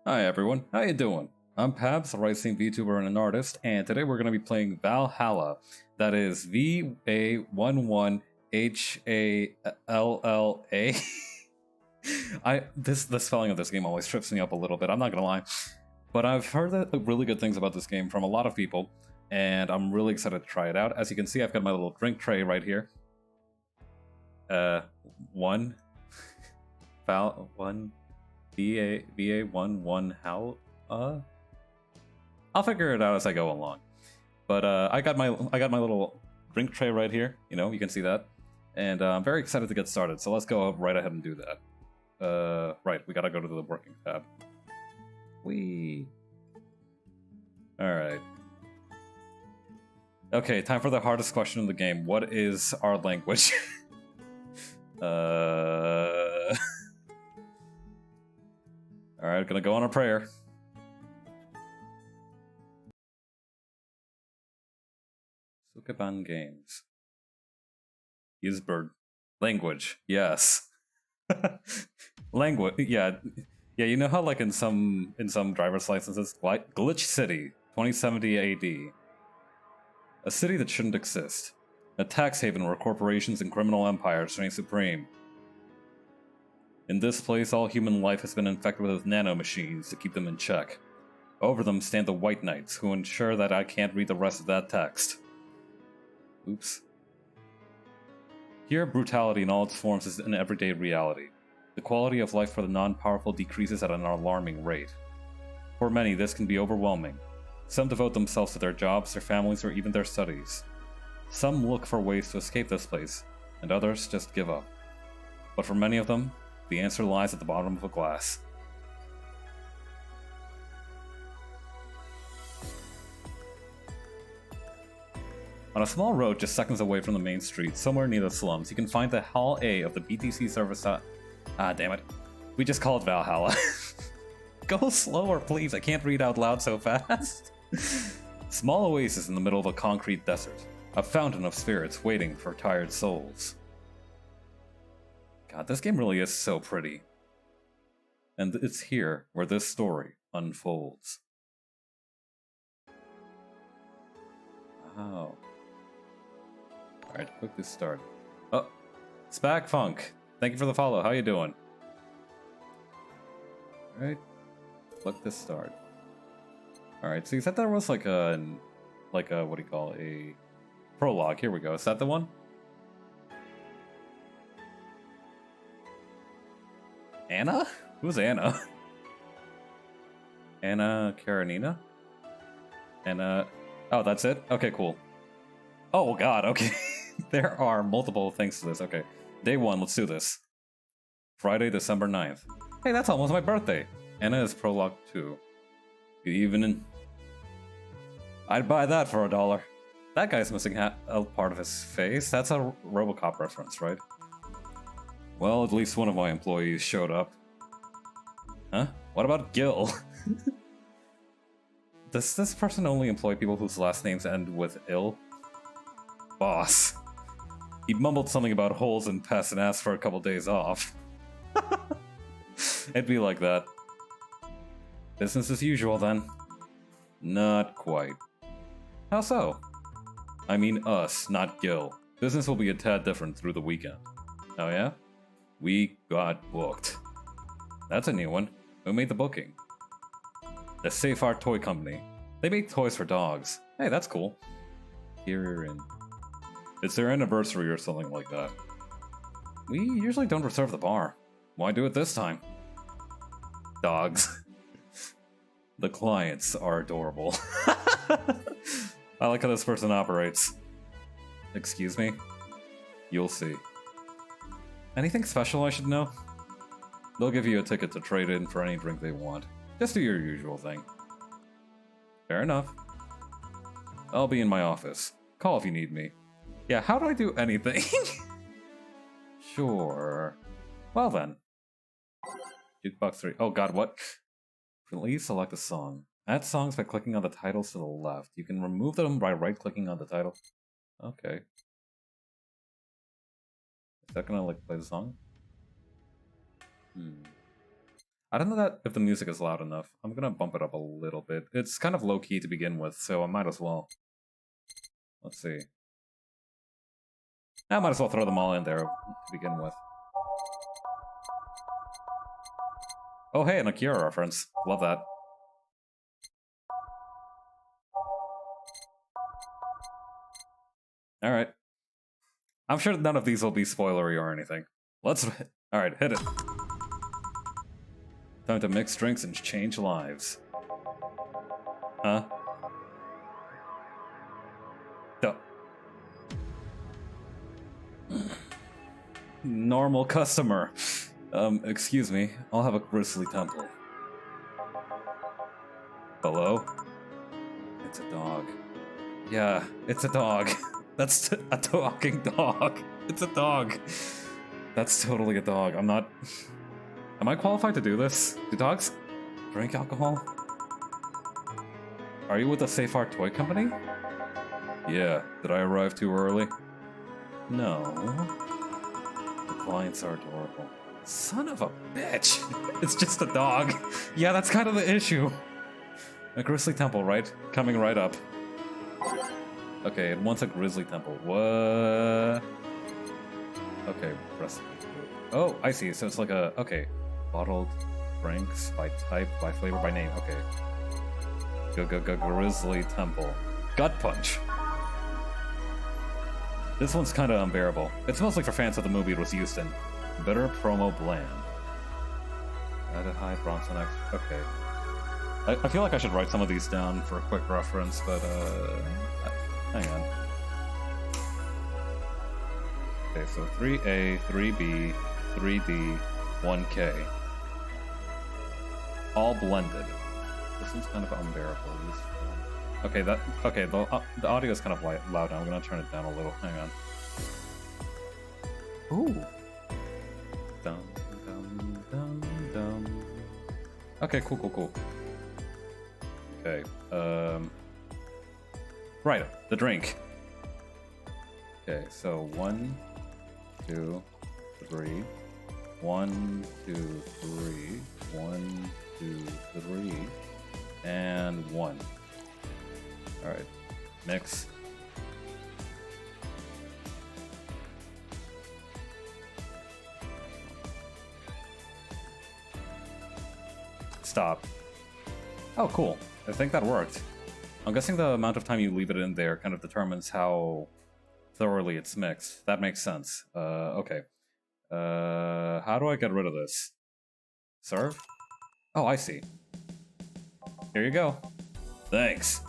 Hi everyone, how you doing? I'm Pabs, a racing VTuber and an artist, and today we're going to be playing Valhalla. That is VA-11-HALLA. The spelling of this game always trips me up a little bit, I'm not gonna lie. But I've heard really good things about this game from a lot of people, and I'm really excited to try it out. As you can see, I've got my little drink tray right here. One VA-11 how I'll figure it out as I go along. But I got my little drink tray right here. You know, you can see that, and I'm very excited to get started. So let's go right ahead and do that. Right, we gotta go to the working tab. All right. Okay, time for the hardest question in the game. What is our language? Alright, gonna go on a prayer. Sukaban Games. Use bird. Language. Yes. Language. Yeah. Yeah, you know how like in some driver's licenses, like Glitch City, 2070 AD. A city that shouldn't exist. A tax haven where corporations and criminal empires reign supreme. In this place, all human life has been infected with nanomachines to keep them in check. Over them stand the White Knights, who ensure that I can't read the rest of that text. Oops. Here, brutality in all its forms is an everyday reality. The quality of life for the non-powerful decreases at an alarming rate. For many, this can be overwhelming. Some devote themselves to their jobs, their families, or even their studies. Some look for ways to escape this place, and others just give up. But for many of them, the answer lies at the bottom of a glass. On a small road just seconds away from the main street, somewhere near the slums, you can find the Hall A of the BTC service. Damn it. We just call it Valhalla. Go slower, please. I can't read out loud so fast. Small oasis in the middle of a concrete desert. A fountain of spirits waiting for tired souls. God, this game really is so pretty. And it's here where this story unfolds. Wow. Alright, quickly start. Oh, Spack Funk. Thank you for the follow. How you doing? Alright. Click to start. Alright, so you said there was like a what do you call it? A prologue. Here we go. Is that the one? Anna? Who's Anna? Anna Karenina? Anna... Oh, that's it? Okay, cool. Oh god, okay. There are multiple things to this. Okay. Day 1, let's do this. Friday, December 9th. Hey, that's almost my birthday. Anna is prologue 2. Good evening. I'd buy that for $1. That guy's missing a part of his face. That's a RoboCop reference, right? Well, at least one of my employees showed up. Huh? What about Gil? Does this person only employ people whose last names end with ill? Boss. He mumbled something about holes and pests and asked for a couple days off. It'd be like that. Business as usual, then. Not quite. How so? I mean us, not Gil. Business will be a tad different through the weekend. Oh yeah? We got booked. That's a new one. Who made the booking? The Safe Art Toy Company. They make toys for dogs. Hey, that's cool. Here in. It's their anniversary or something like that. We usually don't reserve the bar. Why do it this time? Dogs. The clients are adorable. I like how this person operates. Excuse me? You'll see. Anything special I should know? They'll give you a ticket to trade in for any drink they want. Just do your usual thing. Fair enough. I'll be in my office. Call if you need me. Yeah, how do I do anything? Sure. Well then. Jukebox 3. Oh god, what? Please select a song. Add songs by clicking on the titles to the left. You can remove them by right-clicking on the title. Okay. Is that gonna like play the song? I don't know that if the music is loud enough. I'm gonna bump it up a little bit. It's kind of low-key to begin with, so I might as well. Let's see. I might as well throw them all in there to begin with. Oh hey, an Akira reference. Love that. Alright. I'm sure none of these will be spoilery or anything. Alright, hit it. Time to mix drinks and change lives. Huh? Duh. Normal customer. Excuse me. I'll have a Grizzly Temple. Hello? It's a dog. Yeah, it's a dog. That's a talking dog. It's a dog. That's totally a dog. I'm not... Am I qualified to do this? Do dogs drink alcohol? Are you with the Safe Art Toy Company? Yeah. Did I arrive too early? No. The clients are adorable. Son of a bitch! It's just a dog. Yeah, that's kind of the issue. A Grizzly Temple, right? Coming right up. Okay, it wants a Grizzly Temple. What? Okay, recipe. Oh, I see. So it's like a... Okay. Bottled drinks by type, by flavor, by name. Okay. Grizzly Temple. Gut Punch. This one's kind of unbearable. It's mostly for fans of the movie it was used in. Bitter Promo Bland. Add a high Bronson X. Okay. I feel like I should write some of these down for a quick reference, but hang on. Okay, so 3A, 3B, 3D, 1K. All blended. This one's kind of unbearable. Okay, the audio is kind of loud now. I'm gonna turn it down a little. Hang on. Ooh. Dum dum dum dum. Okay, cool. Okay. Right, the drink. Okay, so 1, 2, 3. 1, 2, 3. 1, 2, 3. And 1. Alright. Mix. Stop. Oh, cool. I think that worked. I'm guessing the amount of time you leave it in there kind of determines how thoroughly it's mixed. That makes sense. Okay. How do I get rid of this? Serve? Oh, I see. Here you go. Thanks.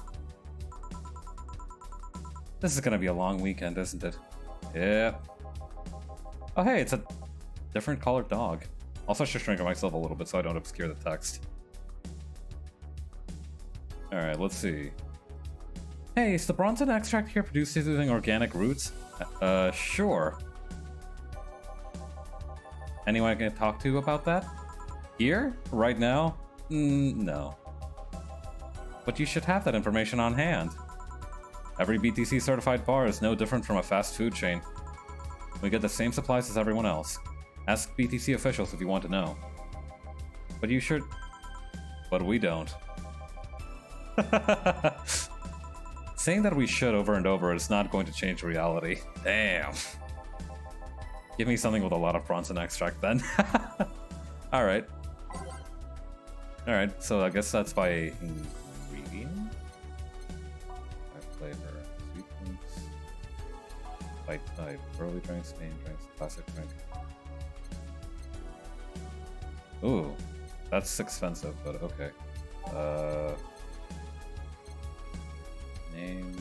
This is gonna be a long weekend, isn't it? Yeah. Oh, hey, it's a different colored dog. I'll switch to shrink myself a little bit so I don't obscure the text. Alright, let's see. Hey, is the Bronson extract here produced using organic roots? Sure. Anyone I can talk to about that? Here? Right now? No. But you should have that information on hand. Every BTC certified bar is no different from a fast food chain. We get the same supplies as everyone else. Ask BTC officials if you want to know. But you should... But we don't. Saying that we should over and over is not going to change reality. Damn. Give me something with a lot of Bronson extract then. Alright. Alright, so I guess that's by ingredient? By flavor. Sweet drinks. By type. Early drinks, main drinks, classic drink. Ooh. That's expensive, but okay. Name,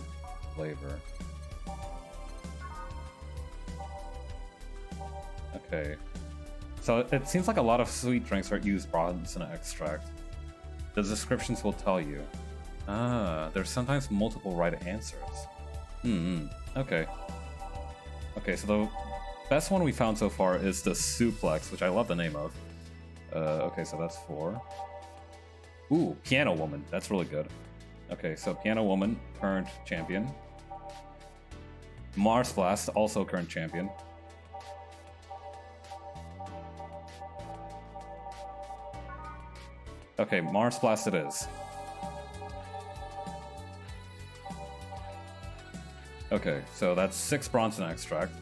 flavor. Okay. So it seems like a lot of sweet drinks use Bronson extract. The descriptions will tell you. Ah, there's sometimes multiple right answers. Okay. Okay, so the best one we found so far is the Suplex, which I love the name of. Okay, so that's 4. Ooh, Piano Woman. That's really good. Okay, so Piano Woman, current champion. Mars Blast, also current champion. Okay, Mars Blast it is. Okay, so that's 6 Bronson extract.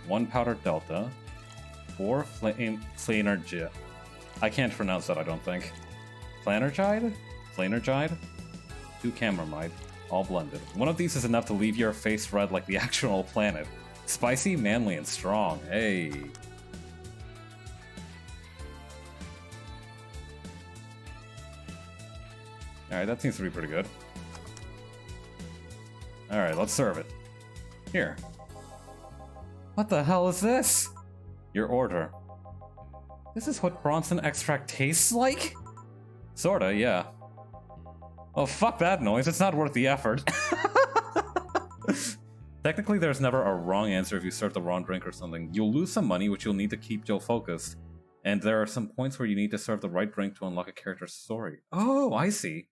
1 powdered delta. 4 flanergide. I can't pronounce that, I don't think. Flanergide? Flanergide? 2 camomite, all blended. One of these is enough to leave your face red like the actual planet. Spicy, manly, and strong. Hey. Alright, that seems to be pretty good. Alright, let's serve it. Here. What the hell is this? Your order. This is what Bronson extract tastes like? Sorta, yeah. Oh, fuck that noise. It's not worth the effort. Technically, there's never a wrong answer if you serve the wrong drink or something. You'll lose some money, which you'll need to keep Jill focused. And there are some points where you need to serve the right drink to unlock a character's story. Oh, I see.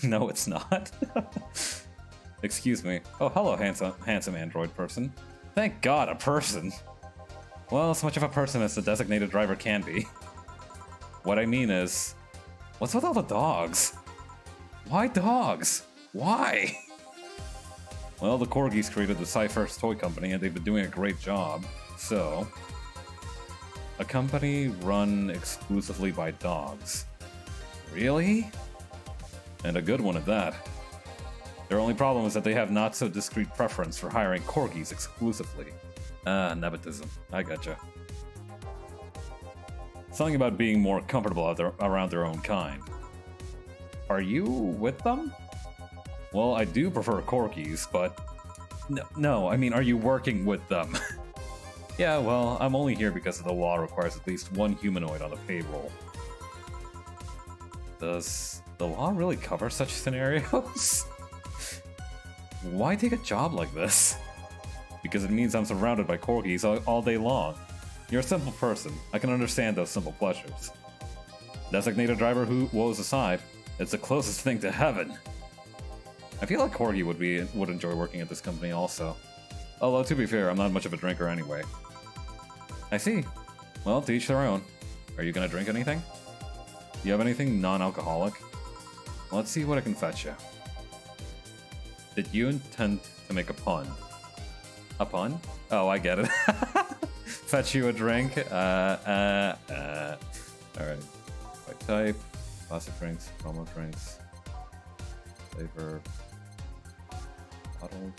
No, it's not. Excuse me. Oh, hello, handsome android person. Thank God, a person. Well, as much of a person as the designated driver can be. What I mean is, what's with all the dogs? Why dogs? Why? Well, the corgis created the Cypher's toy company, and they've been doing a great job. So, a company run exclusively by dogs. Really? And a good one at that. Their only problem is that they have not so discreet preference for hiring corgis exclusively. Ah, nepotism. I gotcha. Something about being more comfortable around their own kind. Are you with them? Well, I do prefer corgis, but... No, I mean, are you working with them? Yeah, well, I'm only here because the law requires at least 1 humanoid on the payroll. Does the law really cover such scenarios? Why take a job like this? Because it means I'm surrounded by corgis all day long. You're a simple person. I can understand those simple pleasures. Designated driver who woes aside, it's the closest thing to heaven. I feel like Corgi would enjoy working at this company also. Although, to be fair, I'm not much of a drinker anyway. I see. Well, to each their own. Are you gonna drink anything? Do you have anything non-alcoholic? Let's see what I can fetch you. Did you intend to make a pun? A pun? Oh, I get it. Fetch you a drink? Alright. By type, classic drinks, promo drinks, flavor, bottle.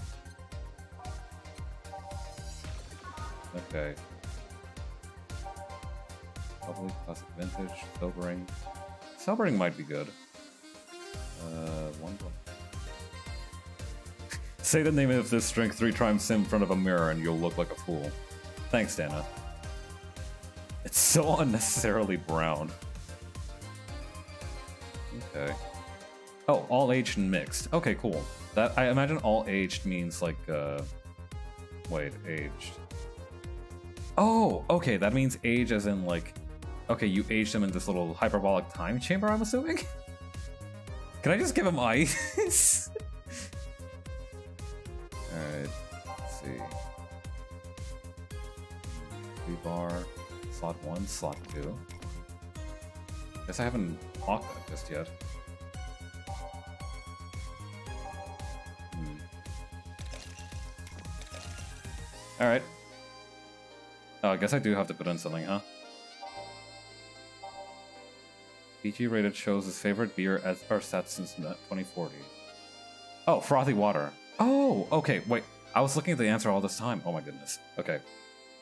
Okay. Probably classic vintage, sobering. Sobering might be good. One. Say the name of this drink 3 times in front of a mirror and you'll look like a fool. Thanks, Dana. It's so unnecessarily brown. Okay. Oh, all aged and mixed. Okay, cool. That I imagine all aged means like wait, aged. Oh, okay, that means age as in like okay, you aged them in this little hyperbolic time chamber, I'm assuming? Can I just give him ice? Alright, let's see. 3 bar, slot 1, slot 2. Guess I haven't locked that just yet. Alright. Oh, I guess I do have to put in something, huh? PG rated shows his favorite beer as are set since 2040. Oh, frothy water. Oh, okay, wait. I was looking at the answer all this time. Oh my goodness. Okay.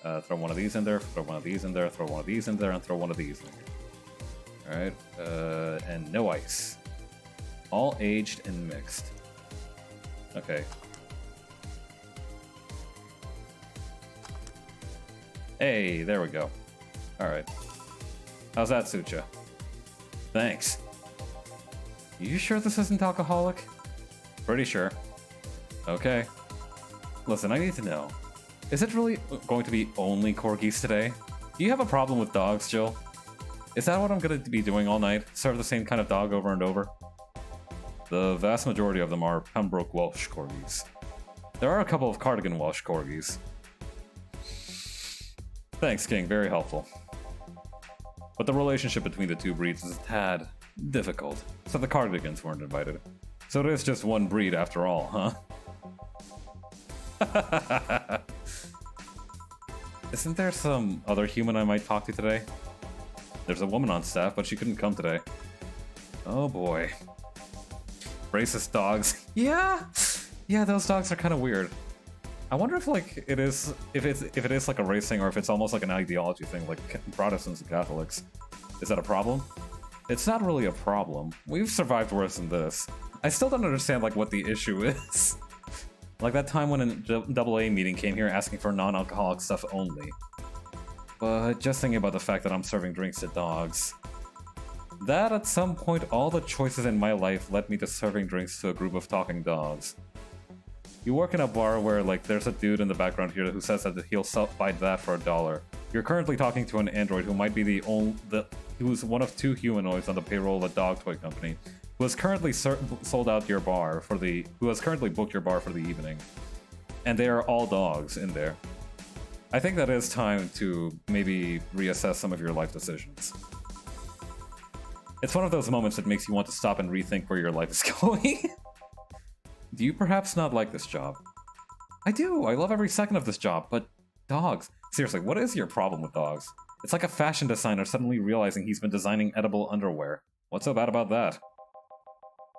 Throw one of these in there, throw one of these in there, throw one of these in there, and throw one of these in here. Alright, and no ice. All aged and mixed. Okay. Hey, there we go. Alright. How's that suit ya? Thanks. You sure this isn't alcoholic? Pretty sure. Okay. Listen, I need to know. Is it really going to be only corgis today? Do you have a problem with dogs, Jill? Is that what I'm going to be doing all night? Serve the same kind of dog over and over? The vast majority of them are Pembroke Welsh corgis. There are a couple of Cardigan Welsh corgis. Thanks, King. Very helpful. But the relationship between the two breeds is a tad difficult, so the Cardigans weren't invited. So it is just one breed after all, huh? Isn't there some other human I might talk to today? There's a woman on staff, but she couldn't come today. Oh boy. Racist dogs. Yeah, those dogs are kind of weird. I wonder if like it is like a race thing, or if it's almost like an ideology thing, like Protestants and Catholics. Is that a problem? It's not really a problem. We've survived worse than this. I still don't understand like what the issue is. Like that time when a AA meeting came here asking for non-alcoholic stuff only. But just thinking about the fact that I'm serving drinks to dogs. That at some point all the choices in my life led me to serving drinks to a group of talking dogs. You work in a bar where like there's a dude in the background here who says that he'll buy that for $1. You're currently talking to an android who might be who's one of 2 humanoids on the payroll of a dog toy company, who has currently sold out your bar who has currently booked your bar for the evening. And they are all dogs in there. I think that is time to maybe reassess some of your life decisions. It's one of those moments that makes you want to stop and rethink where your life is going. Do you perhaps not like this job? I do, I love every second of this job, but dogs. Seriously, what is your problem with dogs? It's like a fashion designer suddenly realizing he's been designing edible underwear. What's so bad about that?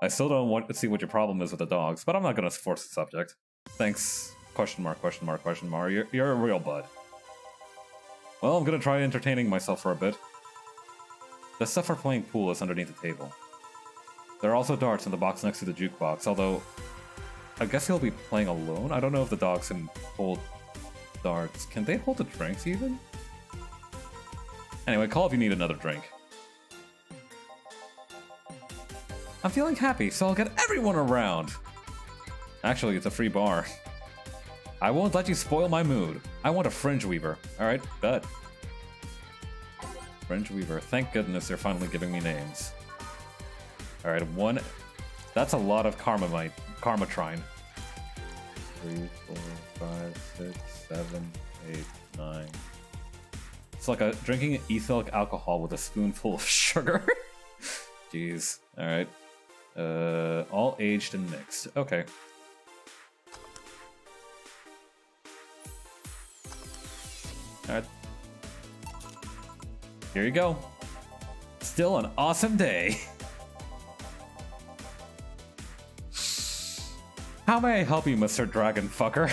I still don't want to see what your problem is with the dogs, but I'm not gonna force the subject. Thanks, question mark, question mark, question mark, you're a real bud. Well, I'm gonna try entertaining myself for a bit. The stuff for playing pool is underneath the table. There are also darts in the box next to the jukebox, although I guess he'll be playing alone? I don't know if the dogs can hold darts. Can they hold the drinks even? Anyway, call if you need another drink. I'm feeling happy, so I'll get everyone around. Actually, it's a free bar. I won't let you spoil my mood. I want a fringe weaver. Alright, bet. Fringe weaver. Thank goodness they're finally giving me names. Alright, that's a lot of Karmatrine. 3, 4, 5, 6, 7, 8, 9. It's like drinking ethylene alcohol with a spoonful of sugar. Jeez. Alright. All aged and mixed. Okay. Alright. Here you go. Still an awesome day. How may I help you, Mr. Dragon Fucker?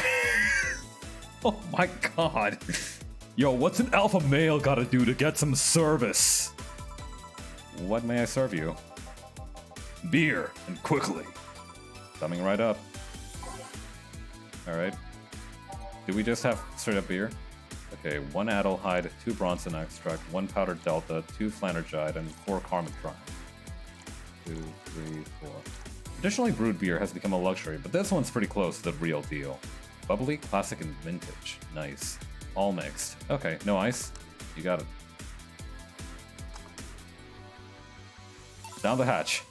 Oh my god. Yo, what's an alpha male gotta do to get some service? What may I serve you? Beer, and quickly. Coming right up. Alright. Do we just have straight up beer? Okay, 1 Adelhyde, 2 Bronson Extract, 1 Powdered Delta, 2 Flanergide, and 4 Karmatrine. 2, 3, 4. Traditionally brewed beer has become a luxury, but this one's pretty close to the real deal. Bubbly, classic, and vintage. Nice. All mixed. Okay, no ice? You got it. Down the hatch.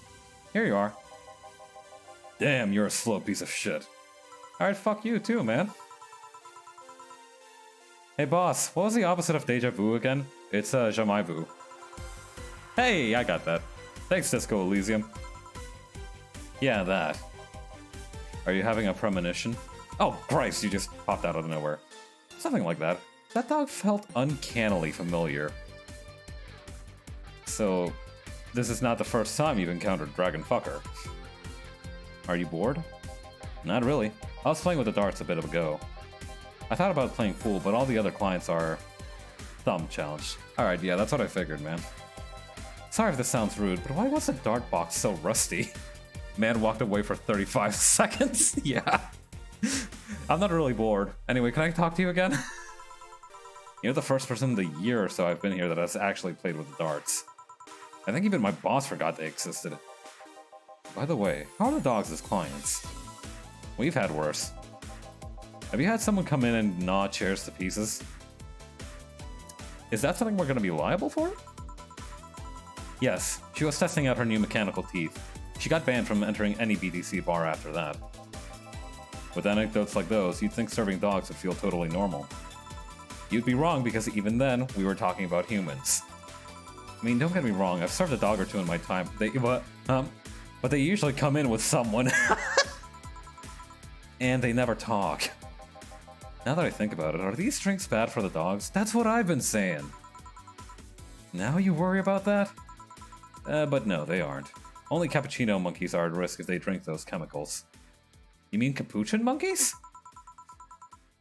Here you are. Damn, you're a slow piece of shit. Alright, fuck you too, man. Hey boss, what was the opposite of deja vu again? It's jamais vu. Hey, I got that. Thanks, Disco Elysium. Yeah, that. Are you having a premonition? Oh, Christ, you just popped out of nowhere. Something like that. That dog felt uncannily familiar. So, this is not the first time you've encountered Dragon Fucker. Are you bored? Not really. I was playing with the darts a bit ago. I thought about playing pool, but all the other clients are thumb challenged. Alright, yeah, that's what I figured, man. Sorry if this sounds rude, but why was the dart box so rusty? Man walked away for 35 seconds? Yeah. I'm not really bored. Anyway, can I talk to you again? You're the first person in the year or so I've been here that has actually played with the darts. I think even my boss forgot they existed. By the way, how are the dogs as clients? We've had worse. Have you had someone come in and gnaw chairs to pieces? Is that something we're going to be liable for? Yes, she was testing out her new mechanical teeth. She got banned from entering any BTC bar after that. With anecdotes like those, you'd think serving dogs would feel totally normal. You'd be wrong because even then, we were talking about humans. I mean, don't get me wrong, I've served a dog or two in my time, but they usually come in with someone. And they never talk. Now that I think about it, are these drinks bad for the dogs? That's what I've been saying. Now you worry about that? But no, they aren't. Only cappuccino monkeys are at risk if they drink those chemicals. You mean capuchin monkeys?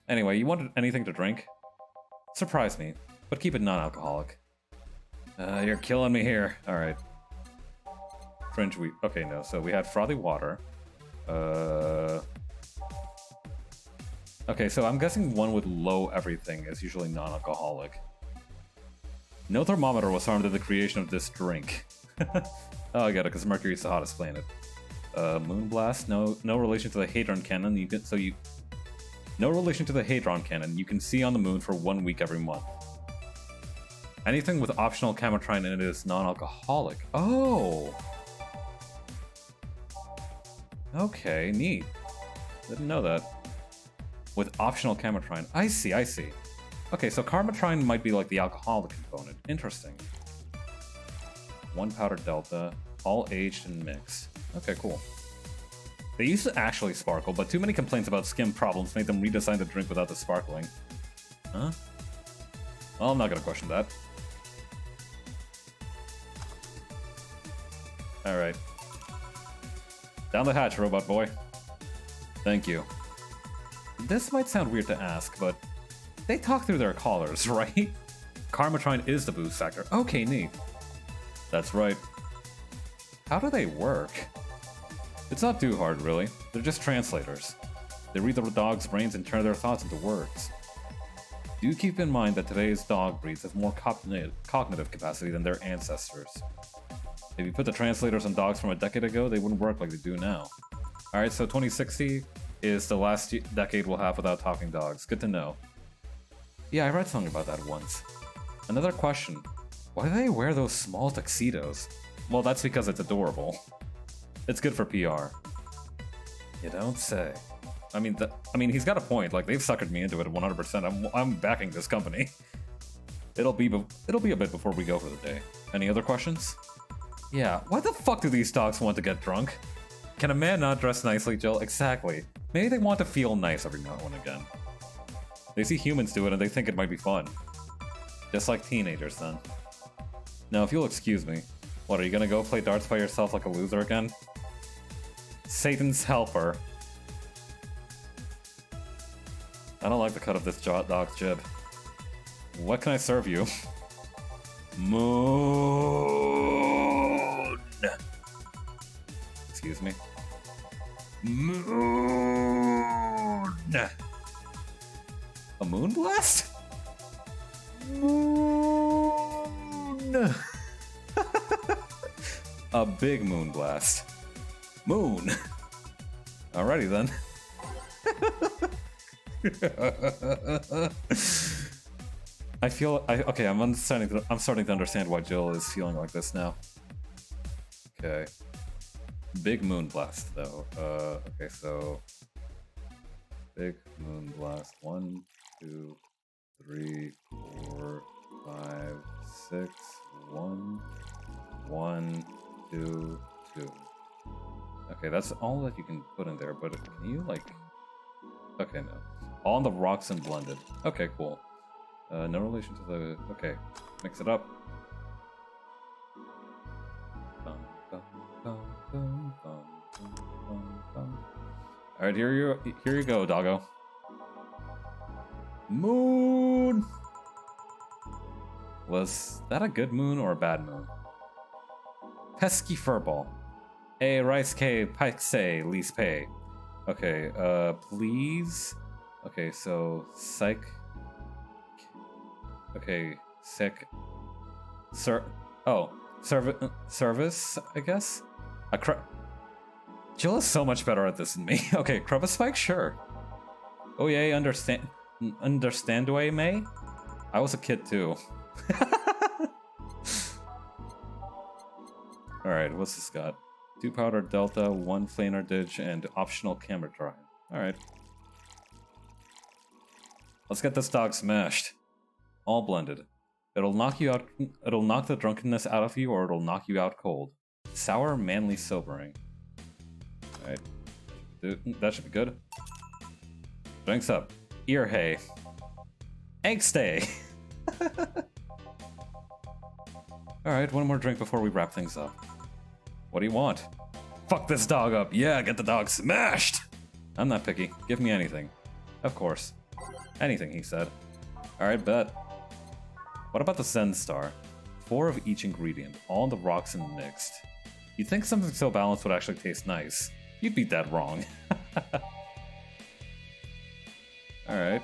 Anyway, you wanted anything to drink? Surprise me, but keep it non-alcoholic. You're killing me here. Alright. Fringe wheat. Okay, no, so we had frothy water. Okay, so I'm guessing one with low everything is usually non-alcoholic. No thermometer was harmed in the creation of this drink. Oh, I get it, because Mercury is the hottest planet. Moonblast, no relation to the Hadron Cannon. No relation to the Hadron Cannon. You can see on the moon for 1 week every month. Anything with optional chemitrine in it is non-alcoholic. Oh! Okay, neat. Didn't know that. With optional chemitrine. I see. Okay, so carmitrine might be like the alcoholic component. Interesting. 1 powder delta, all aged and mixed. Okay, cool. They used to actually sparkle, but too many complaints about skim problems made them redesign the drink without the sparkling. Huh? Well, I'm not gonna question that. Alright. Down the hatch, robot boy. Thank you. This might sound weird to ask, but they talk through their collars, right? Carmitrine is the boost factor. Okay, neat. That's right. How do they work? It's not too hard, really. They're just translators. They read the dog's brains and turn their thoughts into words. Do keep in mind that today's dog breeds have more cognitive capacity than their ancestors. If you put the translators on dogs from a decade ago, they wouldn't work like they do now. Alright, so 2060 is the last decade we'll have without talking dogs. Good to know. Yeah, I read something about that once. Another question. Why do they wear those small tuxedos? Well, that's because it's adorable. It's good for PR. You don't say. I mean, he's got a point. Like, they've suckered me into it 100%. I'm backing this company. It'll be a bit before we go for the day. Any other questions? Yeah, why the fuck do these dogs want to get drunk? Can a man not dress nicely, Jill? Exactly. Maybe they want to feel nice every now and again. They see humans do it and they think it might be fun. Just like teenagers, then. Now, if you'll excuse me, what, are you gonna go play darts by yourself like a loser again? Satan's helper. I don't like the cut of this dog's jib. What can I serve you? Moon! Excuse me. Moon! A moon blast? Moon! A big moon blast. Moon! Alrighty then. Okay, I'm starting to understand why Jill is feeling like this now. Okay. Big moon blast though. Okay, so big moon blast. 1, 2, 3, 4, 5, 6, 1, 1, 2, 2. Okay, that's all that you can put in there, but can you like... Okay, no. All on the rocks and blended. Okay, cool. No relation to the... Okay, mix it up. Alright, here you go, doggo. Moon! Was that a good moon or a bad moon? Pesky furball. A rice k paxe lease pay. Okay, please. Okay, so psych. Okay, sick. Service, I guess? Jill is so much better at this than me. Okay, crevice spike, sure. Oh yeah, understand way, May? I was a kid too. Alright, what's this got? 2 powder delta, 1 planar dig, and optional camera dry. Alright. Let's get this dog smashed. All blended. It'll knock you out. It'll knock the drunkenness out of you, or it'll knock you out cold. Sour, manly, sobering. Alright. That should be good. Drinks up. Ear hay. Egg stay. Alright, one more drink before we wrap things up. What do you want? Fuck this dog up. Yeah, get the dog smashed. I'm not picky. Give me anything. Of course. Anything, he said. Alright, bet. What about the Zen Star? 4 of each ingredient, all on the rocks and mixed. You'd think something so balanced would actually taste nice. You'd be dead wrong. Alright.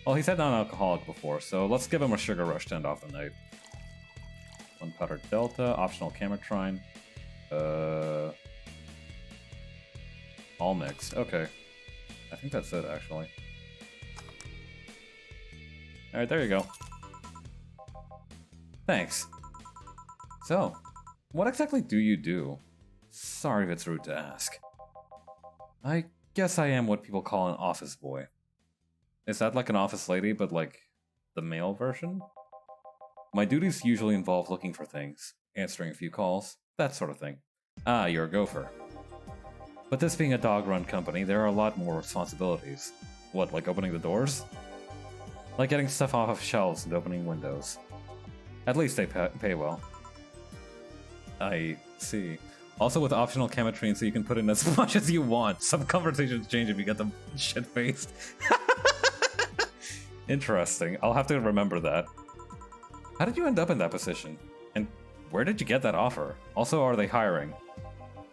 Well, he said non-alcoholic before, so let's give him a sugar rush to end off the night. 1 powder delta, optional cametrine. All mixed. Okay. I think that's it, actually. Alright, there you go. Thanks. So, what exactly do you do? Sorry if it's rude to ask. I guess I am what people call an office boy. Is that like an office lady, but like the male version? My duties usually involve looking for things, answering a few calls, that sort of thing. Ah, you're a gopher. But this being a dog-run company, there are a lot more responsibilities. What, like opening the doors? Like getting stuff off of shelves and opening windows. At least they pay well. I see. Also with optional cametrine so you can put in as much as you want. Some conversations change if you get them shit-faced. Interesting. I'll have to remember that. How did you end up in that position? And where did you get that offer? Also, are they hiring?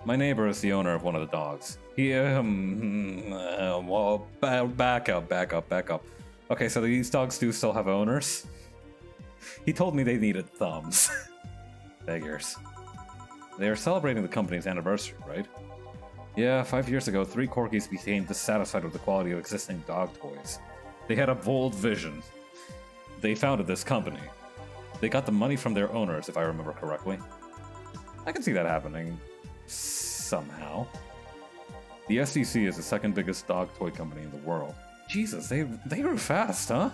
My neighbor is the owner of one of the dogs. He, well, back up. Okay, so these dogs do still have owners? He told me they needed thumbs. Beggars. They are celebrating the company's anniversary, right? Yeah, 5 years ago, 3 corgis became dissatisfied with the quality of existing dog toys. They had a bold vision. They founded this company. They got the money from their owners, if I remember correctly. I can see that happening. Somehow. The SEC is the second biggest dog toy company in the world. Jesus, they grew fast, huh?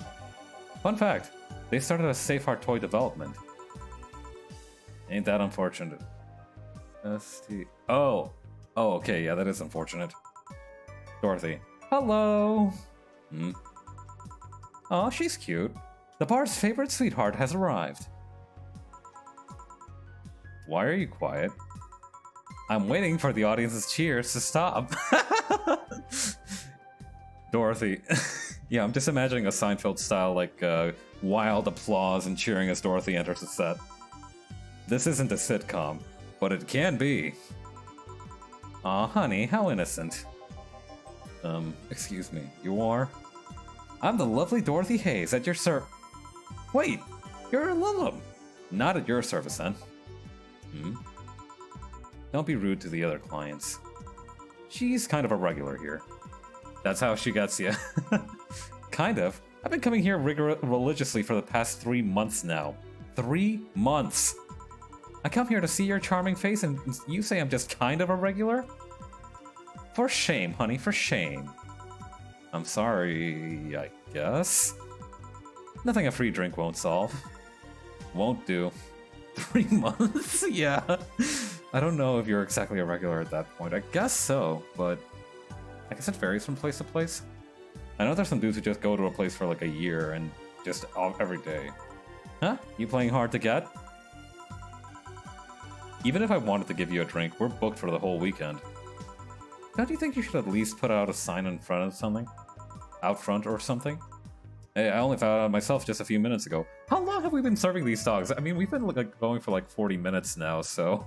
Fun fact, they started a Safe Heart toy development. Ain't that unfortunate? Oh, okay, yeah, that is unfortunate. Dorothy. Hello! Oh, she's cute. The bar's favorite sweetheart has arrived. Why are you quiet? I'm waiting for the audience's cheers to stop. Dorothy. Yeah, I'm just imagining a Seinfeld style, like, wild applause and cheering as Dorothy enters the set. This isn't a sitcom, but it can be. Aw, honey, how innocent. Excuse me, you are? I'm the lovely Dorothy Hayes at your Wait, you're a Lillum. Not at your service, then. Don't be rude to the other clients. She's kind of a regular here. That's how she gets you. Kind of. I've been coming here religiously for the past 3 months now. 3 months! I come here to see your charming face and you say I'm just kind of a regular? For shame, honey, for shame. I'm sorry, I guess? Nothing a free drink won't solve. Won't do. 3 months? Yeah. I don't know if you're exactly a regular at that point. I guess so, but I guess it varies from place to place. I know there's some dudes who just go to a place for like a year and just every day. Huh? You playing hard to get? Even if I wanted to give you a drink, we're booked for the whole weekend. Don't you think you should at least put out a sign in front of something? Out front or something? Hey, I only found out myself just a few minutes ago. How long have we been serving these dogs? I mean, we've been like going for like 40 minutes now, so...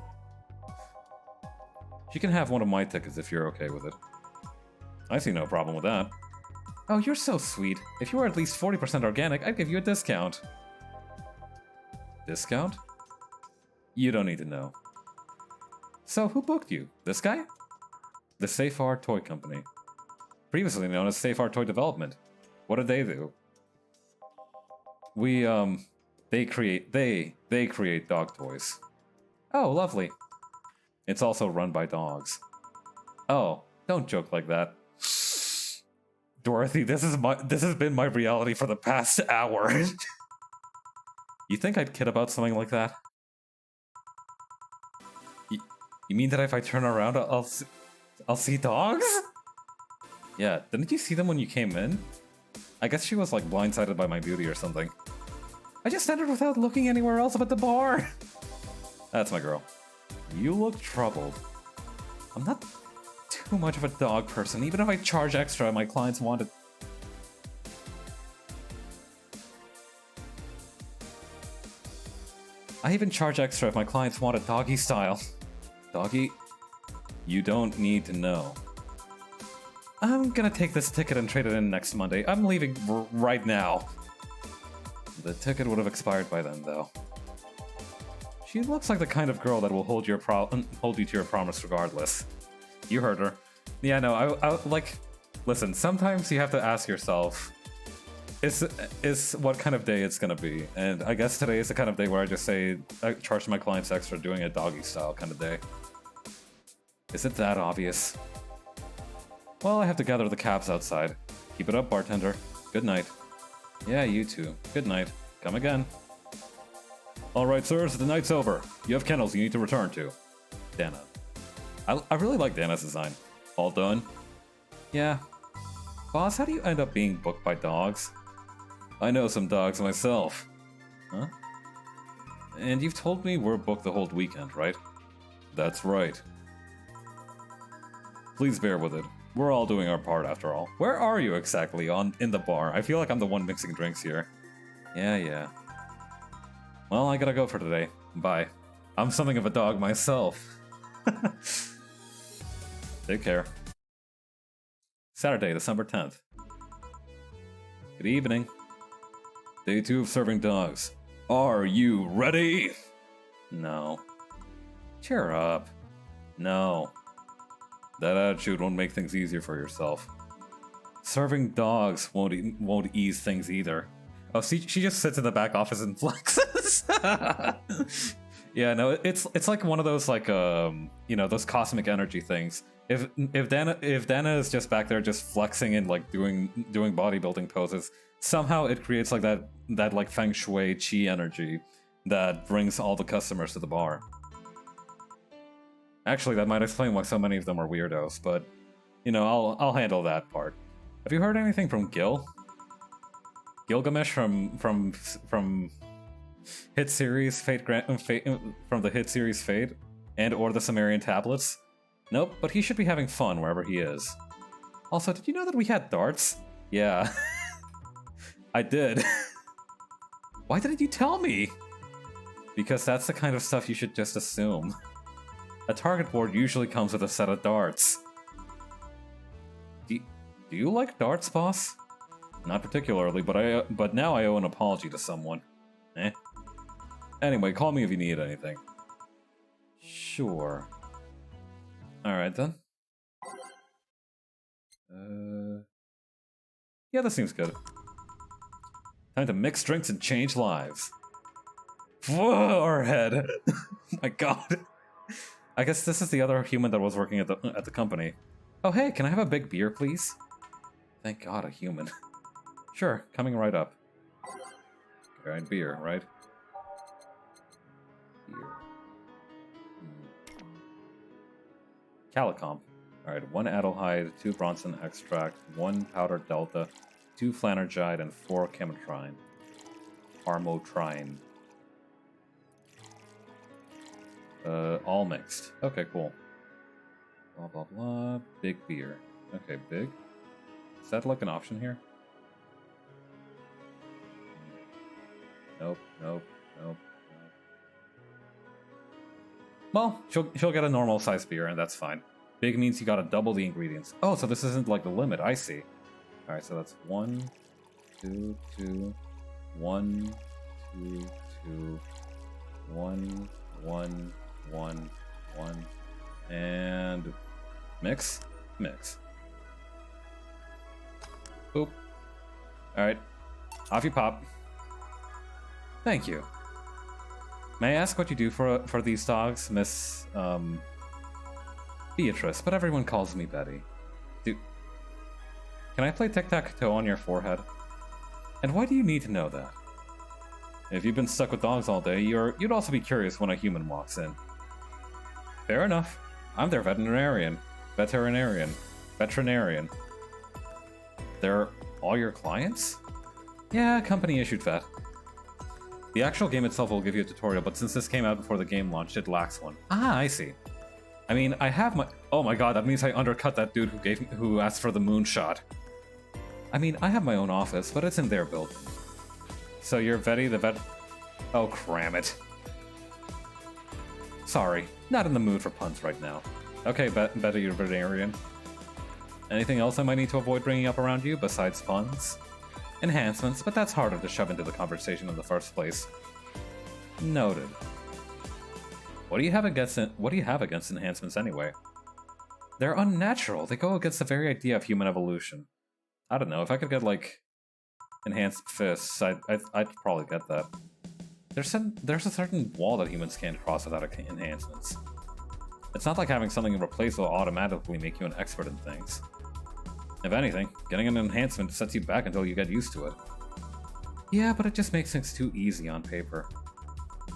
You can have one of my tickets if you're okay with it. I see no problem with that. Oh, you're so sweet. If you were at least 40% organic, I'd give you a discount. Discount? You don't need to know. So, who booked you? This guy? The Safe Heart Toy Company. Previously known as Safe Heart Toy Development. What did they do? They create dog toys. Oh, lovely. It's also run by dogs. Oh, don't joke like that. Dorothy, this has been my reality for the past hour. You think I'd kid about something like that? You mean that if I turn around, I'll see dogs? Yeah, didn't you see them when you came in? I guess she was like blindsided by my beauty or something. I just entered without looking anywhere else but the bar. That's my girl. You look troubled. I'm not too much of a dog person, even if I charge extra, my clients want it. I even charge extra if my clients want it doggy style. Doggy? You don't need to know. I'm gonna take this ticket and trade it in next Monday. I'm leaving right now. The ticket would have expired by then, though. She looks like the kind of girl that will hold you to your promise regardless. You heard her. Yeah, no, I like... Listen, sometimes you have to ask yourself, is what kind of day it's gonna be? And I guess today is the kind of day where I just say, I charge my clients extra doing a doggy style kind of day. Is it that obvious? Well, I have to gather the cabs outside. Keep it up, bartender. Good night. Yeah, you too. Good night. Come again. Alright, sirs, the night's over. You have kennels you need to return to. Dana. I really like Dana's design. All done? Yeah. Boss, how do you end up being booked by dogs? I know some dogs myself. Huh? And you've told me we're booked the whole weekend, right? That's right. Please bear with it. We're all doing our part after all. Where are you exactly in the bar? I feel like I'm the one mixing drinks here. Yeah. Well, I gotta go for today. Bye. I'm something of a dog myself. Take care. Saturday, December 10th. Good evening. Day 2 of serving dogs. Are you ready? No. Cheer up. No. That attitude won't make things easier for yourself. Serving dogs won't ease things either. Oh, see, she just sits in the back office and flexes. Yeah, no, it's like one of those like you know, those cosmic energy things. If Dana is just back there just flexing and like doing bodybuilding poses, somehow it creates like that like feng shui chi energy that brings all the customers to the bar. Actually, that might explain why so many of them are weirdos, but you know, I'll handle that part. Have you heard anything from Gilgamesh from hit series Fate, from the hit series Fate and or the Sumerian tablets? Nope, but he should be having fun wherever he is. Also, did you know that we had darts? Yeah. I did. Why didn't you tell me? Because that's the kind of stuff you should just assume. A target board usually comes with a set of darts. Do you like darts, boss? Not particularly, but now I owe an apology to someone. Eh? Anyway, call me if you need anything. Sure. Alright then. Yeah, that seems good. Time to mix drinks and change lives. Whoa, our head. My god. I guess this is the other human that was working at the company. Oh hey, can I have a big beer, please? Thank god, a human. Sure, coming right up. Alright, beer, right? Beer. Calicomp. Alright, 1 Adelhyde, 2 Bronson extract, 1 powdered delta, 2 Flanergide, and 4 Chemotrine. Armotrine. All mixed. Okay, cool. Blah, blah, blah. Big beer. Okay, big. Is that like an option here? Nope. Well, she'll get a normal size beer, and that's fine. Big means you gotta double the ingredients. Oh, so this isn't like the limit. I see. Alright, so that's 1, 2, 2, 1, 2, 2, 1, 1, 1, 1, and mix. Boop. Alright. Off you pop. Thank you. May I ask what you do for these dogs, Miss, Beatrice, but everyone calls me Betty. Can I play tic-tac-toe on your forehead? And why do you need to know that? If you've been stuck with dogs all day, you'd also be curious when a human walks in. Fair enough. I'm their veterinarian. Veterinarian. They're all your clients? Yeah, company-issued vet. The actual game itself will give you a tutorial, but since this came out before the game launched, it lacks one. Ah, I see. I mean, I have my... Oh my god, that means I undercut that dude who asked for the moonshot. I mean, I have my own office, but it's in their building. So you're Vetty the vet... Oh, cram it. Sorry, not in the mood for puns right now. Okay, Betty, you're veterinarian. Anything else I might need to avoid bringing up around you besides puns? Enhancements, but that's harder to shove into the conversation in the first place. Noted. What do you have against enhancements anyway? They're unnatural. They go against the very idea of human evolution. I don't know, if I could get like enhanced fists, I'd probably get that. There's a certain wall that humans can't cross without enhancements. It's not like having something replaced will automatically make you an expert in things. If anything, getting an enhancement sets you back until you get used to it. Yeah, but it just makes things too easy on paper.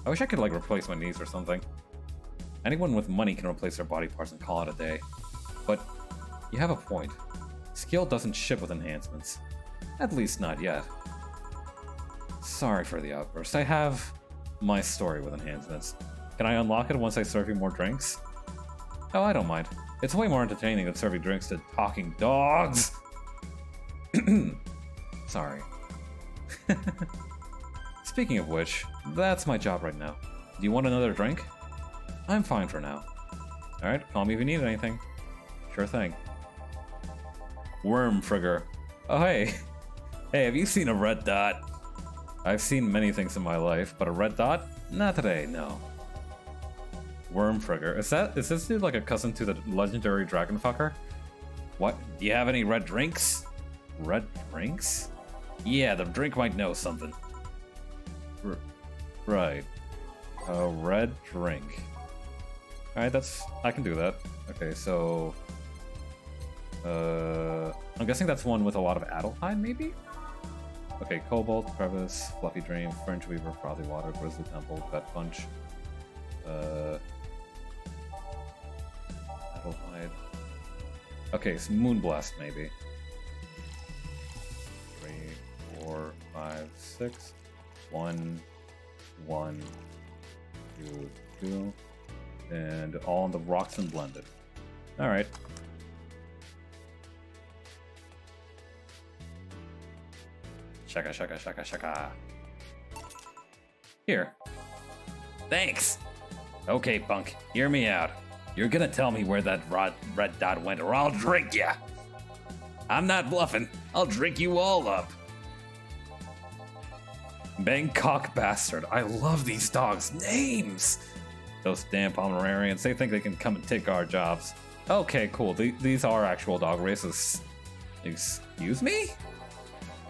I wish I could like replace my knees or something. Anyone with money can replace their body parts and call it a day. But you have a point. Skill doesn't ship with enhancements. At least not yet. Sorry for the outburst. I have my story with enhancements. Can I unlock it once I serve you more drinks? Oh, I don't mind. It's way more entertaining than serving drinks to talking dogs! Sorry. Speaking of which, that's my job right now. Do you want another drink? I'm fine for now. Alright, call me if you need anything. Sure thing. Worm Frigger. Oh, hey. Hey, have you seen a red dot? I've seen many things in my life, but a red dot? Not today, no. Worm Frigger. Is this dude like a cousin to the legendary dragon fucker? What? Do you have any red drinks? Red drinks? Yeah, the drink might know something. Right. A red drink. Alright, I can do that. Okay, so... I'm guessing that's one with a lot of Adelheid, maybe? Okay, Cobalt, Crevice, Fluffy Dream, Fringe Weaver, Frothy Water, Grizzly Temple, Gut Punch. Adelheid. Okay, so Moonblast, maybe. 3, 4, 5, 6. 1, 1, 2, 2. And all on the rocks and blended. Alright. Shaka, shaka, shaka, shaka. Here. Thanks! Okay, punk, hear me out. You're gonna tell me where that red dot went or I'll drink ya! I'm not bluffing. I'll drink you all up. Bangkok Bastard. I love these dogs' names! Those damn Pomeranians, they think they can come and take our jobs. Okay, cool. These are actual dog races. Excuse me?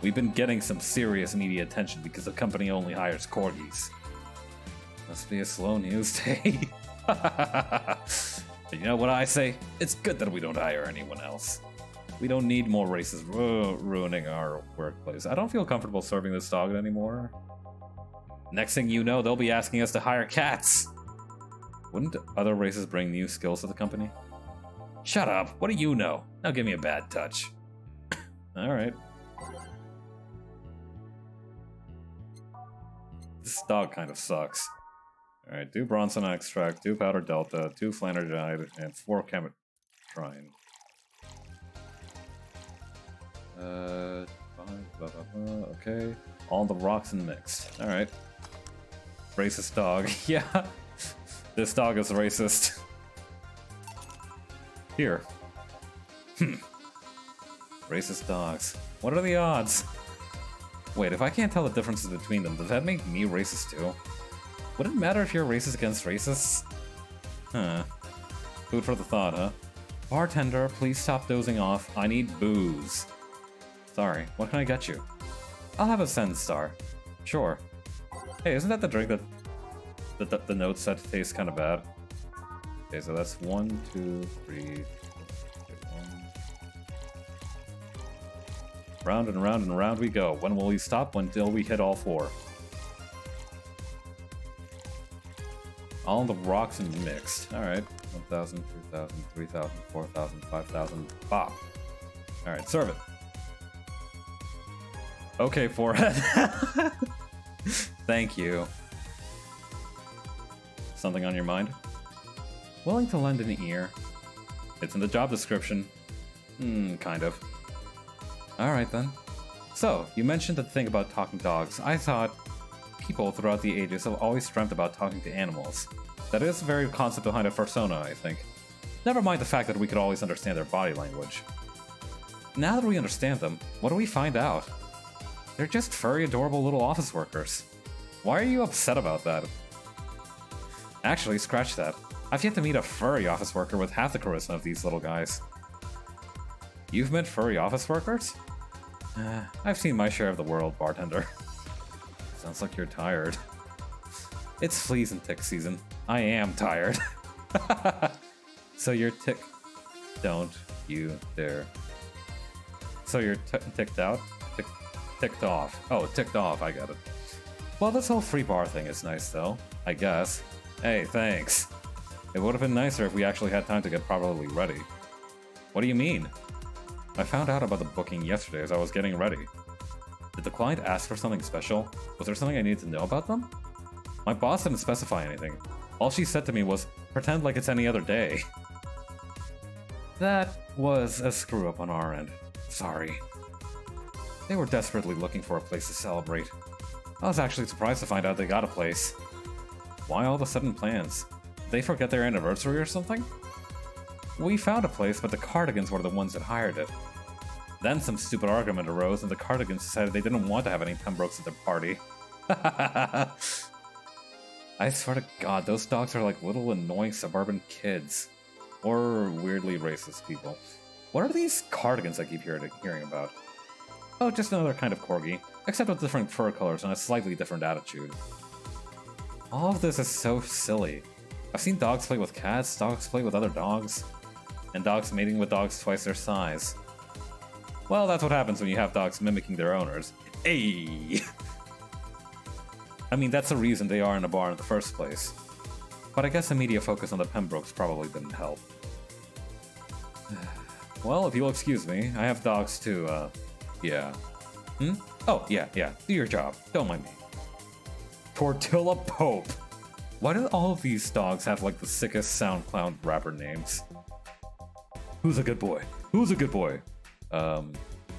We've been getting some serious media attention because the company only hires corgis. Must be a slow news day. But you know what I say? It's good that we don't hire anyone else. We don't need more races ruining our workplace. I don't feel comfortable serving this dog anymore. Next thing you know, they'll be asking us to hire cats. Wouldn't other races bring new skills to the company? Shut up, what do you know? Now give me a bad touch. Alright. This dog kind of sucks. Alright, 2 Bronson Extract, 2 Powder Delta, 2 Flanergide, and 4 Chemitrine. Okay. All the rocks and mixed. Alright. Racist dog. Yeah. This dog is racist. Here. Racist dogs. What are the odds? Wait, if I can't tell the differences between them, does that make me racist too? Would it matter if you're racist against racists? Huh. Food for the thought, huh? Bartender, please stop dozing off. I need booze. Sorry, what can I get you? I'll have a Sen Star. Sure. Hey, isn't that the drink that the note said tastes kind of bad? Okay, so that's 1, 2, 3, 4, 1. Round and round and round we go. When will we stop? Until we hit all four. All the rocks and mixed. Alright. 1,000, 2,000, 3,000, 4,000, 5,000. Pop. Alright, serve it. Okay, forehead. Thank you. Something on your mind? Willing to lend an ear. It's in the job description. Kind of. Alright then. So, you mentioned the thing about talking dogs. I thought people throughout the ages have always dreamt about talking to animals. That is the very concept behind a persona, I think. Never mind the fact that we could always understand their body language. Now that we understand them, what do we find out? They're just furry, adorable little office workers. Why are you upset about that? Actually, scratch that. I've yet to meet a furry office worker with half the charisma of these little guys. You've met furry office workers? I've seen my share of the world, bartender. Sounds like you're tired. It's fleas and tick season. I am tired. So you're Don't you dare. So you're ticked out? Ticked off. Oh, ticked off, I got it. Well, this whole free bar thing is nice, though. I guess. Hey, thanks. It would have been nicer if we actually had time to get properly ready. What do you mean? I found out about the booking yesterday as I was getting ready. Did the client ask for something special? Was there something I needed to know about them? My boss didn't specify anything. All she said to me was, pretend like it's any other day. That was a screw-up on our end. Sorry. They were desperately looking for a place to celebrate. I was actually surprised to find out they got a place. Why all the sudden plans? Did they forget their anniversary or something? We found a place, but the Cardigans were the ones that hired it. Then some stupid argument arose, and the Cardigans decided they didn't want to have any Pembrokes at their party. I swear to God, those dogs are like little annoying suburban kids. Or weirdly racist people. What are these Cardigans I keep hearing about? Oh, just another kind of corgi, except with different fur colors and a slightly different attitude. All of this is so silly. I've seen dogs play with cats, dogs play with other dogs, and dogs mating with dogs twice their size. Well, that's what happens when you have dogs mimicking their owners. Hey! I mean, that's the reason they are in a bar in the first place. But I guess the media focus on the Pembrokes probably didn't help. Well, if you'll excuse me, I have dogs too, yeah. Oh, yeah, do your job. Don't mind me. Tortilla Pope! Why do all of these dogs have, like, the sickest SoundCloud rapper names? Who's a good boy? Who's a good boy?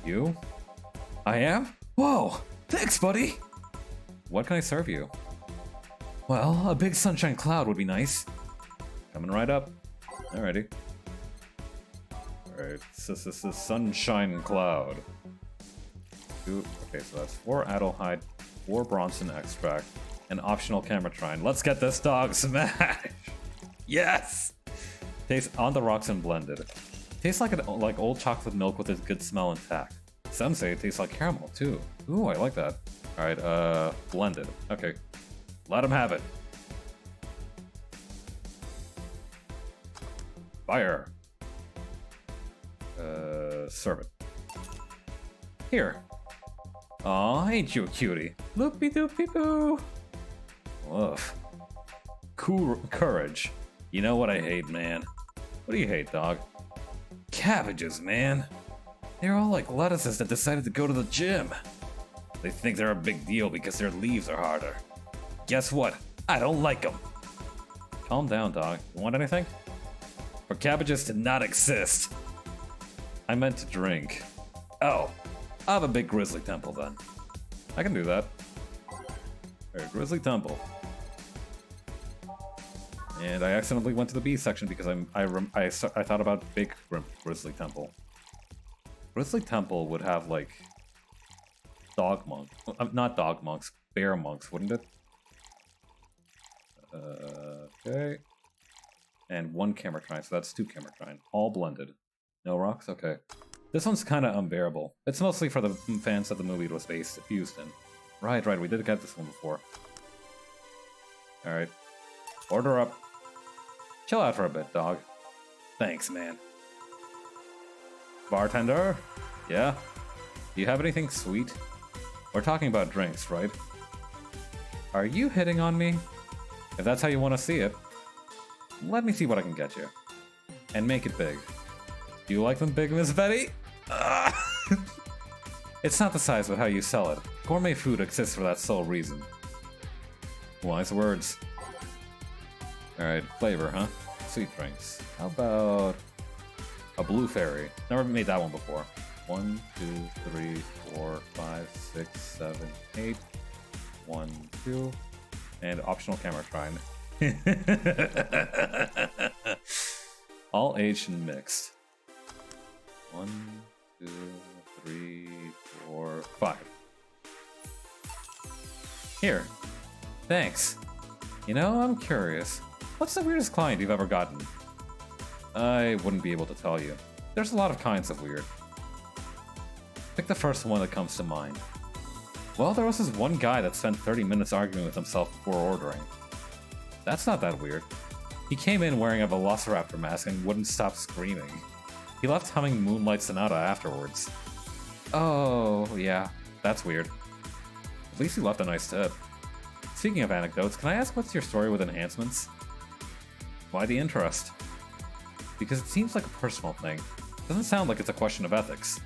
You? I am? Whoa! Thanks, buddy! What can I serve you? Well, a big sunshine cloud would be nice. Coming right up. Alrighty. Alright, sunshine cloud. Okay, so that's 4 Adelhyde, 4 Bronson extract, and optional camera trine. Let's get this dog smashed! Yes! Tastes on the rocks and blended. Tastes like old chocolate milk with a good smell intact. Some say it tastes like caramel too. Ooh, I like that. Alright, blended. Okay. Let him have it. Fire. Serve it. Here. Aw, ain't you a cutie? Loopy doopy boo. Ugh. Courage. You know what I hate, man? What do you hate, dog? Cabbages, man. They're all like lettuces that decided to go to the gym. They think they're a big deal because their leaves are harder. Guess what? I don't like them. Calm down, dog. You want anything? For cabbages to not exist. I meant to drink. Oh, I have a big grizzly temple then. I can do that. Alright, grizzly temple. And I accidentally went to the B section because I thought about big grizzly temple. Grizzly temple would have like dog monk, not dog monks, bear monks, wouldn't it? Okay. And 1 camera trine, so that's 2 camera trine. All blended. No rocks? Okay. This one's kind of unbearable. It's mostly for the fans that the movie was used in. Right, we did get this one before. Alright. Order up. Chill out for a bit, dog. Thanks, man. Bartender? Yeah? Do you have anything sweet? We're talking about drinks, right? Are you hitting on me? If that's how you want to see it, let me see what I can get you. And make it big. Do you like them big, Miss Betty? It's not the size, but how you sell it. Gourmet food exists for that sole reason. Wise words. Alright, flavor, huh? Sweet drinks. How about a blue fairy? Never made that one before. 1, 2, 3, 4, 5, 6, 7, 8. 1, 2. And optional camera shrine. All aged and mixed. 1, 2, 3, 4, 5. Here. Thanks. You know, I'm curious. What's the weirdest client you've ever gotten? I wouldn't be able to tell you. There's a lot of kinds of weird. Pick the first one that comes to mind. Well, there was this one guy that spent 30 minutes arguing with himself before ordering. That's not that weird. He came in wearing a velociraptor mask and wouldn't stop screaming. He left humming Moonlight Sonata afterwards. Oh, yeah, that's weird. At least he left a nice tip. Speaking of anecdotes, can I ask what's your story with enhancements? Why the interest? Because it seems like a personal thing. Doesn't sound like it's a question of ethics.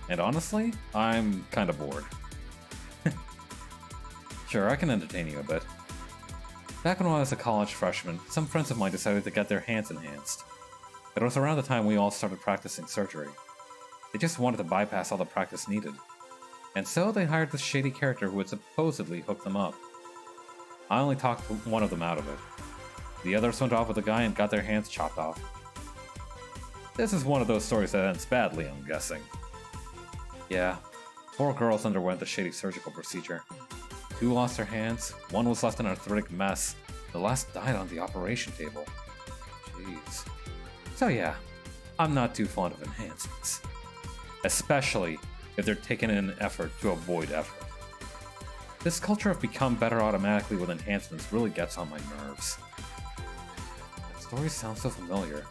And honestly, I'm kinda bored. Sure, I can entertain you a bit. Back when I was a college freshman, some friends of mine decided to get their hands enhanced. It was around the time we all started practicing surgery. They just wanted to bypass all the practice needed. And so they hired this shady character who would supposedly hook them up. I only talked one of them out of it. The others went off with a guy and got their hands chopped off. This is one of those stories that ends badly, I'm guessing. Yeah, 4 girls underwent the shady surgical procedure. 2 lost their hands, 1 was left an arthritic mess, the last died on the operation table. Jeez. So yeah, I'm not too fond of enhancements. Especially if they're taken in an effort to avoid effort. This culture of become better automatically with enhancements really gets on my nerves. That story sounds so familiar.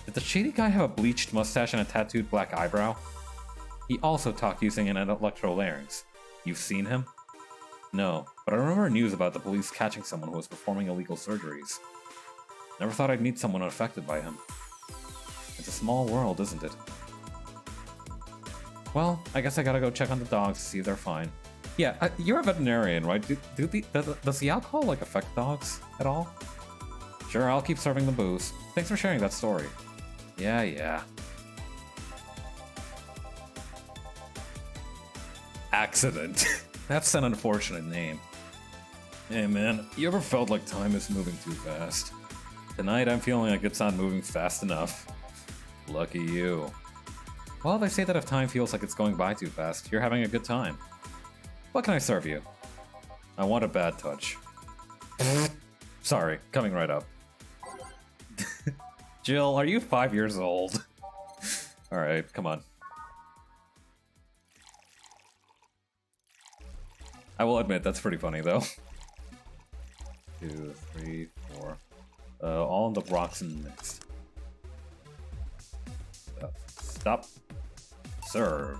Did the shady guy have a bleached mustache and a tattooed black eyebrow? He also talked using an electrolarynx. You've seen him? No, but I remember news about the police catching someone who was performing illegal surgeries. Never thought I'd meet someone affected by him. It's a small world, isn't it? Well, I guess I gotta go check on the dogs to see if they're fine. Yeah, you're a veterinarian, right? Does the alcohol, like, affect dogs at all? Sure, I'll keep serving the booze. Thanks for sharing that story. Yeah. Accident. That's an unfortunate name. Hey man, you ever felt like time is moving too fast? Tonight I'm feeling like it's not moving fast enough. Lucky you. Well, they say that if time feels like it's going by too fast, you're having a good time. What can I serve you? I want a bad touch. Sorry, coming right up. Jill, are you 5 years old? Alright, come on. I will admit, that's pretty funny, though. 2, 3, 4. All in the rocks and mixed. Stop. Serve.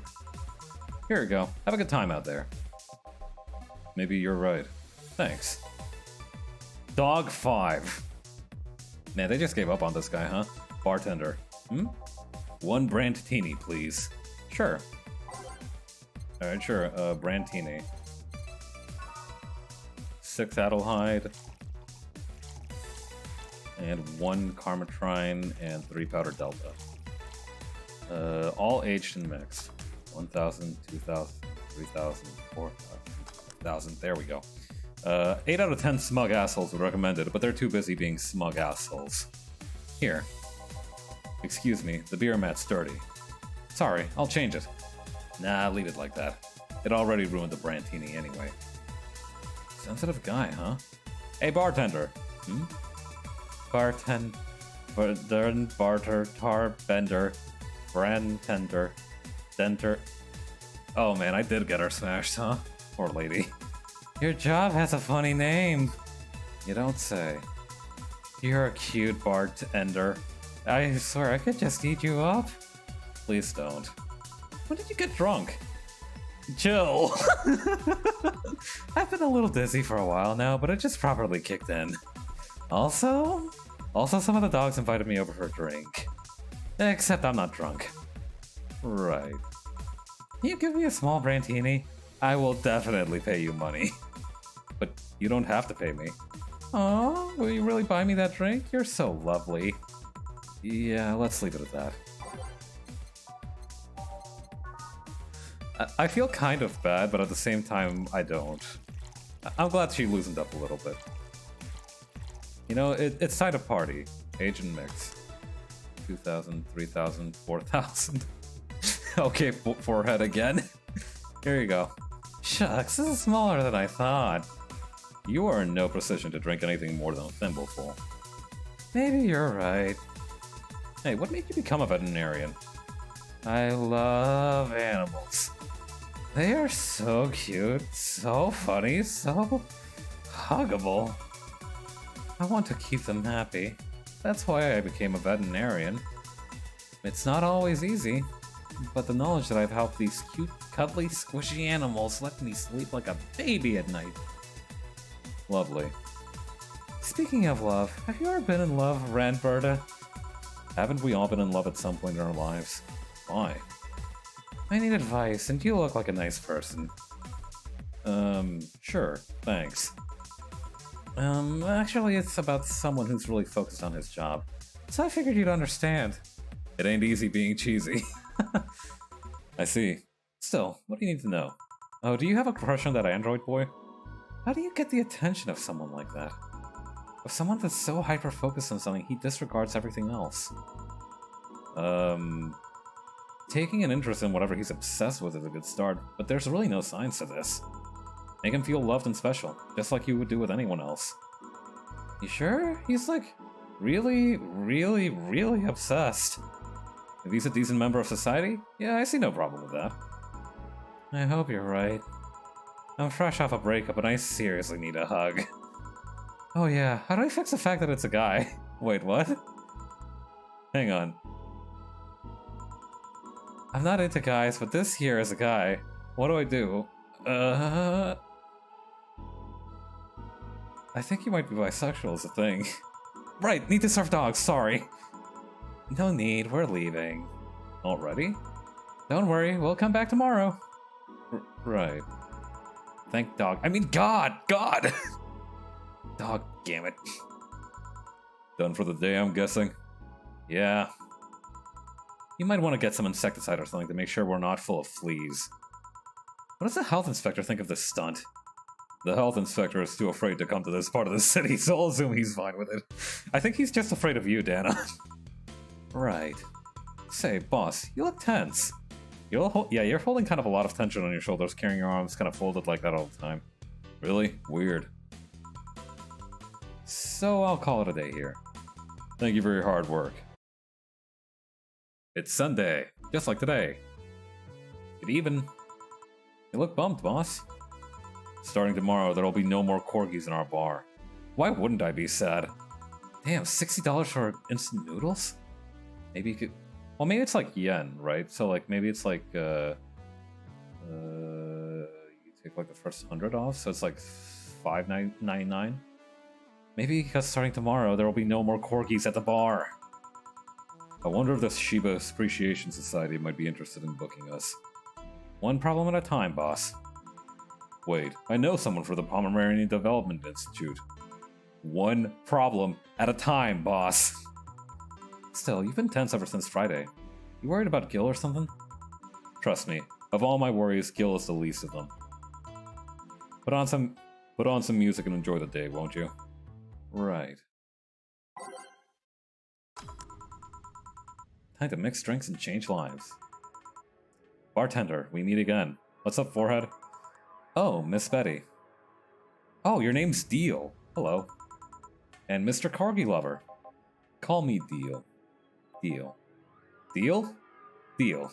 Here we go. Have a good time out there. Maybe you're right. Thanks. Dog 5. Man, they just gave up on this guy, huh? Bartender. 1 Brandtini, please. Sure. Alright, sure. Brandtini. 6 Adelhyde. And 1 Carmitrine and 3 Powder Delta. All aged and mixed. 1,000, 2,000, 3,000, 4,000, 5,000. There we go. 8 out of 10 smug assholes would recommend it, but they're too busy being smug assholes. Here. Excuse me, the beer mat's dirty. Sorry, I'll change it. Nah, leave it like that. It already ruined the Brandtini anyway. Sensitive guy, huh? Hey, bartender. Barter, tar, bender, brandtender, denter. Oh man, I did get her smashed, huh? Poor lady. Your job has a funny name. You don't say. You're a cute bartender. I swear I could just eat you up. Please don't. When did you get drunk? Chill. I've been a little dizzy for a while now, but it just properly kicked in. Also some of the dogs invited me over for a drink. Except I'm not drunk. Right. Can you give me a small brandini? I will definitely pay you money. But you don't have to pay me. Oh, will you really buy me that drink? You're so lovely. Yeah, let's leave it at that. I feel kind of bad, but at the same time, I don't. I'm glad she loosened up a little bit. You know, it's time to party. Age and mix. 2,000, 3,000, 4,000. Okay, forehead again. Here you go. Shucks, this is smaller than I thought. You are in no position to drink anything more than a thimbleful. Maybe you're right. Hey, what made you become a veterinarian? I love animals. They are so cute, so funny, so huggable. I want to keep them happy. That's why I became a veterinarian. It's not always easy, but the knowledge that I've helped these cute, cuddly, squishy animals let me sleep like a baby at night. Lovely. Speaking of love, have you ever been in love, Ranberta? Haven't we all been in love at some point in our lives? Why? I need advice, and you look like a nice person. Sure, thanks. Actually, it's about someone who's really focused on his job. So I figured you'd understand. It ain't easy being cheesy. I see. Still, what do you need to know? Oh, do you have a crush on that android boy? How do you get the attention of someone like that? Of someone that's so hyper-focused on something, he disregards everything else. Taking an interest in whatever he's obsessed with is a good start, but there's really no signs to this. Make him feel loved and special, just like you would do with anyone else. You sure? He's like, really, really, really obsessed. If he's a decent member of society, yeah, I see no problem with that. I hope you're right. I'm fresh off a breakup and I seriously need a hug. Oh yeah, how do I fix the fact that it's a guy? Wait, what? Hang on. I'm not into guys, but this here is a guy. What do I do? I think you might be bisexual is a thing. Right, need to serve dogs, sorry. No need, we're leaving. Already? Don't worry, we'll come back tomorrow. Right. Thank dog. I mean God! God! Dog, damn it. Done for the day, I'm guessing? Yeah. You might want to get some insecticide or something to make sure we're not full of fleas. What does the health inspector think of this stunt? The health inspector is too afraid to come to this part of the city, so I'll assume he's fine with it. I think he's just afraid of you, Dana. Right. Say, boss, you look tense. You're holding kind of a lot of tension on your shoulders, carrying your arms kind of folded like that all the time. Really? Weird. So I'll call it a day here. Thank you for your hard work. It's Sunday, just like today. Good even. You look bummed, boss. Starting tomorrow, there'll be no more corgis in our bar. Why wouldn't I be sad? Damn, $60 for instant noodles? Maybe you could... Well, maybe it's like yen, right? So, like, maybe it's like, you take, like, the first 100 off, so it's like $5.99? Maybe because starting tomorrow, there will be no more corgis at the bar. I wonder if the Shiba Appreciation Society might be interested in booking us. One problem at a time, boss. Wait, I know someone for the Pomeranian Development Institute. One problem at a time, boss. Still, you've been tense ever since Friday. You worried about Gil or something? Trust me, of all my worries, Gil is the least of them. Put on some music and enjoy the day, won't you? Right. Time to mix drinks and change lives. Bartender, we meet again. What's up, forehead? Oh, Miss Betty. Oh, your name's Deal. Hello. And Mr. Corgi Lover. Call me Deal. Deal. Deal? Deal.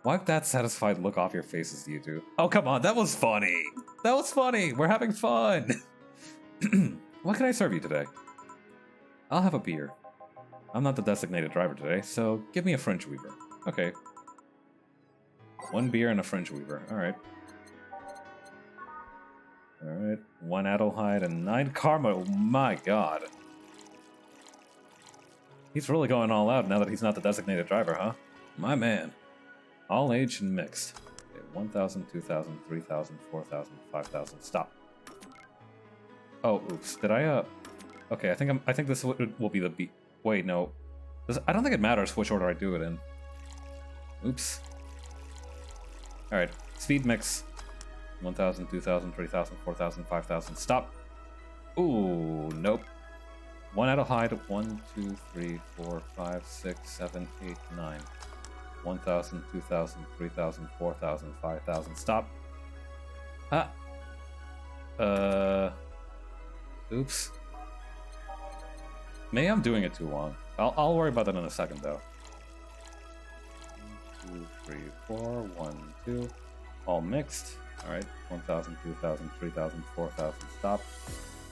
Wipe that satisfied look off your faces, you two. Oh, come on, that was funny! That was funny! We're having fun! What can I serve you today? I'll have a beer. I'm not the designated driver today, so give me a French weaver. Okay. 1 beer and a French weaver. Alright. Alright. 1 Adelheid and 9 karma. Oh my god. He's really going all out now that he's not the designated driver, huh? My man. All age and mixed. Okay, 1,000, 2,000, 3,000, 4,000, 5,000. Stop. Oh, oops. Did I, Okay, I think this will be the beat. Wait, no. I don't think it matters which order I do it in. Oops. Alright. Speed mix. 1,000, 2,000, 3,000, 4,000, 5,000. Stop. Ooh, nope. 1 Adelheid. 1, 2, 3, 4, 5, 6, 7, 8, 9. 1,000, 2,000, 3,000, 4,000, 5,000. Stop. Ah. Oops. Maybe I'm doing it too long. I'll worry about that in a second, though. 1, 2, 3, 4, 1, 2. All mixed. Alright. 1,000, 2,000, 3,000, 4,000. Stop.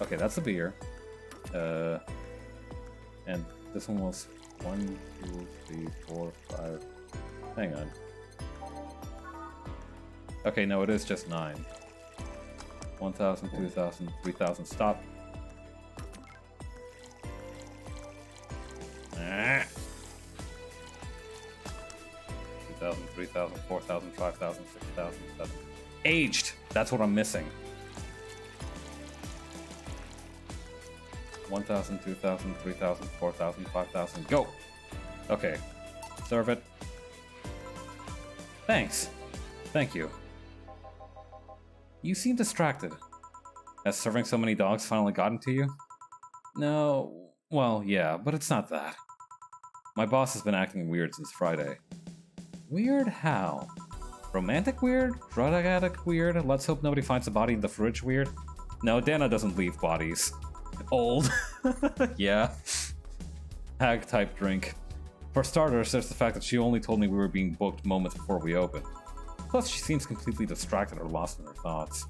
Okay, that's the beer. And this one was 1, 2, 3, 4, 5. Hang on. Okay, no, it is just 9. 1,000, 2,000, 3,000. Stop. 2,000, 3,000, 4,000, 5,000, 6,000, 7,000. Aged! That's what I'm missing. 1,000, 2,000, 3,000, 4,000, 5,000. Go! Okay. Serve it. Thanks. Thank you. You seem distracted. Has serving so many dogs finally gotten to you? No. Well, yeah, but it's not that. My boss has been acting weird since Friday. Weird how? Romantic weird? Drug addict weird? Let's hope nobody finds a body in the fridge weird? No, Dana doesn't leave bodies. Old. Yeah. Hag type drink. For starters, there's the fact that she only told me we were being booked moments before we opened. Plus, she seems completely distracted or lost in her thoughts.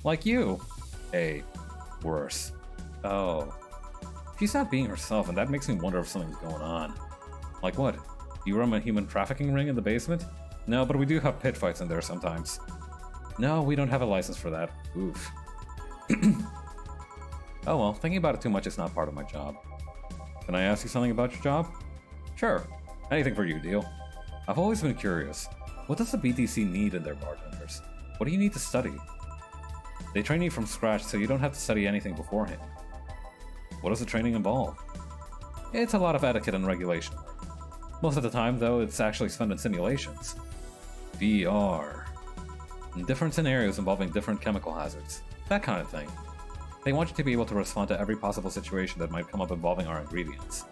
Like you. Hey, worse. Oh. She's not being herself, and that makes me wonder if something's going on. Like what? Do you run a human trafficking ring in the basement? No, but we do have pit fights in there sometimes. No, we don't have a license for that. Oof. Oh well, thinking about it too much is not part of my job. Can I ask you something about your job? Sure. Anything for you, deal. I've always been curious. What does the BTC need in their bartenders? What do you need to study? They train you from scratch, so you don't have to study anything beforehand. What does the training involve? It's a lot of etiquette and regulation. Most of the time, though, it's actually spent in simulations. VR. In different scenarios involving different chemical hazards. That kind of thing. They want you to be able to respond to every possible situation that might come up involving our ingredients.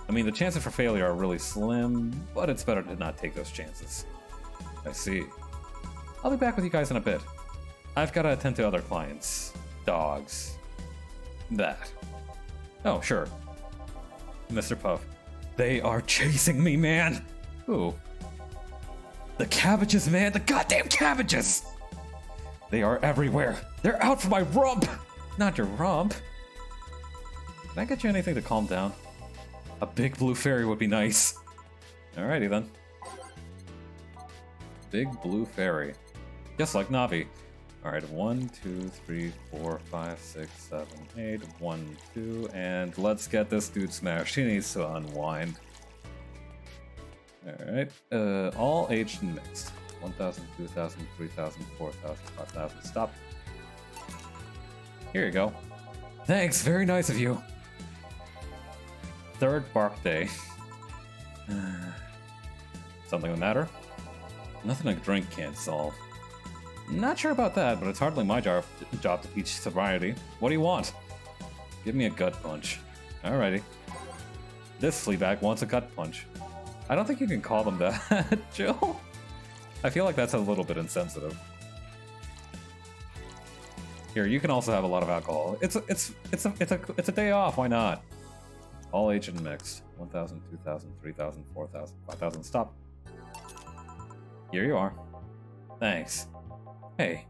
I mean, the chances for failure are really slim, but it's better to not take those chances. I see. I'll be back with you guys in a bit. I've got to attend to other clients. Dogs. That. Oh, sure. Mr. Puff. They are chasing me, man! Who? The cabbages, man! The goddamn cabbages! They are everywhere! They're out for my rump! Not your rump. Can I get you anything to calm down? A big blue fairy would be nice. Alrighty then. Big blue fairy. Just like Navi. Alright, 1, 2, 3, 4, 5, 6, 7, 8, 1, 2, and let's get this dude smashed. He needs to unwind. Alright, all aged and mixed. 1,000, 2,000, 3,000, 4,000, 5,000. Stop. Here you go. Thanks, very nice of you. Third bark day. Something the matter? Nothing a drink can't solve. Not sure about that, but it's hardly my job to teach sobriety. What do you want? Give me a gut punch. Alrighty. This fleabag wants a gut punch. I don't think you can call them that, Jill. I feel like that's a little bit insensitive. Here, you can also have a lot of alcohol. It's a day off. Why not? All aged and mixed. 1,000, 2,000, 3,000, 4,000, 5,000. Stop. Here you are. Thanks. Hey,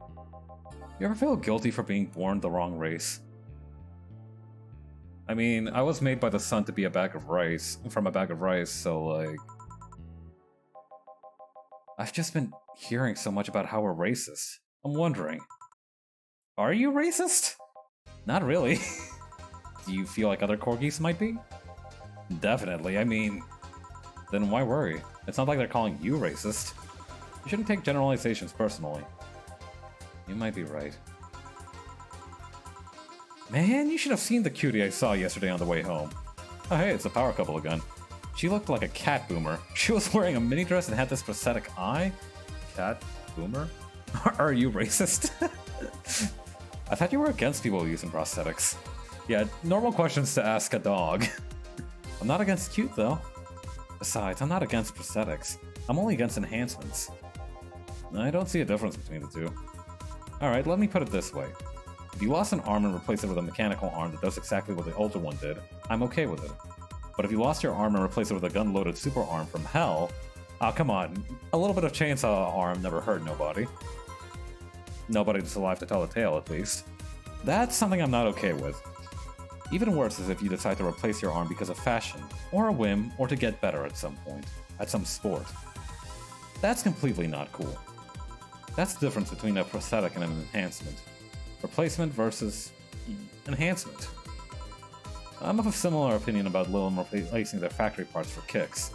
you ever feel guilty for being born the wrong race? I mean, I was made by the sun to be a bag of rice, from a bag of rice, so like... I've just been hearing so much about how we're racist. I'm wondering, are you racist? Not really. Do you feel like other corgis might be? Definitely, I mean... Then why worry? It's not like they're calling you racist. You shouldn't take generalizations personally. You might be right. Man, you should have seen the cutie I saw yesterday on the way home. Oh hey, it's the power couple again. She looked like a cat boomer. She was wearing a mini dress and had this prosthetic eye. Cat boomer? Are you racist? I thought you were against people using prosthetics. Yeah, normal questions to ask a dog. I'm not against cute though. Besides, I'm not against prosthetics. I'm only against enhancements. I don't see a difference between the two. Alright, let me put it this way. If you lost an arm and replaced it with a mechanical arm that does exactly what the older one did, I'm okay with it. But if you lost your arm and replaced it with a gun-loaded super arm from hell, come on, a little bit of chainsaw arm never hurt nobody. Nobody that's alive to tell the tale, at least. That's something I'm not okay with. Even worse is if you decide to replace your arm because of fashion, or a whim, or to get better at some point, at some sport. That's completely not cool. That's the difference between a prosthetic and an enhancement. Replacement versus enhancement. I'm of a similar opinion about Lilum replacing their factory parts for kicks.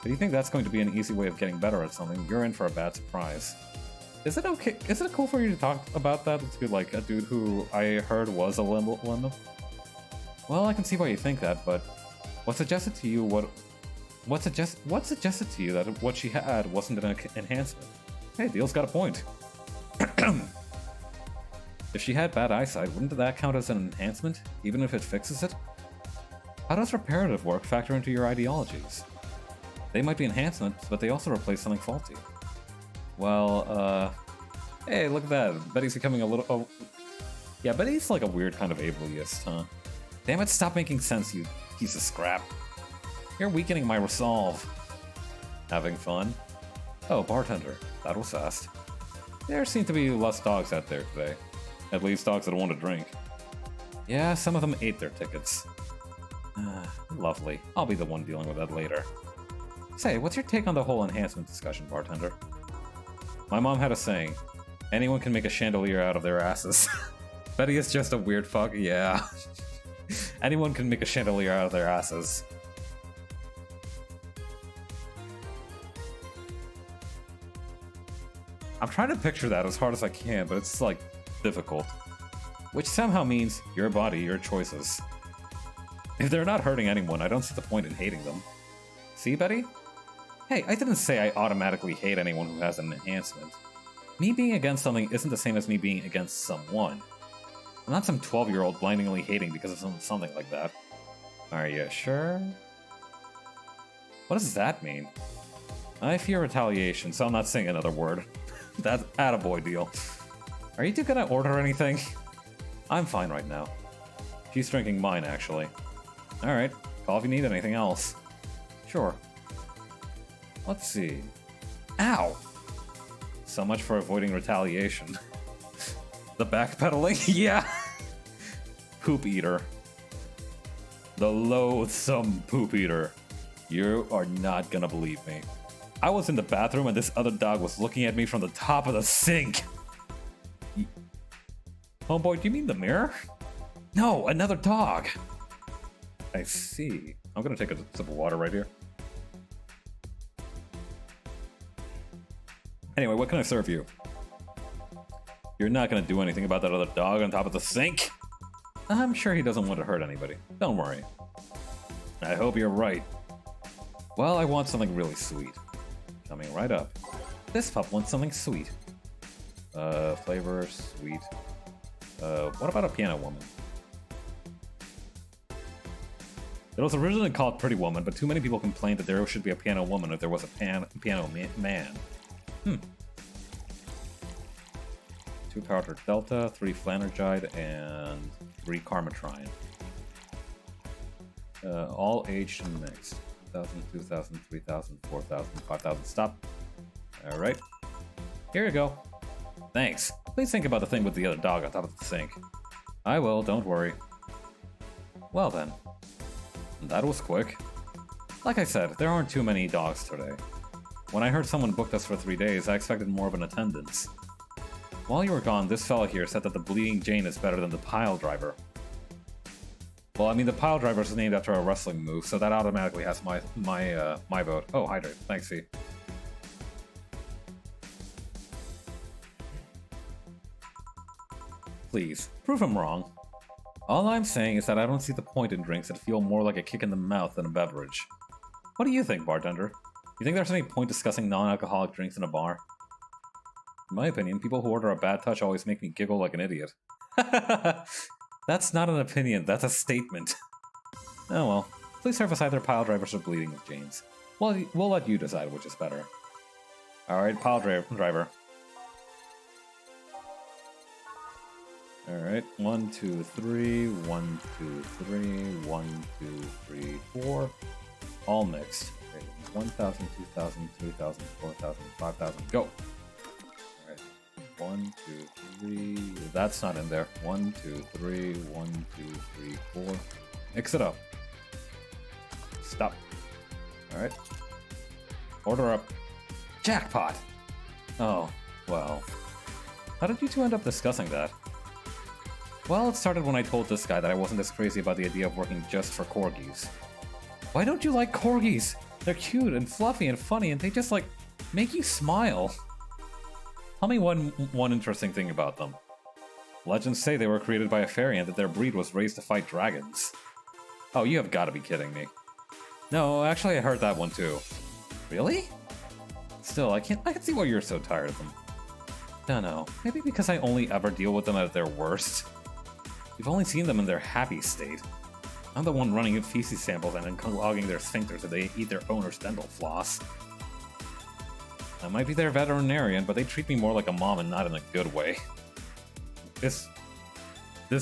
If you think that's going to be an easy way of getting better at something, you're in for a bad surprise. Is it okay? Is it cool for you to talk about that? Let's be like a dude who I heard was a limb. Well, I can see why you think that, but what suggested to you that what she had wasn't an enhancement? Hey, Deal's got a point. If she had bad eyesight, wouldn't that count as an enhancement, even if it fixes it? How does reparative work factor into your ideologies? They might be enhancements, but they also replace something faulty. Well, hey, look at that. Betty's becoming a little... Oh, yeah, Betty's like a weird kind of ableist, huh? Damn it, stop making sense, you piece of scrap. You're weakening my resolve. Having fun? Oh, bartender. That was fast. There seem to be less dogs out there today. At least dogs that want to drink. Yeah, some of them ate their tickets. Lovely. I'll be the one dealing with that later. Say, what's your take on the whole enhancement discussion, bartender? My mom had a saying, anyone can make a chandelier out of their asses. Betty is just a weird fuck, yeah. Anyone can make a chandelier out of their asses. I'm trying to picture that as hard as I can, but it's like difficult. Which somehow means your body, your choices. If they're not hurting anyone, I don't see the point in hating them. See, Betty? Hey, I didn't say I automatically hate anyone who has an enhancement. Me being against something isn't the same as me being against someone. I'm not some 12-year-old blindingly hating because of something like that. Are you sure? What does that mean? I fear retaliation, so I'm not saying another word. That's attaboy deal. Are you two gonna order anything? I'm fine right now. She's drinking mine, actually. Alright, call if you need anything else. Sure. Let's see. Ow! So much for avoiding retaliation. The backpedaling? Yeah! Poop eater. The loathsome poop eater. You are not gonna believe me. I was in the bathroom and this other dog was looking at me from the top of the sink. Homeboy, do you mean the mirror? No, another dog. I see. I'm gonna take a sip of water right here. Anyway, what can I serve you? You're not gonna do anything about that other dog on top of the sink? I'm sure he doesn't want to hurt anybody. Don't worry. I hope you're right. Well, I want something really sweet. Coming right up. This pup wants something sweet. Flavor, sweet. What about a piano woman? It was originally called Pretty Woman, but too many people complained that there should be a piano woman if there was a piano man. 2 powdered delta, 3 flanergide, and 3 carmatrine. All aged and mixed. 1,000, 2,000, 3,000, 4,000, 5,000. Stop. Alright. Here you go. Thanks. Please think about the thing with the other dog on top of the sink. I will, don't worry. Well then. That was quick. Like I said, there aren't too many dogs today. When I heard someone booked us for 3 days, I expected more of an attendance. While you were gone, this fella here said that the Bleeding Jane is better than the Pile Driver. Well, I mean, the Pile Driver is named after a wrestling move, so that automatically has my vote. Oh, hydrate. Thanks, V. Please, prove him wrong. All I'm saying is that I don't see the point in drinks that feel more like a kick in the mouth than a beverage. What do you think, bartender? You think there's any point discussing non-alcoholic drinks in a bar? In my opinion, people who order a bad touch always make me giggle like an idiot. That's not an opinion, that's a statement. Oh well, please serve us either Pile Drivers or Bleeding Janes. We'll let you decide which is better. Alright, Pile Driver. Alright, 1, 2, 3, 1, 2, 3, 1, 2, 3, 4. All mixed. Okay, 1,000, 2,000, 3,000, 4,000, 5,000, go! Alright, 1, 2, 3, that's not in there. 1, 2, 3, 1, 2, 3, 4. Mix it up. Stop. Alright. Order up. Jackpot! Oh, well. How did you two end up discussing that? Well, it started when I told this guy that I wasn't as crazy about the idea of working just for corgis. Why don't you like corgis? They're cute and fluffy and funny and they just, like, make you smile. Tell me one interesting thing about them. Legends say they were created by a fairy and that their breed was raised to fight dragons. Oh, you have got to be kidding me. No, actually I heard that one too. Really? Still, I can see why you're so tired of them. No, maybe because I only ever deal with them at their worst. You've only seen them in their happy state. I'm the one running feces samples and then clogging their sphincters so they eat their owner's dental floss. I might be their veterinarian, but they treat me more like a mom and not in a good way. This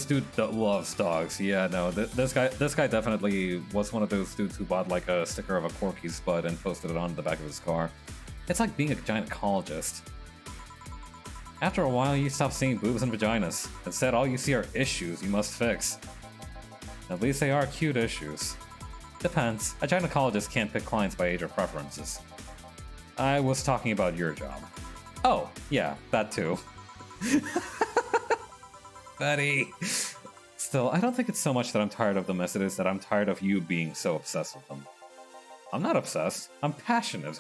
dude loves dogs. Yeah, no, this guy definitely was one of those dudes who bought like a sticker of a corgi's butt and posted it on the back of his car. It's like being a gynecologist. After a while, you stop seeing boobs and vaginas. Instead, all you see are issues you must fix. At least they are cute issues. Depends. A gynecologist can't pick clients by age or preferences. I was talking about your job. Oh, yeah, that too. Buddy. Still, I don't think it's so much that I'm tired of them as it is that I'm tired of you being so obsessed with them. I'm not obsessed. I'm passionate.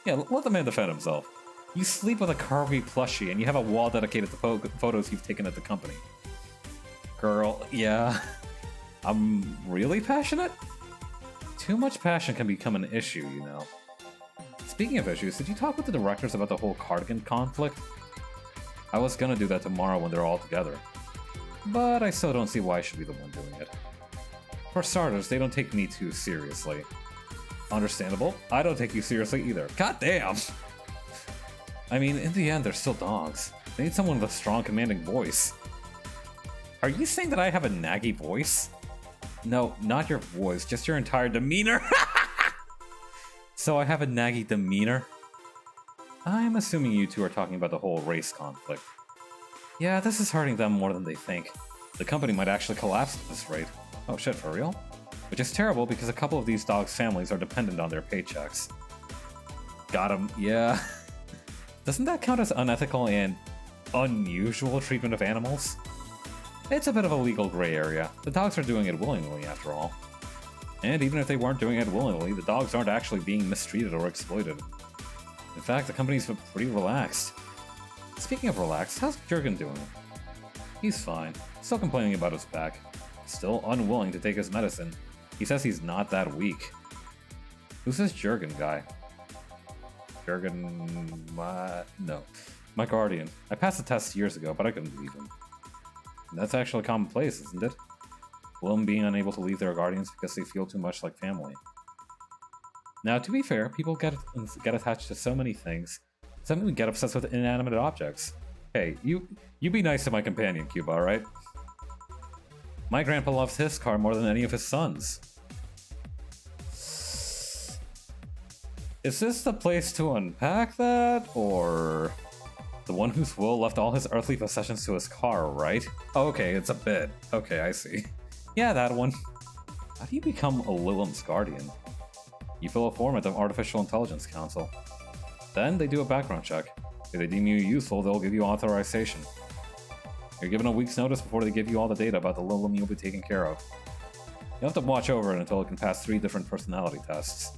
Yeah, let the man defend himself. You sleep with a Corgi plushie and you have a wall dedicated to photos you've taken at the company. Girl, yeah. I'm really passionate? Too much passion can become an issue, you know. Speaking of issues, did you talk with the directors about the whole cardigan conflict? I was gonna do that tomorrow when they're all together. But I still don't see why I should be the one doing it. For starters, they don't take me too seriously. Understandable. I don't take you seriously either. God damn! I mean, in the end, they're still dogs. They need someone with a strong, commanding voice. Are you saying that I have a naggy voice? No, not your voice, just your entire demeanor. So I have a naggy demeanor? I'm assuming you two are talking about the whole race conflict. Yeah, this is hurting them more than they think. The company might actually collapse at this rate. Oh shit, for real? Which is terrible because a couple of these dogs' families are dependent on their paychecks. Got 'em, yeah. Doesn't that count as unethical and unusual treatment of animals? It's a bit of a legal gray area. The dogs are doing it willingly, after all. And even if they weren't doing it willingly, the dogs aren't actually being mistreated or exploited. In fact, the company's pretty relaxed. Speaking of relaxed, how's Jurgen doing? He's fine. Still complaining about his back. Still unwilling to take his medicine. He says he's not that weak. Who's this Jurgen guy? Jurgen... no. My guardian. I passed the test years ago, but I couldn't believe him. That's actually commonplace, isn't it? Women being unable to leave their guardians because they feel too much like family. Now, to be fair, people get attached to so many things. Some even get obsessed with inanimate objects. Hey, you be nice to my companion, Cuba, alright? My grandpa loves his car more than any of his sons. Is this the place to unpack that, or... The one whose will left all his earthly possessions to his car, right? Oh, okay, it's a bit. Okay, I see. Yeah, that one. How do you become a Lilim's guardian? You fill a form at the Artificial Intelligence Council. Then they do a background check. If they deem you useful, they'll give you authorization. You're given a week's notice before they give you all the data about the Lilim you'll be taking care of. You have to watch over it until it can pass 3 different personality tests.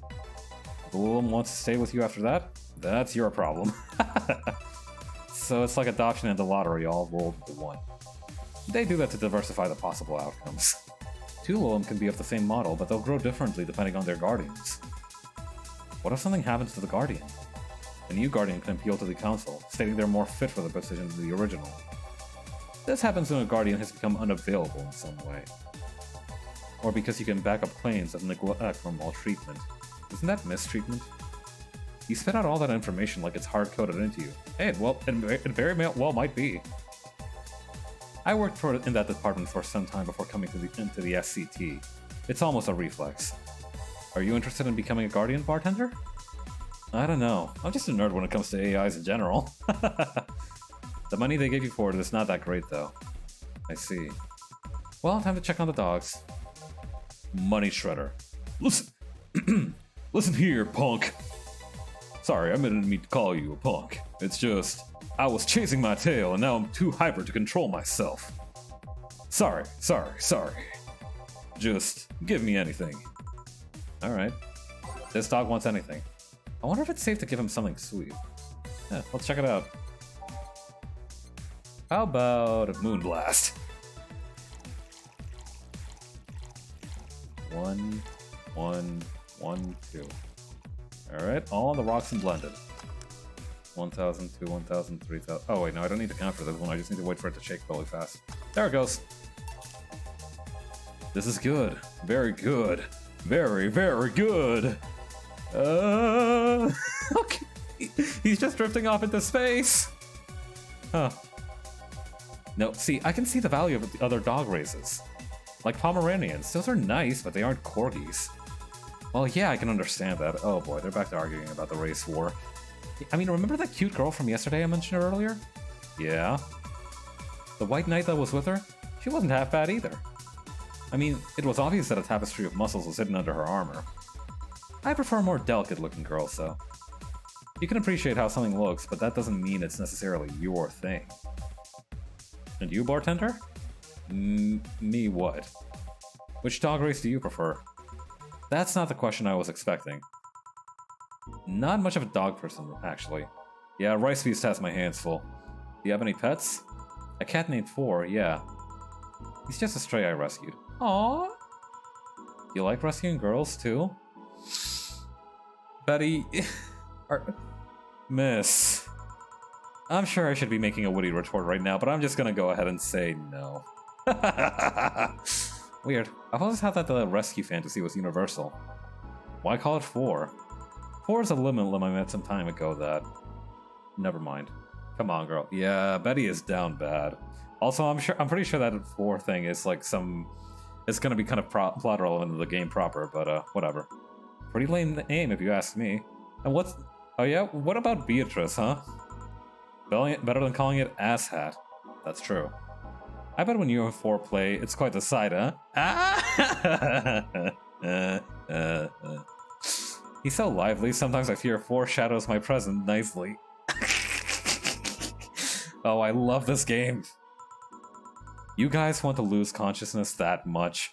If the Lilim wants to stay with you after that, that's your problem. So it's like adoption and the lottery all rolled into one. They do that to diversify the possible outcomes. 2 Lilim can be of the same model, but they'll grow differently depending on their guardians. What if something happens to the guardian? The new guardian can appeal to the council, stating they're more fit for the position than the original. This happens when a guardian has become unavailable in some way. Or because you can back up claims of neglect or maltreatment. Isn't that mistreatment? You spit out all that information like it's hard-coded into you. Hey, it very well might be. I worked in that department for some time before coming into the SCT. It's almost a reflex. Are you interested in becoming a guardian bartender? I don't know. I'm just a nerd when it comes to AIs in general. The money they give you for it is not that great, though. I see. Well, time to check on the dogs. Money shredder. Listen! Listen here, punk! Sorry, I didn't mean to call you a punk. It's just, I was chasing my tail and now I'm too hyper to control myself. Sorry. Just give me anything. Alright. This dog wants anything. I wonder if it's safe to give him something sweet. Yeah, let's check it out. How about a Moonblast? 1, 1, 1, 2. Alright, all on the rocks and blended. 1,000, 2, 1,000, 3,000. Oh wait, no, I don't need to count for this one. I just need to wait for it to shake really fast. There it goes. This is good. Very good. Very, very good. Okay. He's just drifting off into space. Huh. No, see, I can see the value of the other dog races. Like Pomeranians. Those are nice, but they aren't corgis. Well, yeah, I can understand that. Oh boy, they're back to arguing about the race war. I mean, remember that cute girl from yesterday I mentioned earlier? Yeah. The white knight that was with her? She wasn't half bad either. I mean, it was obvious that a tapestry of muscles was hidden under her armor. I prefer more delicate-looking girls, though. You can appreciate how something looks, but that doesn't mean it's necessarily your thing. And you, bartender? Me what? Which dog race do you prefer? That's not the question I was expecting. Not much of a dog person, actually. Yeah, Rice Beast has my hands full. Do you have any pets? A cat named Four, yeah. He's just a stray I rescued. Aww. You like rescuing girls, too? Betty... Miss... I'm sure I should be making a witty retort right now, but I'm just gonna go ahead and say no. Weird. I've always thought that the rescue fantasy was universal. Why call it 4? 4 is a limit I met some time ago that... Never mind. Come on, girl. Yeah, Betty is down bad. Also, I'm pretty sure that 4 thing is like some... It's gonna be kind of plot relevant to the game proper, but whatever. Pretty lame name if you ask me. And what's... Oh yeah? What about Beatrice, huh? Better than calling it Asshat. That's true. I bet when you and 4 play, it's quite the sight, huh? He's so lively, sometimes I fear 4 shadows my presence nicely. Oh, I love this game. You guys want to lose consciousness that much?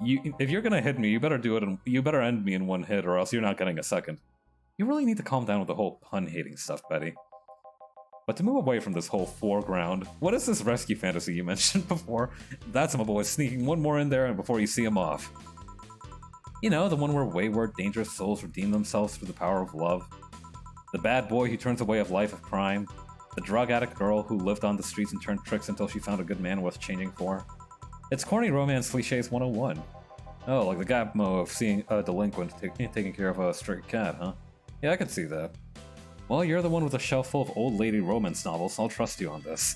If you're gonna hit me, you better do it. You better end me in one hit, or else you're not getting a second. You really need to calm down with the whole pun-hating stuff, Betty. But to move away from this whole foreground, what is this rescue fantasy you mentioned before? That's my boy sneaking one more in there and before you see him off. You know, the one where wayward, dangerous souls redeem themselves through the power of love. The bad boy who turns away a life of crime. The drug addict girl who lived on the streets and turned tricks until she found a good man worth changing for. It's corny romance cliches 101. Oh, like the Gapmo of seeing a delinquent taking care of a stray cat, huh? Yeah, I can see that. Well, you're the one with a shelf full of old lady romance novels, I'll trust you on this.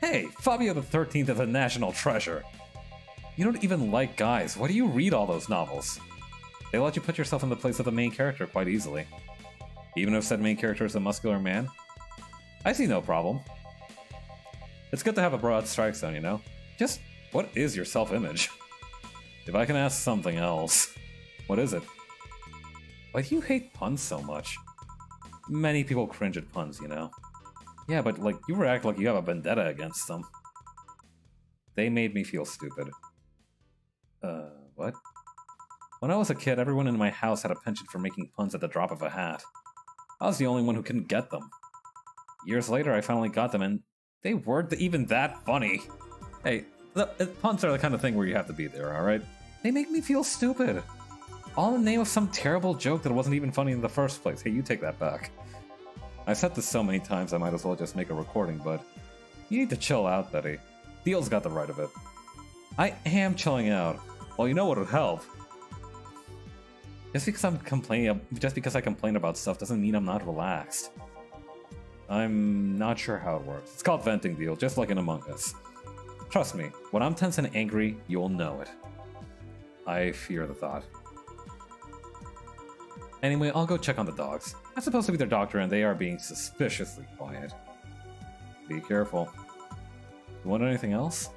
Hey, Fabio the 13th is a national treasure! You don't even like guys, why do you read all those novels? They let you put yourself in the place of the main character quite easily. Even if said main character is a muscular man? I see no problem. It's good to have a broad strike zone, you know? Just, what is your self-image? If I can ask something else, what is it? Why do you hate puns so much? Many people cringe at puns, you know? Yeah, but like, you react like you have a vendetta against them. They made me feel stupid. What? When I was a kid, everyone in my house had a penchant for making puns at the drop of a hat. I was the only one who couldn't get them. Years later, I finally got them, and they weren't even that funny. Hey, puns are the kind of thing where you have to be there, alright? They make me feel stupid. All in the name of some terrible joke that wasn't even funny in the first place. Hey, you take that back. I've said this so many times I might as well just make a recording, but you need to chill out, Betty. Theo's got the right of it. I am chilling out. Well, you know what would help. Just because I complain about stuff doesn't mean I'm not relaxed. I'm not sure how it works. It's called venting, Theo, just like in Among Us. Trust me, when I'm tense and angry, you'll know it. I fear the thought. Anyway, I'll go check on the dogs. I'm supposed to be their doctor and they are being suspiciously quiet. Be careful. You want anything else?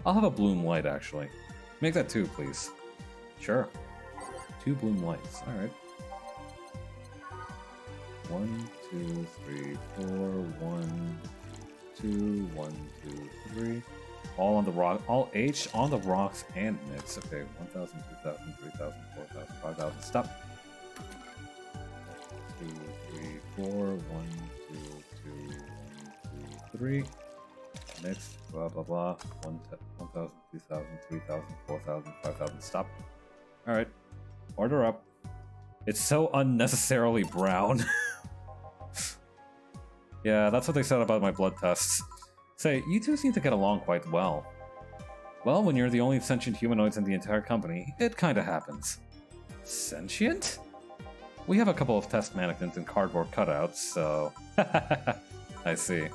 I'll have a bloom light, actually. Make that 2, please. Sure. 2 bloom lights, alright. 1, 2, 3, 4, 1, 2, 1, 2, 3. All on the rock, all H on the rocks and mix. Okay, 1,000, 2,000, 3,000, 4,000, 5,000. Stop. 2, 3, 4, 1, 2, 2, 1, 2, 3. Mix, blah, blah, blah. 1,000, 2,000, 3,000, 4,000, 5,000. Stop. Alright. Order up. It's so unnecessarily brown. Yeah, that's what they said about my blood tests. Say, you two seem to get along quite well. Well, when you're the only sentient humanoids in the entire company, it kinda happens. Sentient? We have a couple of test mannequins and cardboard cutouts, so... I see.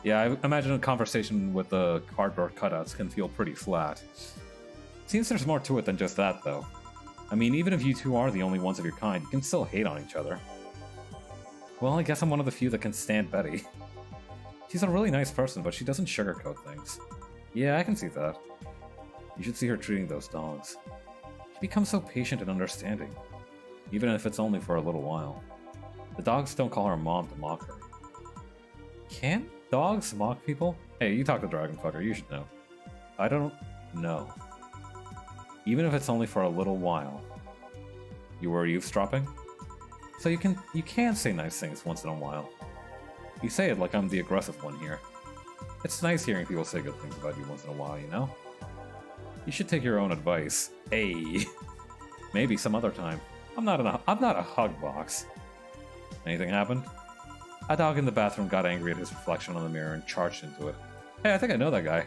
Yeah, I imagine a conversation with the cardboard cutouts can feel pretty flat. Seems there's more to it than just that, though. I mean, even if you two are the only ones of your kind, you can still hate on each other. Well, I guess I'm one of the few that can stand Betty. She's a really nice person, but she doesn't sugarcoat things. Yeah, I can see that. You should see her treating those dogs. She becomes so patient and understanding, even if it's only for a little while. The dogs don't call her mom to mock her. Can dogs mock people? Hey, you talk to Dragonfucker, you should know. I don't know. Even if it's only for a little while. You were eavesdropping? So you can say nice things once in a while. You say it like I'm the aggressive one here. It's nice hearing people say good things about you once in a while, you know? You should take your own advice. Hey, maybe some other time. I'm not a hug box. Anything happened? A dog in the bathroom got angry at his reflection on the mirror and charged into it. Hey, I think I know that guy.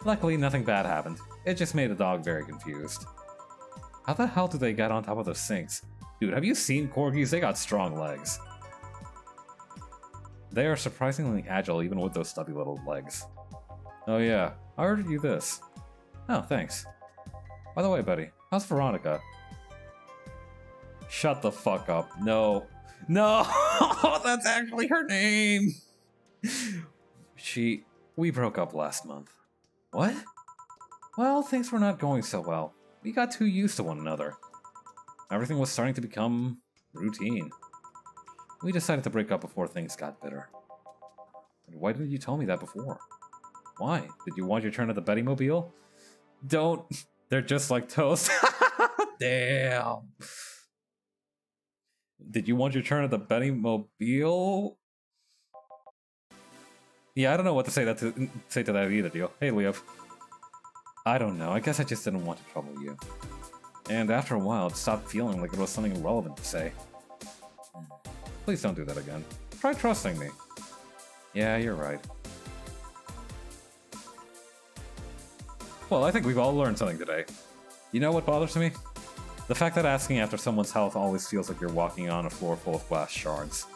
Luckily, nothing bad happened. It just made the dog very confused. How the hell did they get on top of those sinks? Dude, have you seen corgis? They got strong legs. They are surprisingly agile even with those stubby little legs. Oh yeah, I ordered you this. Oh, thanks. By the way, Betty, how's Veronica? Shut the fuck up. No. No! That's actually her name! We broke up last month. What? Well, things were not going so well. We got too used to one another. Everything was starting to become routine. We decided to break up before things got bitter. And why didn't you tell me that before? Why? Did you want your turn at the Bettymobile? Don't. They're just like toast. Damn. Did you want your turn at the Bettymobile? Yeah, I don't know what to say to that either, Dio. Hey, Leo. I don't know. I guess I just didn't want to trouble you. And after a while, it stopped feeling like it was something relevant to say. Please don't do that again. Try trusting me. Yeah, you're right. Well, I think we've all learned something today. You know what bothers me? The fact that asking after someone's health always feels like you're walking on a floor full of glass shards.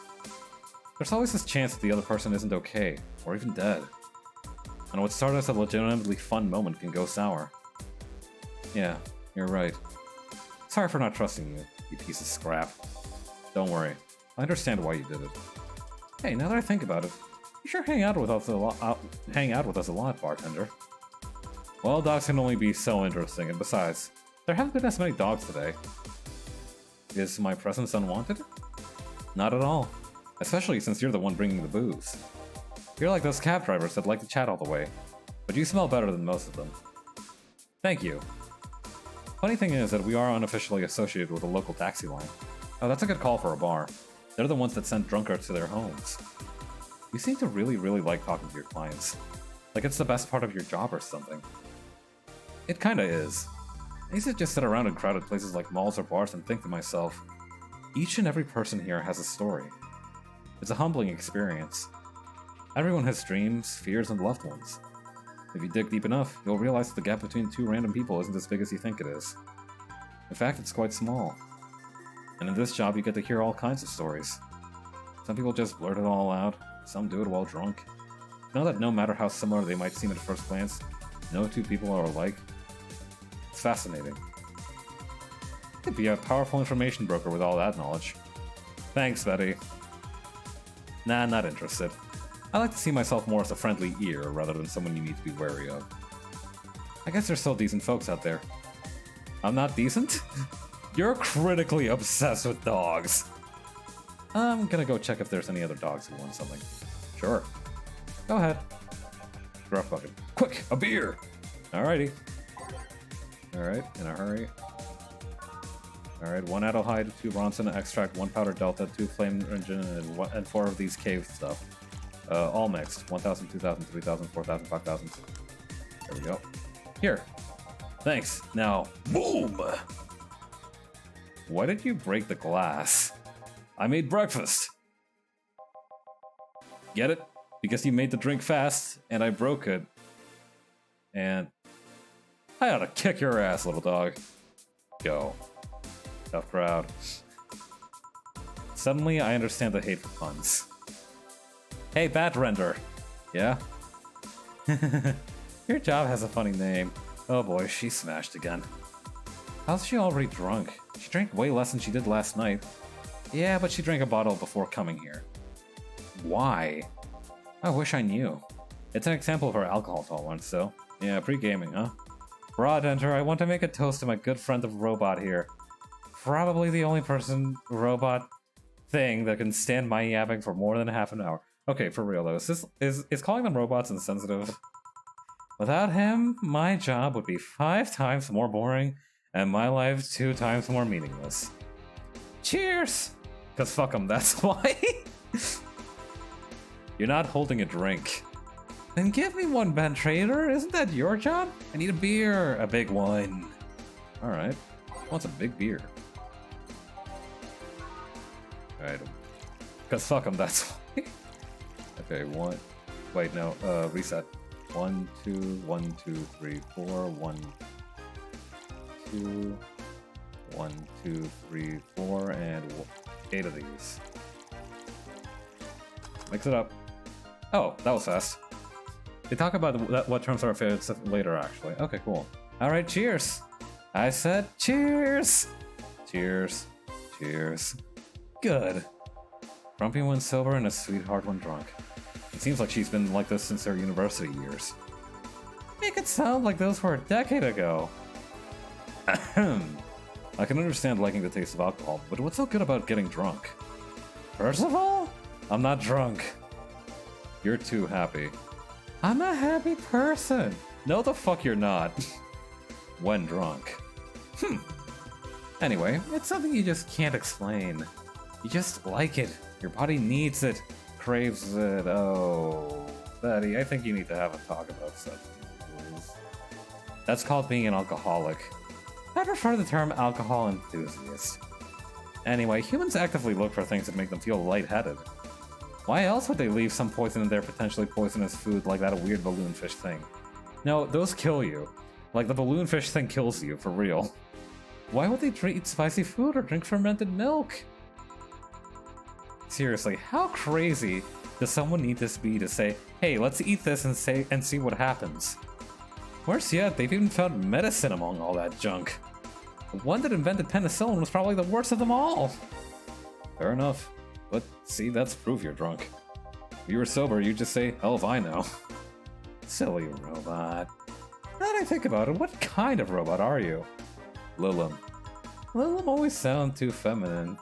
There's always this chance that the other person isn't okay, or even dead. And what started as a legitimately fun moment can go sour. Yeah, you're right. Sorry for not trusting you, you piece of scrap. Don't worry, I understand why you did it. Hey, now that I think about it, you sure hang out with us a lot, bartender. Well, dogs can only be so interesting, and besides, there haven't been as many dogs today. Is my presence unwanted? Not at all. Especially since you're the one bringing the booze. You're like those cab drivers that like to chat all the way. But you smell better than most of them. Thank you. Funny thing is that we are unofficially associated with a local taxi line. Oh, that's a good call for a bar. They're the ones that send drunkards to their homes. You seem to really like talking to your clients. Like it's the best part of your job or something. It kinda is. I used to just sit around in crowded places like malls or bars and think to myself, each and every person here has a story. It's a humbling experience. Everyone has dreams, fears, and loved ones. If you dig deep enough, you'll realize that the gap between two random people isn't as big as you think it is. In fact, it's quite small. And in this job, you get to hear all kinds of stories. Some people just blurt it all out, some do it while drunk. You know that no matter how similar they might seem at first glance, no two people are alike? It's fascinating. You could be a powerful information broker with all that knowledge. Thanks, Betty. Nah, not interested. I like to see myself more as a friendly ear rather than someone you need to be wary of. I guess there's still decent folks out there. I'm not decent? You're critically obsessed with dogs. I'm gonna go check if there's any other dogs who want something. Sure. Go ahead. Gruff bucket. Quick, a beer! Alrighty. Alright, in a hurry. Alright, 1 Adelhyde, 2 Bronson extract, 1 powder delta, 2 flame engine, and 4 of these cave stuff. All mixed. 1,000, 2,000, 3,000, 4,000, 5,000. There we go. Here. Thanks. Now, boom! Why did you break the glass? I made breakfast. Get it? Because you made the drink fast, and I broke it. And I ought to kick your ass, little dog. Go. Tough crowd. Suddenly, I understand the hate for puns. Hey, Batrender. Yeah? Your job has a funny name. Oh boy, she smashed again. How's she already drunk? She drank way less than she did last night. Yeah, but she drank a bottle before coming here. Why? I wish I knew. It's an example of her alcohol tolerance, so... Yeah, pre-gaming, huh? Bartender, I want to make a toast to my good friend the robot here. Probably the only robot thing that can stand my yapping for more than half an hour. Okay, for real though, is calling them robots insensitive? Without him, my job would be 5 times more boring, and my life 2 times more meaningless. Cheers! Cause fuck him, that's why. You're not holding a drink. Then give me one, Ben Trader. Isn't that your job? I need a beer, a big one. All right, what's a big beer? All right, cause fuck him, that's why. Okay, one. Wait, no. Reset. 1, 2, 1, 2, 3, 4. 1, 2, 1, 2, 3, 4, and 8 of these. Mix it up. Oh, that was fast. They talk about what terms are fair later, actually. Okay, cool. All right, cheers. I said cheers. Cheers. Cheers. Good. Grumpy when sober and a sweetheart when drunk. It seems like she's been like this since her university years. Make it sound like those were a decade ago. Ahem. I can understand liking the taste of alcohol, but what's so good about getting drunk? First of all, I'm not drunk. You're too happy. I'm a happy person. No, the fuck you're not. When drunk. Anyway, it's something you just can't explain. You just like it. Your body needs it. Craves it. Oh, Betty, I think you need to have a talk about substances. That's called being an alcoholic. I prefer the term alcohol enthusiast. Anyway, humans actively look for things that make them feel lightheaded. Why else would they leave some poison in their potentially poisonous food like that weird balloonfish thing? No, those kill you. Like the balloonfish thing kills you, for real. Why would they eat spicy food or drink fermented milk? Seriously, how crazy does someone need to be to say, hey, let's eat this and see what happens? Worse yet, they've even found medicine among all that junk. The one that invented penicillin was probably the worst of them all. Fair enough. But see, that's proof you're drunk. If you were sober, you'd just say, hell if I know. Silly robot. Now that I think about it, what kind of robot are you? Lilim. Lilim always sound too feminine.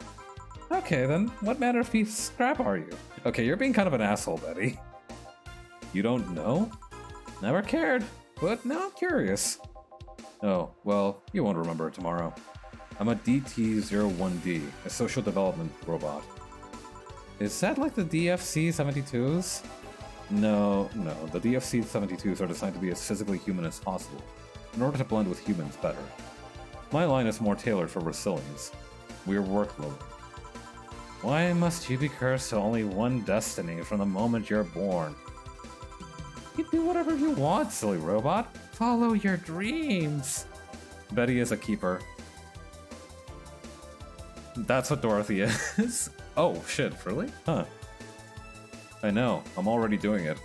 Okay, then what manner of piece scrap are you? Okay, you're being kind of an asshole, Betty. You don't know? Never cared, but now I'm curious. Oh, well, you won't remember it tomorrow. I'm a DT-01D, a social development robot. Is that like the DFC-72s? No, the DFC-72s are designed to be as physically human as possible, in order to blend with humans better. My line is more tailored for resilience. We're workload. Why must you be cursed to only one destiny from the moment you're born? You do whatever you want, silly robot. Follow your dreams. Betty is a keeper. That's what Dorothy is. Oh, shit, really? Huh. I know, I'm already doing it.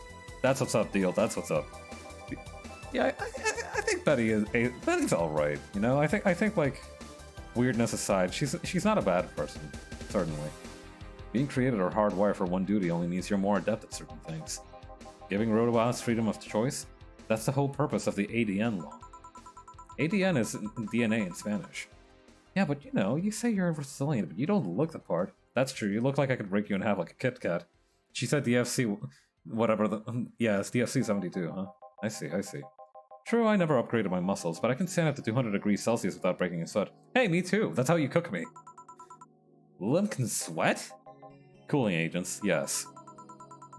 That's what's up, Deal, that's what's up. Yeah, I think Betty's alright, you know? I think, like, weirdness aside, she's not a bad person, certainly. Being created or hardwired for one duty only means you're more adept at certain things. Giving robots freedom of choice? That's the whole purpose of the ADN law. ADN is DNA in Spanish. Yeah, but you know, you say you're resilient, but you don't look the part. That's true, you look like I could break you in half like a Kit Kat. She said DFC, whatever the... Yeah, it's DFC-72, huh? I see. True, I never upgraded my muscles, but I can stand up to 200 degrees Celsius without breaking a sweat. Hey, me too! That's how you cook me! Lim can sweat? Cooling agents, yes.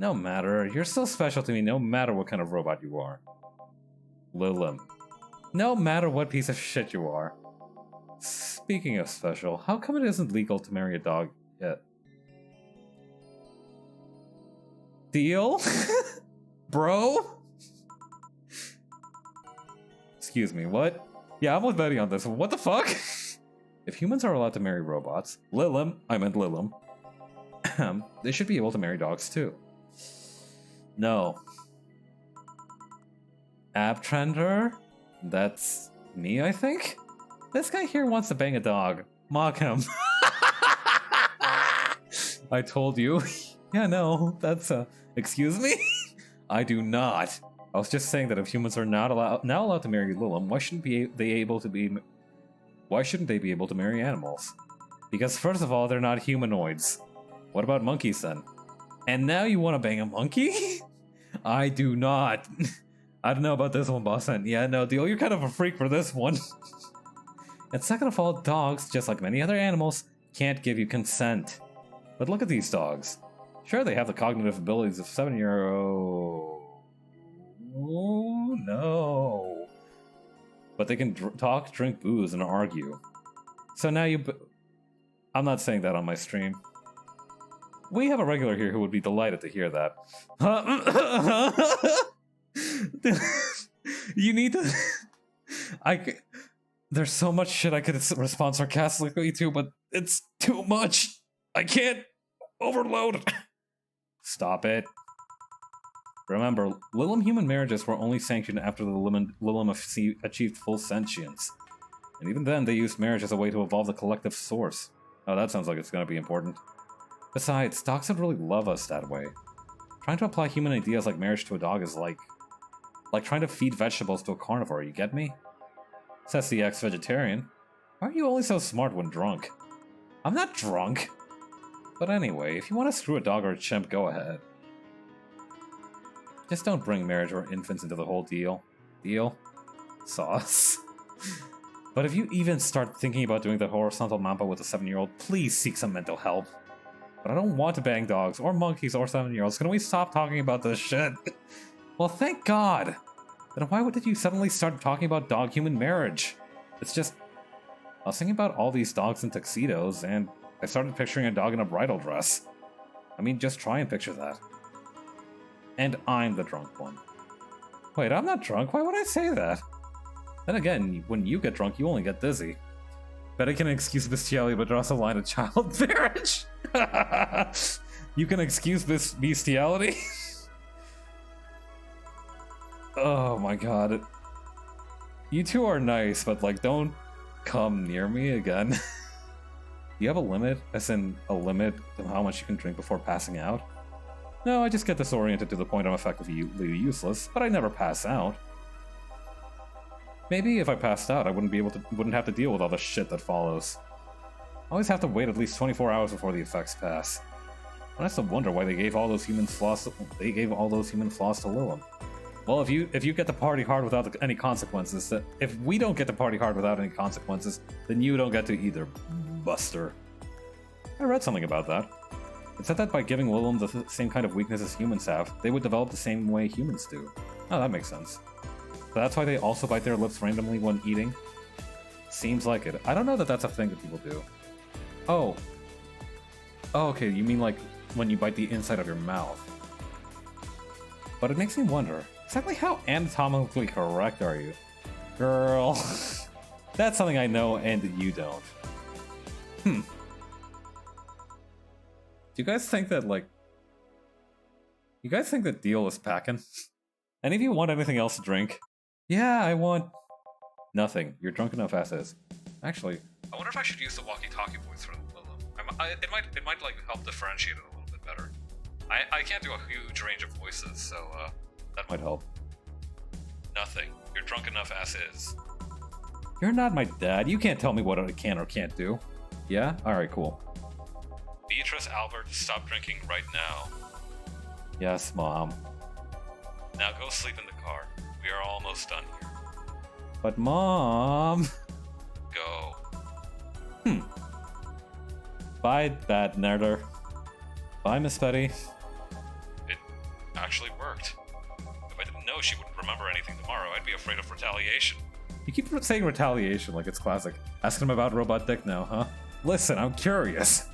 No matter, you're still special to me no matter what kind of robot you are. Lilim. No matter what piece of shit you are. Speaking of special, how come it isn't legal to marry a dog yet? Deal? Bro? Excuse me, what? Yeah, I'm with Betty on this. What the fuck? If humans are allowed to marry robots, I meant Lilim, they should be able to marry dogs too. No. Abtrender? That's me, I think? This guy here wants to bang a dog. Mock him. I told you. Yeah, no, that's excuse me? I do not. I was just saying that if humans are now allowed to marry Lilim, why shouldn't they be able to marry animals? Because first of all, they're not humanoids. What about monkeys then? And now you want to bang a monkey? I do not. I don't know about this one, boss. And yeah, no, Deal, you're kind of a freak for this one. And second of all, dogs, just like many other animals, can't give you consent. But look at these dogs. Sure, they have the cognitive abilities of 7-year-old... Oh, no. But they can talk, drink booze, and argue. So now I'm not saying that on my stream. We have a regular here who would be delighted to hear that. You need to... There's so much shit I could respond sarcastically to, but it's too much. I can't overload. Stop it. Remember, Lilim human marriages were only sanctioned after the Lilim achieved full sentience. And even then, they used marriage as a way to evolve the collective source. Oh, that sounds like it's gonna be important. Besides, dogs would really love us that way. Trying to apply human ideas like marriage to a dog is like trying to feed vegetables to a carnivore, you get me? Says the ex-vegetarian. Why are you only so smart when drunk? I'm not drunk! But anyway, if you want to screw a dog or a chimp, go ahead. Just don't bring marriage or infants into the whole deal. Deal? Sauce. But if you even start thinking about doing the horizontal mambo with a 7-year-old, please seek some mental help. But I don't want to bang dogs, or monkeys, or 7-year-olds. Can we stop talking about this shit? Well, thank God! Then why did you suddenly start talking about dog-human marriage? It's just... I was thinking about all these dogs in tuxedos, and I started picturing a dog in a bridal dress. I mean, just try and picture that. And I'm the drunk one. Wait, I'm not drunk, why would I say that? Then again, when you get drunk, you only get dizzy. Bet I can excuse bestiality, but draws a line of child marriage. You can excuse this bestiality? Oh my god. You two are nice, but like, don't come near me again. Do you have a limit? As in, a limit to how much you can drink before passing out? No, I just get disoriented to the point I'm effectively useless, but I never pass out. Maybe if I passed out, I wouldn't have to deal with all the shit that follows. I always have to wait at least 24 hours before the effects pass. I still wonder why they gave all those human flaws. They gave all those human flaws to Lilum. Well, if you get to party hard without any consequences, if we don't get to party hard without any consequences, then you don't get to either, Buster. I read something about that. It said that by giving Lilum the same kind of weakness as humans have, they would develop the same way humans do. Oh, that makes sense. So that's why they also bite their lips randomly when eating? Seems like it. I don't know that that's a thing that people do. Oh. Oh, okay, you mean like when you bite the inside of your mouth. But it makes me wonder, exactly how anatomically correct are you? Girl. That's something I know and you don't. Do you guys think that, like... You guys think that Deal is packing? Any of you want anything else to drink? Yeah, I want... Nothing. You're drunk enough as is. Actually, I wonder if I should use the walkie-talkie voice for Lilum. It might like help differentiate it a little bit better. I can't do a huge range of voices, so that might help. Nothing. You're drunk enough as is. You're not my dad. You can't tell me what I can or can't do. Yeah? Alright, cool. Beatrice Albert, stop drinking right now. Yes, Mom. Now go sleep in the car. We are almost done here. But Mom... Go. Bye, bad nerder. Bye, Miss Betty. It actually worked. If I didn't know she wouldn't remember anything tomorrow, I'd be afraid of retaliation. You keep saying retaliation like it's classic. Ask him about Robot Dick now, huh? Listen, I'm curious.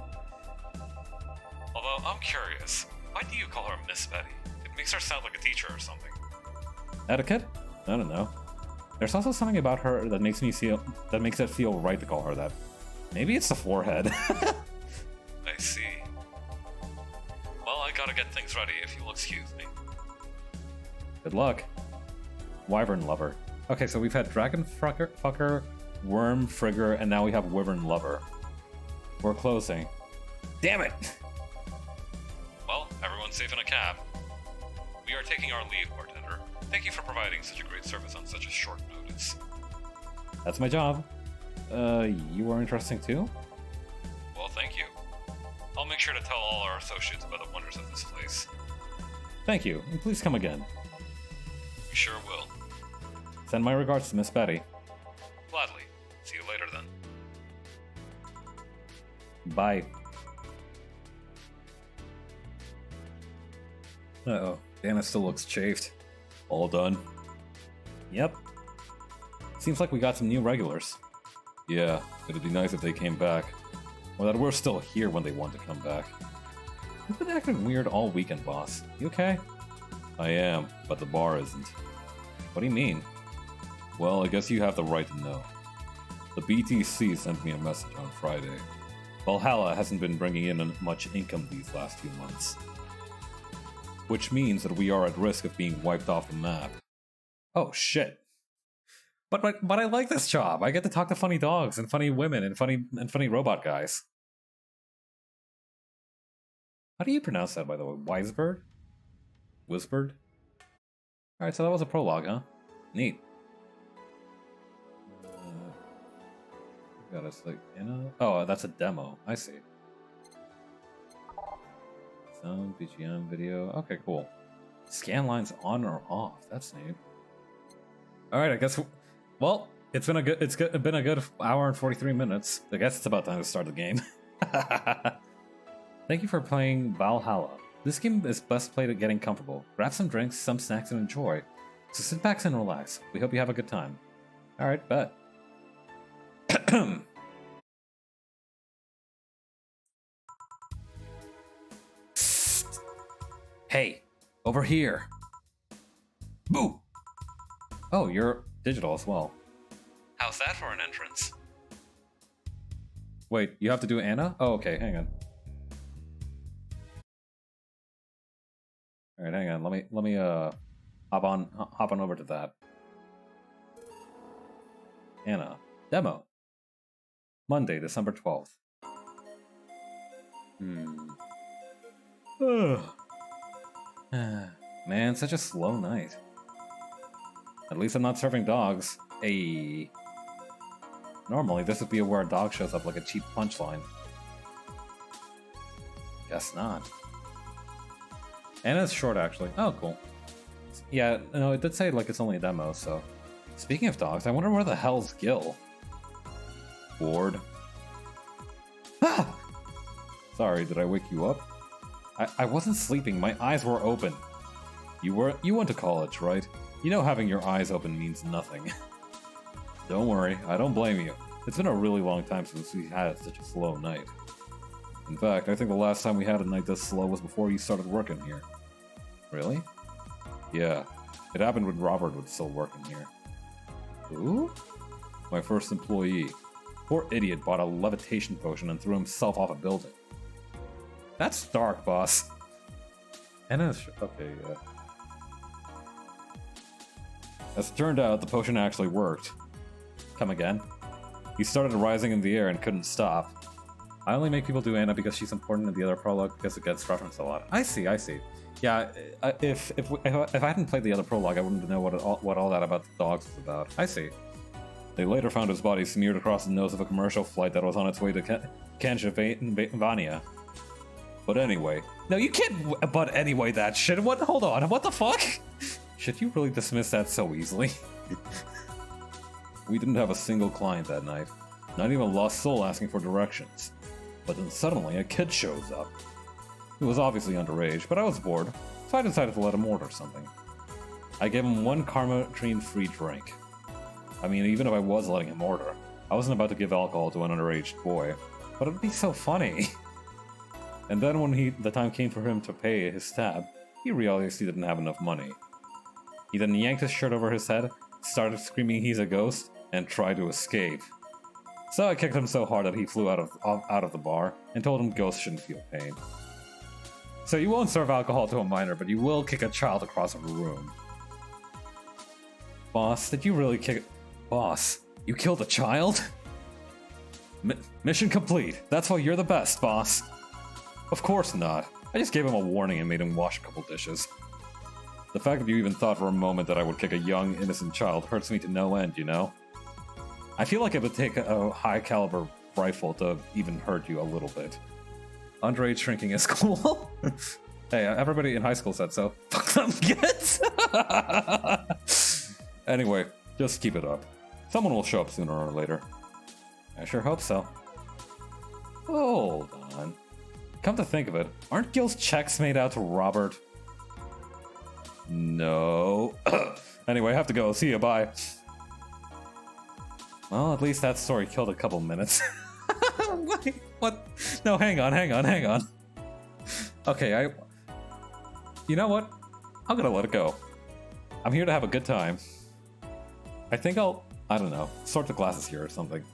Although, I'm curious. Why do you call her Miss Betty? It makes her sound like a teacher or something. Etiquette? I don't know. There's also something about her that makes it feel right to call her that. Maybe it's the forehead. I see. Well, I gotta get things ready if you'll excuse me. Good luck. Wyvern Lover. Okay, so we've had Dragon Fucker, Worm Frigger, and now we have Wyvern Lover. We're closing. Damn it! Well, everyone's safe in a cab. We are taking our leave, bartender. Thank you for providing such a great service on such a short notice. That's my job. You are interesting too? Well, thank you. I'll make sure to tell all our associates about the wonders of this place. Thank you, and please come again. We sure will. Send my regards to Miss Betty. Gladly. See you later then. Bye. Uh-oh. Dana still looks chafed. All done? Yep. Seems like we got some new regulars. Yeah, it'd be nice if they came back. Or that we're still here when they want to come back. You've been acting weird all weekend, boss. You okay? I am, but the bar isn't. What do you mean? Well, I guess you have the right to know. The BTC sent me a message on Friday. Valhalla hasn't been bringing in much income these last few months. Which means that we are at risk of being wiped off the map. Oh shit. But I like this job. I get to talk to funny dogs and funny women and funny robot guys. How do you pronounce that, by the way? Wisebird? Whispered? Alright, so that was a prologue, huh? Neat. Got us like oh, that's a demo. I see. Sound, BGM, video. Okay, cool. Scan lines on or off. That's neat. All right, I guess. Well, it's been a good hour and 43 minutes. I guess it's about time to start the game. Thank you for playing Valhalla. This game is best played at getting comfortable. Grab some drinks, some snacks, and enjoy. So sit back and relax. We hope you have a good time. All right, bet. Hey, over here. Boo! Oh, you're digital as well. How's that for an entrance? Wait, you have to do Anna? Oh, okay, hang on. All right, hang on. Let me hop on over to that. Anna demo. Monday, December 12th. Man, such a slow night. At least I'm not serving dogs. Hey. Normally, this would be where a dog shows up like a cheap punchline. Guess not. Anna's short, actually. Oh, cool. Yeah, no, it did say like it's only a demo, so... Speaking of dogs, I wonder where the hell's Gil? Bored. Ah! Sorry, did I wake you up? I wasn't sleeping, my eyes were open. You went to college, right? You know having your eyes open means nothing. Don't worry, I don't blame you. It's been a really long time since we had such a slow night. In fact, I think the last time we had a night this slow was before you started working here. Really? Yeah, it happened when Robert was still working here. Who? My first employee. Poor idiot bought a levitation potion and threw himself off a building. That's dark, boss. And okay, yeah. As it turned out, the potion actually worked. Come again? He started rising in the air and couldn't stop. I only make people do Anna because she's important in the other prologue because it gets referenced a lot. I see. Yeah, if I hadn't played the other prologue, I wouldn't know what all that about the dogs was about. I see. They later found his body smeared across the nose of a commercial flight that was on its way to Pennsylvania. But anyway. No, you can't but anyway that shit. What? Hold on. What the fuck? Should you really dismiss that so easily? We didn't have a single client that night. Not even a lost soul asking for directions. But then suddenly a kid shows up. He was obviously underage, but I was bored, so I decided to let him order something. I gave him one Karma-Trine-free drink. I mean, even if I was letting him order, I wasn't about to give alcohol to an underage boy, but it'd be so funny. And then when the time came for him to pay his tab, he realized he didn't have enough money. He then yanked his shirt over his head, started screaming he's a ghost, and tried to escape. So I kicked him so hard that he flew out of the bar, and told him ghosts shouldn't feel pain. So you won't serve alcohol to a minor, but you will kick a child across a room. Boss, did you really kick... Boss, you killed a child? Mission complete. That's why you're the best, boss. Of course not. I just gave him a warning and made him wash a couple dishes. The fact that you even thought for a moment that I would kick a young, innocent child hurts me to no end, you know? I feel like it would take a high-caliber rifle to even hurt you a little bit. Underage shrinking is cool. Hey, everybody in high school said so. Fuck them kids! Anyway, just keep it up. Someone will show up sooner or later. I sure hope so. Hold on. Come to think of it, aren't Gil's checks made out to Robert? No. Anyway, I have to go. See ya, bye. Well, at least that story killed a couple minutes. Wait, what? No, hang on. Okay, you know what? I'm gonna let it go. I'm here to have a good time. I think I don't know, sort the glasses here or something.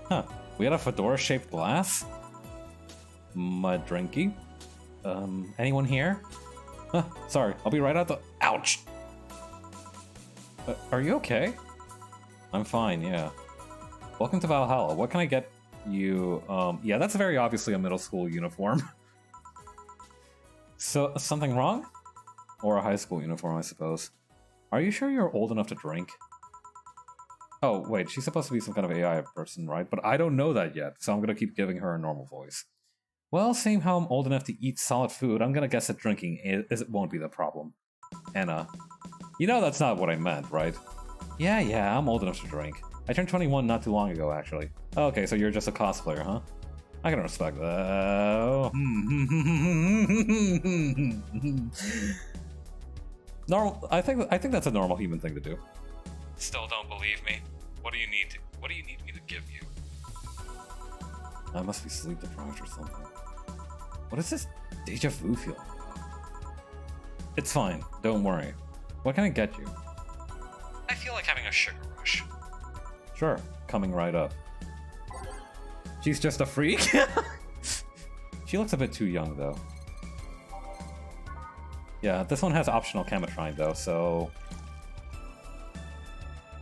Huh, we had a fedora-shaped glass? Mud drinking? Anyone here? Huh, sorry, I'll be right out the... Ouch! Are you okay? I'm fine, yeah. Welcome to Valhalla. What can I get you? Yeah, that's very obviously a middle school uniform. So, something wrong? Or a high school uniform, I suppose. Are you sure you're old enough to drink? Oh, wait, she's supposed to be some kind of AI person, right? But I don't know that yet, so I'm gonna keep giving her a normal voice. Well, seeing how I'm old enough to eat solid food, I'm gonna guess that drinking it won't be the problem. Anna. You know that's not what I meant, right? Yeah, I'm old enough to drink. I turned 21 not too long ago, actually. Okay, so you're just a cosplayer, huh? I can respect that. Normal. I think that's a normal human thing to do. Still don't believe me? What do you need me to give you? I must be sleep deprived or something. What is this deja vu feeling? It's fine. Don't worry. What can I get you? I feel like having a sugar rush. Sure, coming right up. She's just a freak? She looks a bit too young, though. Yeah, this one has optional chemitrine, though, so...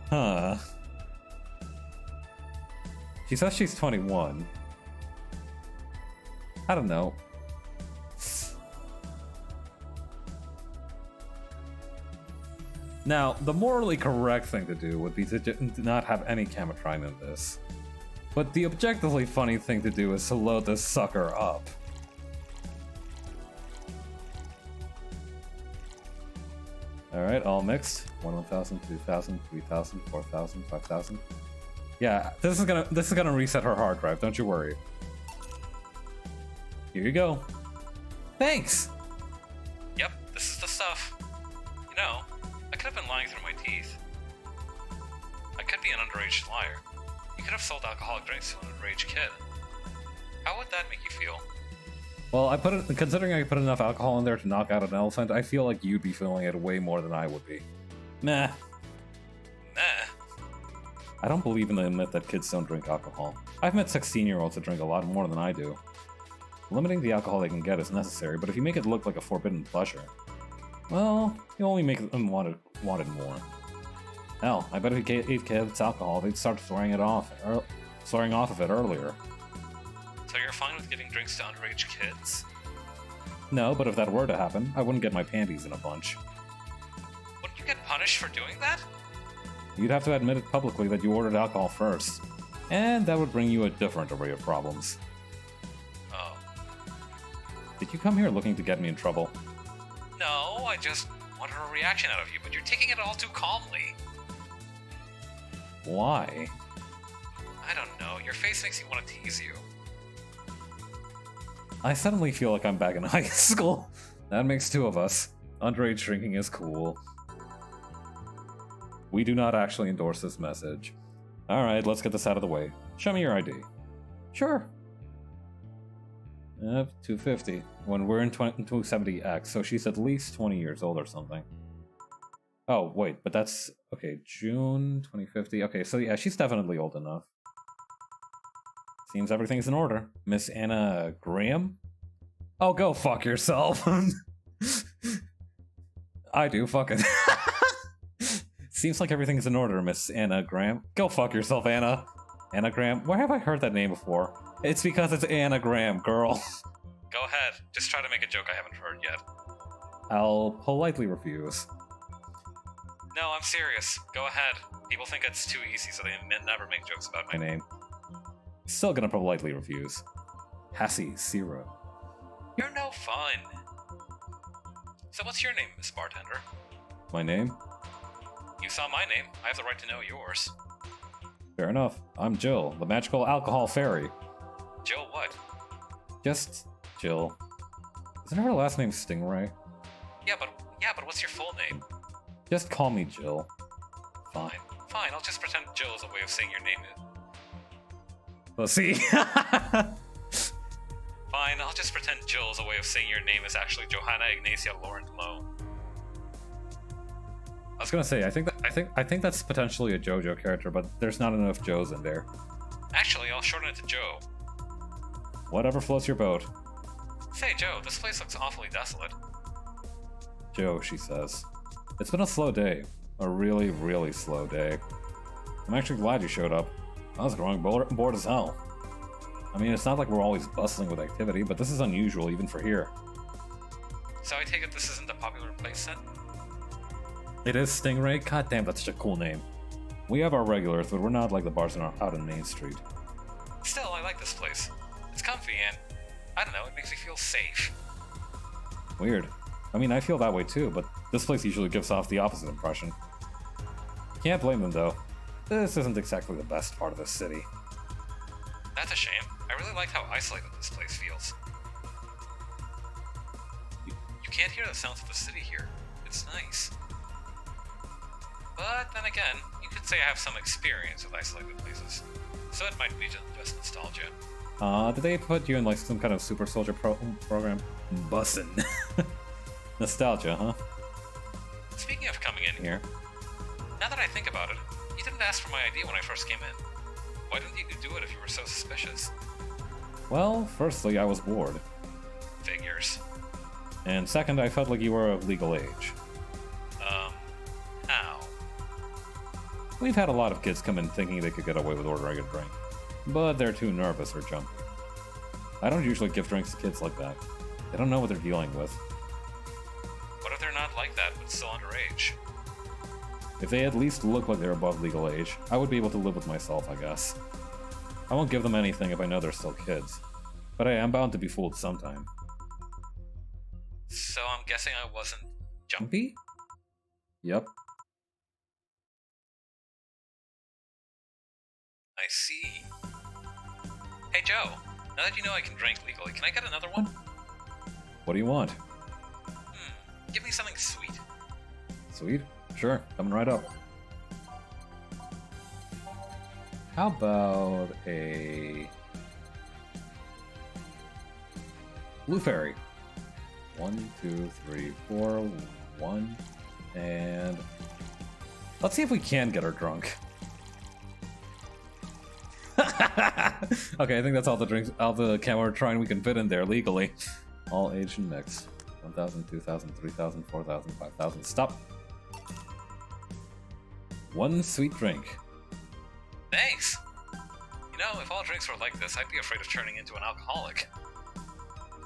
Huh. She says she's 21. I don't know. Now, the morally correct thing to do would be to not have any chemitrine in this. But the objectively funny thing to do is to load this sucker up. Alright, all mixed. 1,000, 2,000, 3,000, 4,000, 5,000. Yeah, this is gonna reset her hard drive, don't you worry. Here you go. Thanks! Yep, this is the stuff. You know, I could have been lying through my teeth. I could be an underage liar. You could have sold alcoholic drinks to an underage kid. How would that make you feel? Well, considering I put enough alcohol in there to knock out an elephant, I feel like you'd be feeling it way more than I would be. Nah. I don't believe in the myth that kids don't drink alcohol. I've met 16-year-olds that drink a lot more than I do. Limiting the alcohol they can get is necessary, but if you make it look like a forbidden pleasure, well, you only make them want it more. Hell, I bet if you gave kids alcohol, they'd start swearing off of it earlier. So you're fine with giving drinks to underage kids? No, but if that were to happen, I wouldn't get my panties in a bunch. Wouldn't you get punished for doing that? You'd have to admit it publicly that you ordered alcohol first, and that would bring you a different array of problems. Oh. Did you come here looking to get me in trouble? No, I just wanted a reaction out of you, but you're taking it all too calmly. Why? I don't know, your face makes me want to tease you. I suddenly feel like I'm back in high school. That makes two of us. Underage drinking is cool. We do not actually endorse this message. Alright, let's get this out of the way. Show me your ID. Sure. 250. When we're in 270X, so she's at least 20 years old or something. Oh, wait, but that's... Okay, June 2050. Okay, so yeah, she's definitely old enough. Seems everything's in order. Miss Anna Graham? Oh, go fuck yourself. I do, fuck it. Seems like everything's in order, Miss Anna Graham. Go fuck yourself, Anna. Anna Graham? Where have I heard that name before? It's because it's Anna Graham, girl. Go ahead. Just try to make a joke I haven't heard yet. I'll politely refuse. No, I'm serious. Go ahead. People think it's too easy, so they never make jokes about my name. Still gonna politely refuse. Hassie Zero. You're no fun. So what's your name, Miss Bartender? My name? You saw my name. I have the right to know yours. Fair enough. I'm Jill, the magical alcohol fairy. Jill what? Just Jill. Isn't her last name Stingray? Yeah, but what's your full name? Just call me Jill. Fine, I'll just pretend Jill is a way of saying your name. Let's see. Fine, I'll just pretend Jill is a way of saying your name is actually Johanna Ignacia Laurent Lowe. I was gonna say, I think that's potentially a JoJo character, but there's not enough Joes in there. Actually, I'll shorten it to Joe. Whatever floats your boat. Say, Joe, this place looks awfully desolate. Joe, she says. It's been a slow day. A really, really slow day. I'm actually glad you showed up. I was growing bored as hell. I mean, it's not like we're always bustling with activity, but this is unusual even for here. So I take it this isn't a popular place then? It is Stingray? God damn, that's such a cool name. We have our regulars, but we're not like the bars out on Main Street. Still, I like this place. It's comfy and, I don't know, it makes me feel safe. Weird. I mean, I feel that way too, but this place usually gives off the opposite impression. Can't blame them though. This isn't exactly the best part of the city. That's a shame. I really like how isolated this place feels. You can't hear the sounds of the city here. It's nice. But then again, you could say I have some experience with isolated places. So it might be just nostalgia. Did they put you in like some kind of super soldier program? Bussin'. Nostalgia, huh? Speaking of coming in here, now that I think about it, you didn't ask for my ID when I first came in. Why didn't you do it if you were so suspicious? Well, firstly, I was bored. Figures. And second, I felt like you were of legal age. How? We've had a lot of kids come in thinking they could get away with ordering a drink, but they're too nervous or jumpy. I don't usually give drinks to kids like that. They don't know what they're dealing with. What if they're not like that, but still underage? If they at least look like they're above legal age, I would be able to live with myself, I guess. I won't give them anything if I know they're still kids. But I am bound to be fooled sometime. So I'm guessing I wasn't jumpy? Yep. I see. Hey Joe, now that you know I can drink legally, can I get another one? What do you want? Give me something sweet. Sweet? Sure, coming right up. How about a blue fairy? 1, 2, 3, 4, 1, and let's see if we can get her drunk. Okay, I think that's all the drinks, all the camera trying we can fit in there legally. All aged and mixed. 1,000, 2,000, 3,000, 4,000, 5,000. Stop. One sweet drink. Thanks. You know, if all drinks were like this, I'd be afraid of turning into an alcoholic.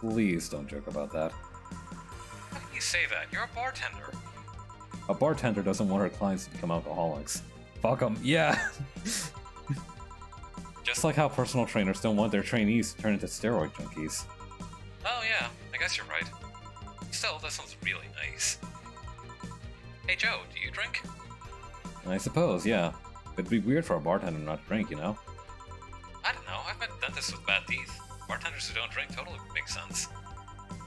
Please don't joke about that. How can you say that? You're a bartender. A bartender doesn't want her clients to become alcoholics. Fuck them. Yeah. Just like how personal trainers don't want their trainees to turn into steroid junkies. Oh yeah, I guess you're right. Still, this one's really nice. Hey Joe, do you drink? I suppose, yeah. It'd be weird for a bartender not to drink, you know? I don't know, I've met dentists with bad teeth. Bartenders who don't drink totally make sense.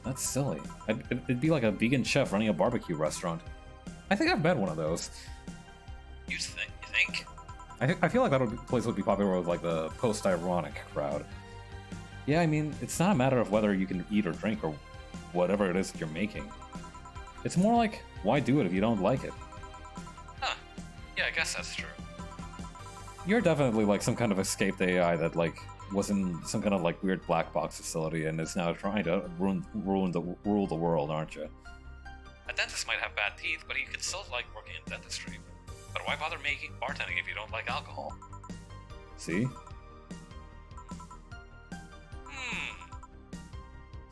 That's silly. It'd be like a vegan chef running a barbecue restaurant. I think I've met one of those. You think? I feel like that place would be popular with like the post-ironic crowd. Yeah, I mean, it's not a matter of whether you can eat or drink or whatever it is that you're making. It's more like, why do it if you don't like it? Huh. Yeah, I guess that's true. You're definitely like some kind of escaped AI that like was in some kind of like weird black box facility and is now trying to rule the world, aren't you? A dentist might have bad teeth, but he could still like working in dentistry. But why bother making bartending if you don't like alcohol? See?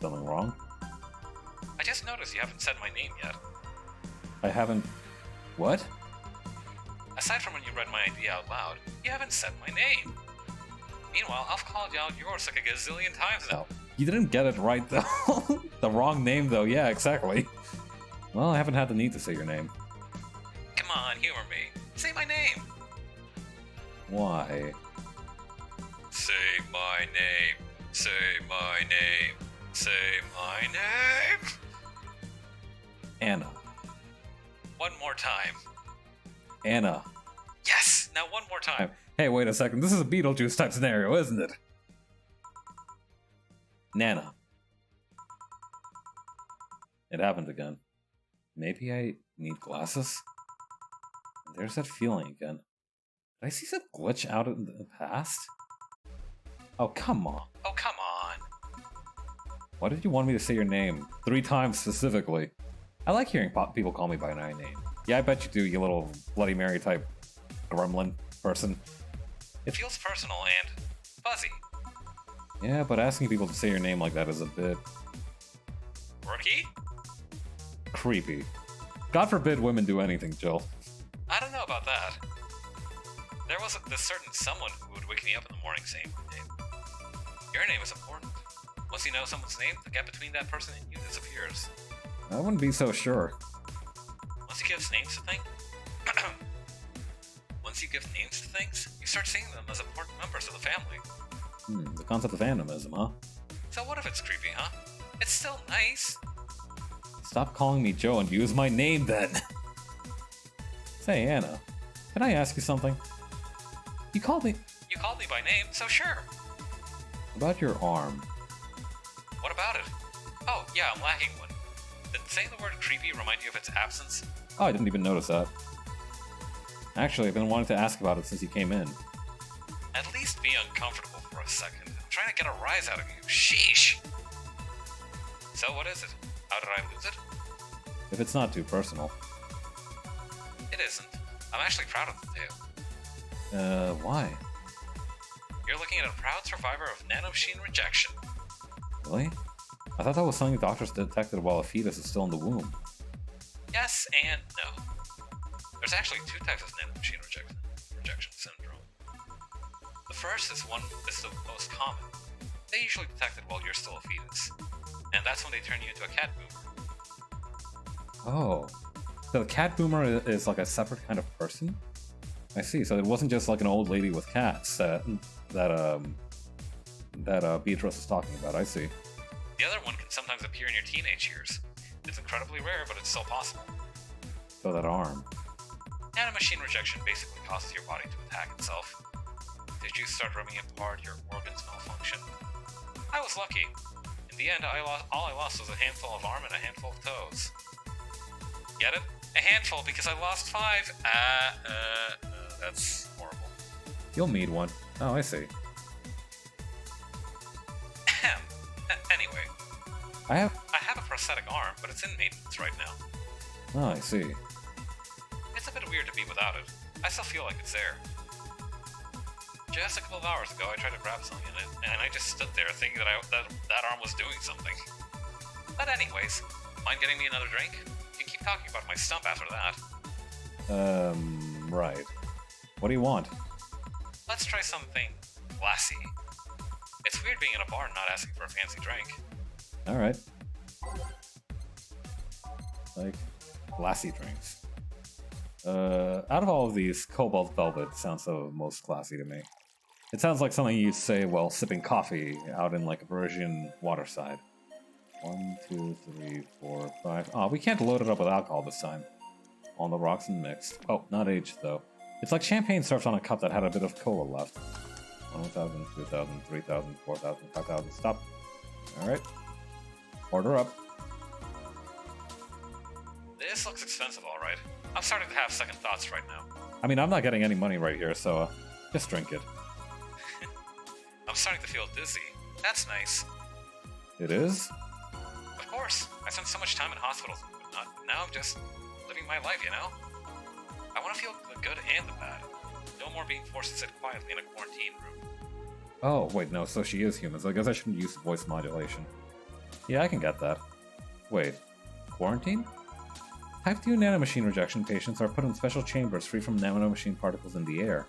Something wrong? I just noticed you haven't said my name yet. I haven't... What? Aside from when you read my idea out loud, you haven't said my name. Meanwhile, I've called out yours like a gazillion times now. You didn't get it right, though. The wrong name, though. Yeah, exactly. Well, I haven't had the need to say your name. Come on, humor me. Say my name. Why? Say my name. Say my name. Say my name. Anna. One more time. Anna. Yes! Now one more time. Hey, wait a second. This is a Beetlejuice type scenario, isn't it? Nana. It happened again. Maybe I need glasses? There's that feeling again. Did I see some glitch out in the past? Oh, come on. Oh, come on. Why did you want me to say your name 3 times specifically? I like hearing people call me by my name. Yeah, I bet you do, you little Bloody Mary type gremlin person. It feels personal and fuzzy. Yeah, but asking people to say your name like that is a bit... Rookie? creepy. God forbid women do anything, Jill. I don't know about that. There was this certain someone who would wake me up in the morning saying my name. Your name is important. Once you know someone's name, the gap between that person and you disappears. I wouldn't be so sure. Once you give names to things, you start seeing them as important members of the family. The concept of animism, huh? So what if it's creepy, huh? It's still nice. Stop calling me Joe and use my name then. Say, Anna, can I ask you something? You called me by name, so sure. about your arm. What about it? Oh, yeah, I'm lacking one. Did saying the word creepy remind you of its absence? Oh, I didn't even notice that. Actually, I've been wanting to ask about it since you came in. At least be uncomfortable for a second. I'm trying to get a rise out of you. Sheesh! So what is it? How did I lose it? If it's not too personal. It isn't. I'm actually proud of the tale. Why? You're looking at a proud survivor of nanomachine rejection. Really? I thought that was something doctors detected while a fetus is still in the womb. Yes and no. There's actually two types of nanomachine rejection syndrome. The first is the most common. They usually detect it while you're still a fetus, and that's when they turn you into a cat boomer. Oh, so the cat boomer is like a separate kind of person? I see. So it wasn't just like an old lady with cats that Beatrice is talking about. I see. The other one can sometimes appear in your teenage years. It's incredibly rare, but it's still possible. So that arm. Nanomachine rejection basically causes your body to attack itself. Did you start ripping apart, your organs malfunction? I was lucky. In the end, all I lost was a handful of arm and a handful of toes. Get it? A handful because I lost 5. That's horrible. You'll need one. Oh, I see. Anyway. I have a prosthetic arm, but it's in maintenance right now. Oh, I see. It's a bit weird to be without it. I still feel like it's there. Just a couple of hours ago, I tried to grab something in it, and I just stood there thinking that arm was doing something. But anyways, mind getting me another drink? You can keep talking about my stump after that. Right. What do you want? Let's try something classy. It's weird being in a bar and not asking for a fancy drink. Alright. Like, classy drinks. Out of all of these, Cobalt Velvet sounds the most classy to me. It sounds like something you'd say while sipping coffee out in like a Parisian waterside. 1, 2, 3, 4, 5. Oh, we can't load it up with alcohol this time. On the rocks and mixed. Oh, not aged though. It's like champagne served on a cup that had a bit of cola left. 1,000, 2,000, 3,000, 4,000, 5,000. Stop. Alright. Order up. This looks expensive, alright. I'm starting to have second thoughts right now. I mean, I'm not getting any money right here, so just drink it. I'm starting to feel dizzy. That's nice. It is? Of course. I spent so much time in hospitals and whatnot. Now I'm just living my life, you know? I want to feel the good and the bad. No more being forced to sit quietly in a quarantine room. Oh, wait, no, so she is human, so I guess I shouldn't use voice modulation. Yeah, I can get that. Wait, quarantine? Type 2 nanomachine rejection patients are put in special chambers free from nanomachine particles in the air.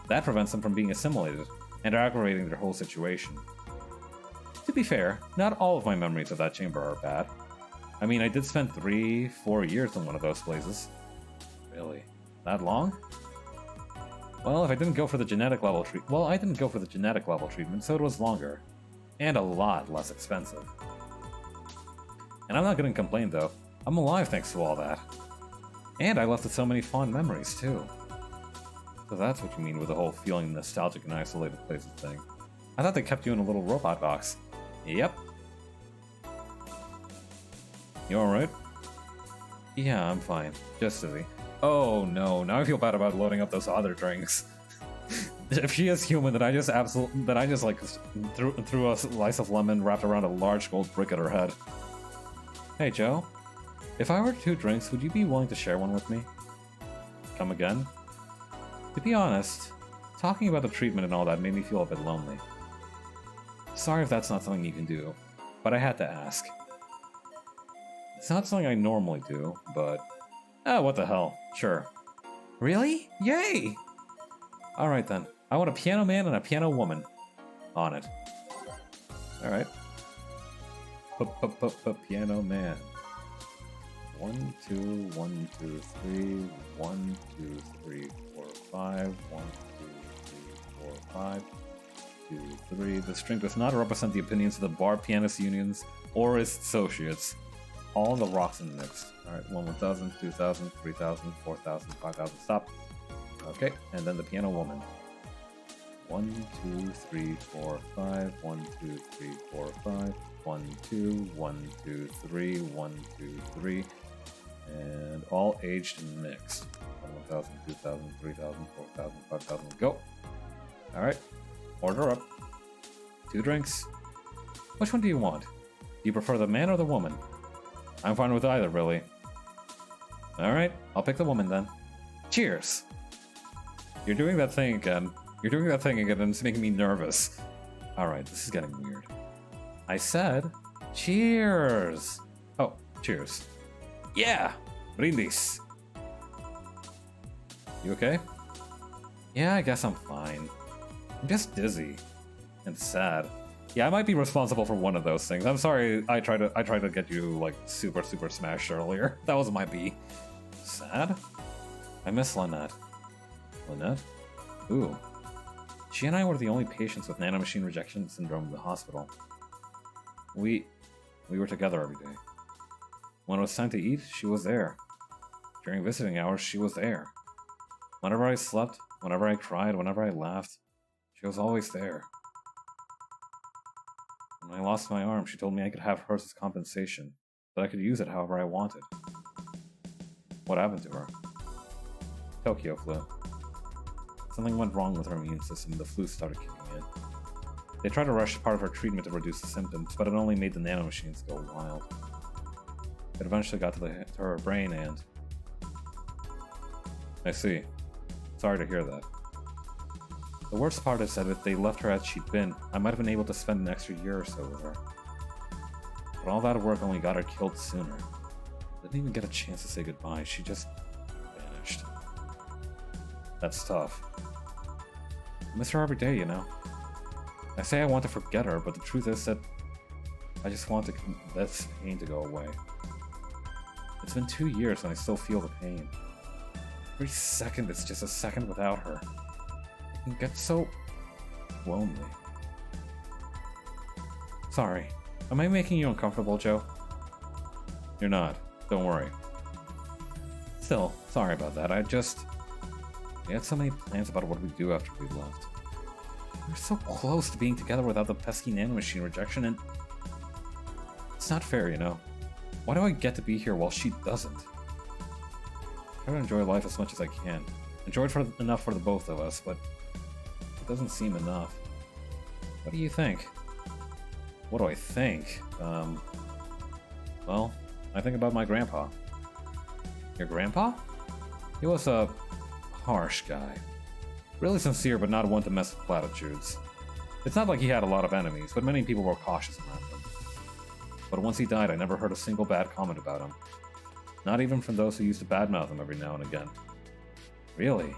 That prevents them from being assimilated, and aggravating their whole situation. To be fair, not all of my memories of that chamber are bad. I mean, I did spend 3-4 years in one of those places. Really? That long? Well, if I didn't go for the genetic level I didn't go for the genetic level treatment, so it was longer. And a lot less expensive. And I'm not gonna complain though. I'm alive thanks to all that. And I left with so many fond memories too. So that's what you mean with the whole feeling nostalgic and isolated places thing. I thought they kept you in a little robot box. Yep. You alright? Yeah, I'm fine. Just dizzy. Oh no, now I feel bad about loading up those other drinks. If she is human, then I just like threw a slice of lemon wrapped around a large gold brick at her head. Hey Joe, if I ordered 2 drinks, would you be willing to share one with me? Come again? To be honest, talking about the treatment and all that made me feel a bit lonely. Sorry if that's not something you can do, but I had to ask. It's not something I normally do, but... Oh, what the hell. Sure. Really? Yay! Alright then. I want a piano man and a piano woman. On it. Alright. Piano man. 1, 2, 1, 2, 3, 1, 2, 3, 4, 5, 1, 2, 3, 4, 5, 2, 3. This drink does not represent the opinions of the bar pianist unions or its associates. All the rocks and mixed. Alright, 1,000, 2,000, 3,000, 4,000, 5,000. Stop. Okay, and then the piano woman. 1, 2, 3, 4, 5. 1, 2, 3, 4, 5. 1, 2, 1, 2, 3, 1, 2, 3. And all aged and mixed. 1,000, 2,000, 3,000, 4,000, 5,000. Go! Alright, order up. 2 drinks. Which one do you want? Do you prefer the man or the woman? I'm fine with either, really. Alright, I'll pick the woman then. Cheers! You're doing that thing again. You're doing that thing again and it's making me nervous. Alright, this is getting weird. I said, cheers! Oh, cheers. Yeah! Brindis! You okay? Yeah, I guess I'm fine. I'm just dizzy. And sad. Yeah, I might be responsible for one of those things. I'm sorry I tried to get you, like, super smashed earlier. That was my B. Sad? I miss Lynette. Lynette? Ooh. She and I were the only patients with nanomachine rejection syndrome in the hospital. We were together every day. When it was time to eat, she was there. During visiting hours, she was there. Whenever I slept, whenever I cried, whenever I laughed, she was always there. When I lost my arm, she told me I could have hers as compensation, that I could use it however I wanted. What happened to her? Tokyo flu. Something went wrong with her immune system and the flu started kicking in. They tried to rush part of her treatment to reduce the symptoms, but it only made the nanomachines go wild. It eventually got to her brain and... I see. Sorry to hear that. The worst part is that if they left her as she'd been, I might have been able to spend an extra year or so with her. But all that work only got her killed sooner. Didn't even get a chance to say goodbye, she just vanished. That's tough. I miss her every day, you know. I say I want to forget her, but the truth is that I just want this pain to go away. It's been 2 years and I still feel the pain. Every second is just a second without her. It can get so lonely. Sorry, am I making you uncomfortable, Joe? You're not. Don't worry. Still, sorry about that. We had so many plans about what we'd do after we left. We were so close to being together without the pesky nanomachine rejection, and... It's not fair, you know. Why do I get to be here while she doesn't? I try to enjoy life as much as I can. Enjoy it enough for the both of us, but... It doesn't seem enough. What do you think? What do I think? Well, I think about my grandpa. Your grandpa? He was a harsh guy. Really sincere, but not one to mess with platitudes. It's not like he had a lot of enemies, but many people were cautious around him. But once he died, I never heard a single bad comment about him. Not even from those who used to badmouth him every now and again. Really?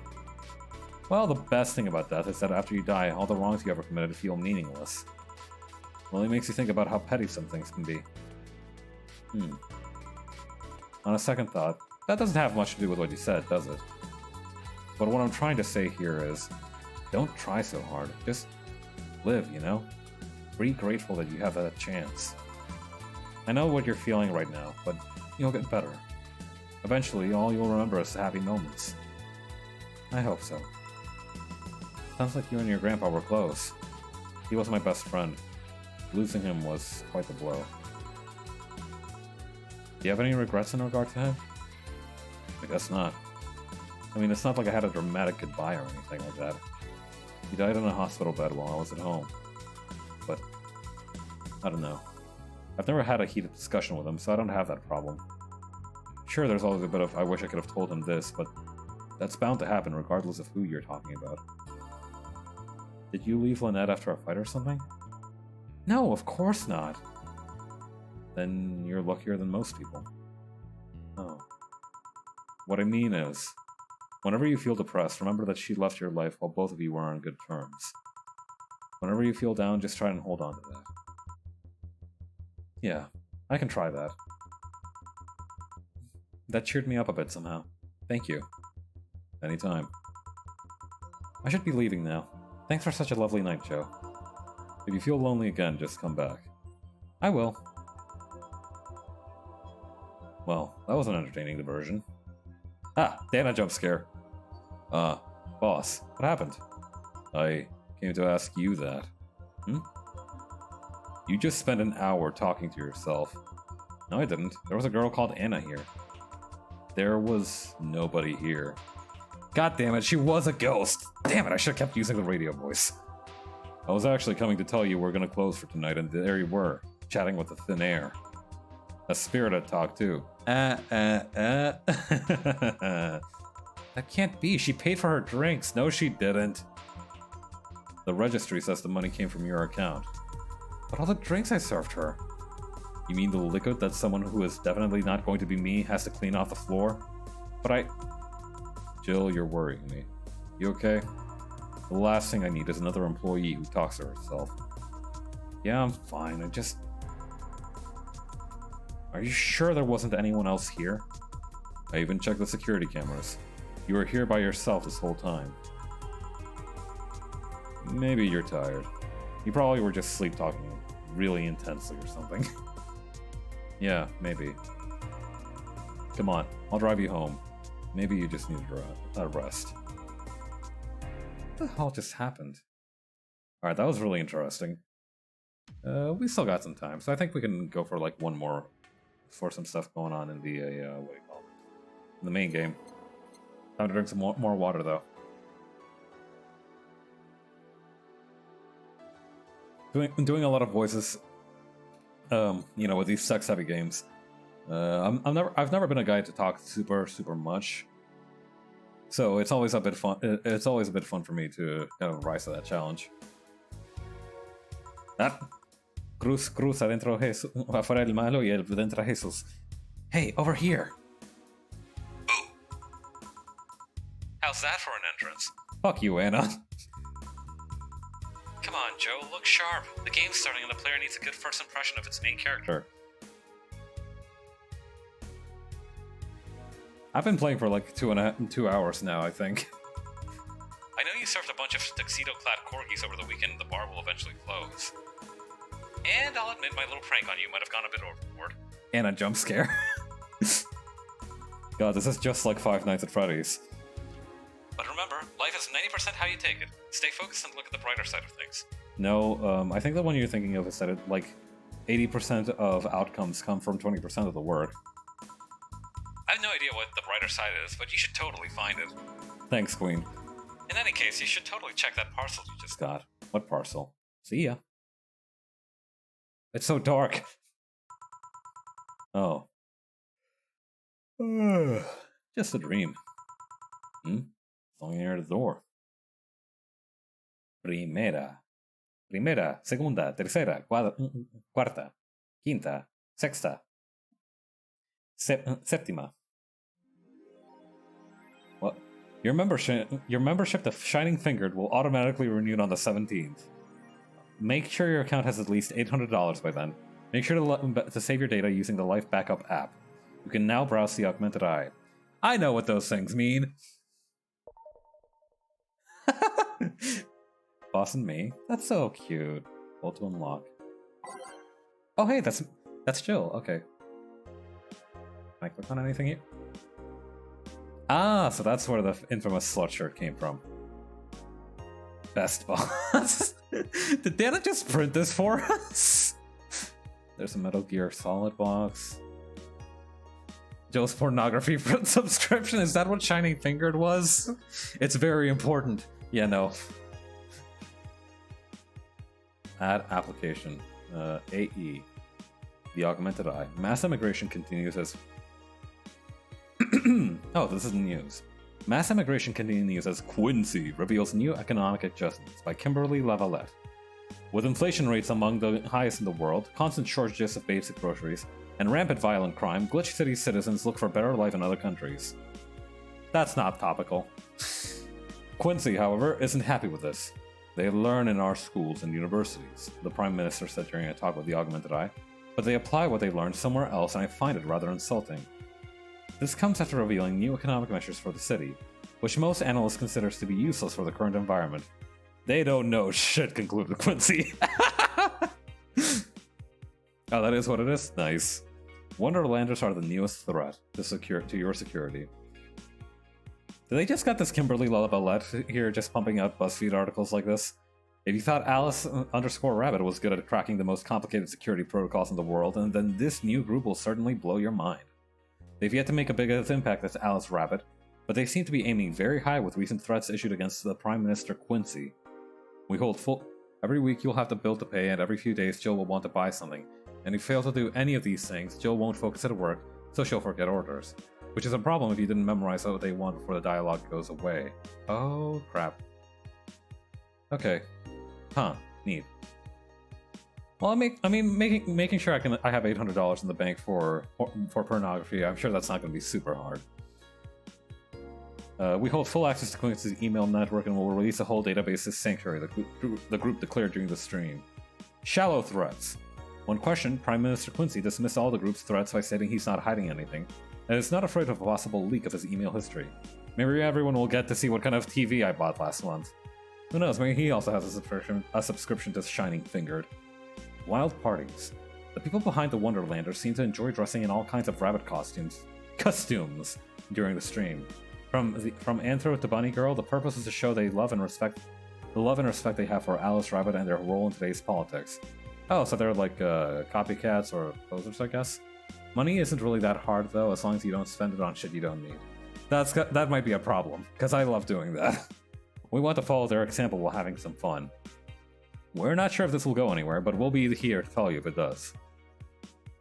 Well, the best thing about death is that after you die, all the wrongs you ever committed feel meaningless. Well, it makes you think about how petty some things can be. On a second thought, that doesn't have much to do with what you said, does it? But what I'm trying to say here is, don't try so hard. Just live, you know? Be grateful that you have that chance. I know what you're feeling right now, but you'll get better. Eventually, all you'll remember is the happy moments. I hope so. Sounds like you and your grandpa were close. He was my best friend. Losing him was quite the blow. Do you have any regrets in regard to him? I guess not. I mean, it's not like I had a dramatic goodbye or anything like that. He died in a hospital bed while I was at home. But, I don't know. I've never had a heated discussion with him, so I don't have that problem. Sure, there's always a bit of, I wish I could have told him this, but that's bound to happen regardless of who you're talking about. Did you leave Lynette after a fight or something? No, of course not. Then you're luckier than most people. Oh. What I mean is, whenever you feel depressed, remember that she left your life while both of you were on good terms. Whenever you feel down, just try and hold on to that. Yeah, I can try that. That cheered me up a bit somehow. Thank you. Anytime. I should be leaving now. Thanks for such a lovely night, Joe. If you feel lonely again, just come back. I will. Well, that was an entertaining diversion. Ah, damn a jump scare. Boss, what happened? I came to ask you that. You just spent an hour talking to yourself. No, I didn't. There was a girl called Anna here. There was nobody here. God damn it, she was a ghost! Damn it, I should have kept using the radio voice. I was actually coming to tell you we're gonna close for tonight, and there you were, chatting with the thin air. A spirited talk, too. That can't be. She paid for her drinks. No, she didn't. The registry says the money came from your account. But all the drinks I served her. You mean the liquid that someone who is definitely not going to be me has to clean off the floor? But Jill, you're worrying me. You okay? The last thing I need is another employee who talks to herself. Yeah, I'm fine. Are you sure there wasn't anyone else here? I even checked the security cameras. You were here by yourself this whole time. Maybe you're tired. You probably were just sleep talking really intensely or something. Yeah, maybe. Come on, I'll drive you home. Maybe you just needed a rest. What the hell just happened? Alright, that was really interesting. We still got some time, so I think we can go for like one more for some stuff going on in the, what do you call it? In the main game. Time to drink some more water, though. Doing a lot of voices, you know, with these sex-heavy games. I've never been a guy to talk super much, so it's always a bit fun. It's always a bit fun for me to kind of rise to that challenge. Cruz adentro Jesús, afuera el malo y el dentro Jesús. Hey, over here. Ooh. How's that for an entrance? Fuck you, Anna. Come on, Joe, look sharp. The game's starting and the player needs a good first impression of its main character. I've been playing for like 2 hours now, I think. I know you served a bunch of tuxedo-clad corgis over the weekend and the bar will eventually close. And I'll admit my little prank on you might have gone a bit overboard. And a jump scare. God, this is just like Five Nights at Freddy's. But remember, life is 90% how you take it. Stay focused and look at the brighter side of things. No, I think the one you're thinking of is that like 80% of outcomes come from 20% of the work. I have no idea what the brighter side is, but you should totally find it. Thanks, Queen. In any case, you should totally check that parcel you just got. What parcel? See ya. It's so dark. Oh. Just a dream. Something near the door. Primera, segunda, tercera, cuarta, quinta, sexta, séptima. What? Your membership to Shining Fingered will automatically renew on the 17th. Make sure your account has at least $800 by then. Make sure to save your data using the Life Backup app. You can now browse the Augmented Eye. I know what those things mean. Boss and me. That's so cute. Hold to unlock. Oh hey, that's Jill. Okay. Can I click on anything here? Ah, so that's where the infamous slut shirt came from. Best boss. Did Dana just print this for us? There's a Metal Gear Solid box. Jill's pornography subscription. Is that what Shining Fingered was? It's very important. Yeah, no. Add application. AE. The Augmented Eye. Mass immigration continues as... Oh, this is news. Mass immigration continues as Quincy reveals new economic adjustments by Kimberly Lavalette. With inflation rates among the highest in the world, constant shortages of basic groceries, and rampant violent crime, Glitch City citizens look for a better life in other countries. That's not topical. Quincy, however, isn't happy with this. They learn in our schools and universities, the Prime Minister said during a talk with the Augmented Eye, but they apply what they learned somewhere else, and I find it rather insulting. This comes after revealing new economic measures for the city, which most analysts consider to be useless for the current environment. They don't know shit, concluded Quincy. Oh, that is what it is? Nice. Wonderlanders are the newest threat to your security. Did they just got this Kimberly Lavalette here just pumping out BuzzFeed articles like this? If you thought Alice_Rabbit was good at cracking the most complicated security protocols in the world, and then this new group will certainly blow your mind. They've yet to make a big impact as Alice Rabbit, but they seem to be aiming very high with recent threats issued against the Prime Minister Quincy. We hold full... Every week you'll have a bill to pay, and every few days Jill will want to buy something. And if you fail to do any of these things, Jill won't focus at work, so she'll forget orders. Which is a problem if you didn't memorize what they want before the dialogue goes away. Oh, crap. Okay. Huh. Neat. Well, making sure I have $800 in the bank for pornography, I'm sure that's not going to be super hard. We hold full access to Quincy's email network and will release a whole database as sanctuary the group declared during the stream. Shallow threats. When questioned, Prime Minister Quincy dismissed all the group's threats by stating he's not hiding anything, and is not afraid of a possible leak of his email history. Maybe everyone will get to see what kind of TV I bought last month. Who knows, maybe he also has a subscription to Shining Fingered. Wild parties. The people behind the Wonderlanders seem to enjoy dressing in all kinds of rabbit costumes during the stream. From Anthro to Bunny Girl, the purpose is to show they love and respect they have for Alice Rabbit and their role in today's politics. Oh, so they're like copycats or posers, I guess. Money isn't really that hard though, as long as you don't spend it on shit you don't need. That might be a problem, because I love doing that. We want to follow their example while having some fun. We're not sure if this will go anywhere, but we'll be here to tell you if it does.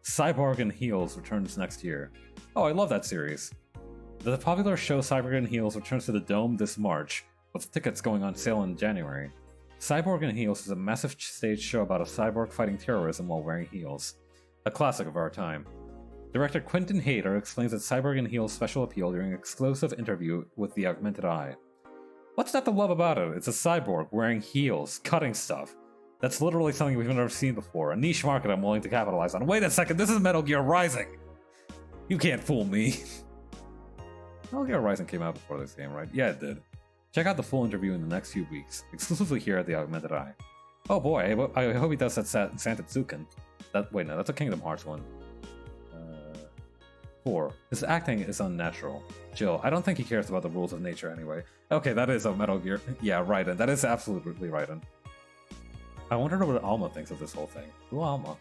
Cyborg and Heels returns next year. Oh, I love that series. The popular show Cyborg and Heels returns to the Dome this March, with tickets going on sale in January. Cyborg and Heels is a massive stage show about a cyborg fighting terrorism while wearing heels. A classic of our time. Director Quentin Hayter explains that Cyborg and Heels' special appeal during an exclusive interview with the Augmented Eye. What's not to love about it? It's a cyborg wearing heels, cutting stuff. That's literally something we've never seen before, a niche market I'm willing to capitalize on. Wait a second, this is Metal Gear Rising! You can't fool me. Metal Gear Rising came out before this game, right? Yeah, it did. Check out the full interview in the next few weeks, exclusively here at the Augmented Eye. Oh boy, I hope he does that Santetsuken. Wait, no, that's a Kingdom Hearts one. 4. His acting is unnatural. Jill, I don't think he cares about the rules of nature anyway. Okay, that is a Metal Gear. Yeah, Raiden. That is absolutely Raiden. I wonder what Alma thinks of this whole thing. Who Alma?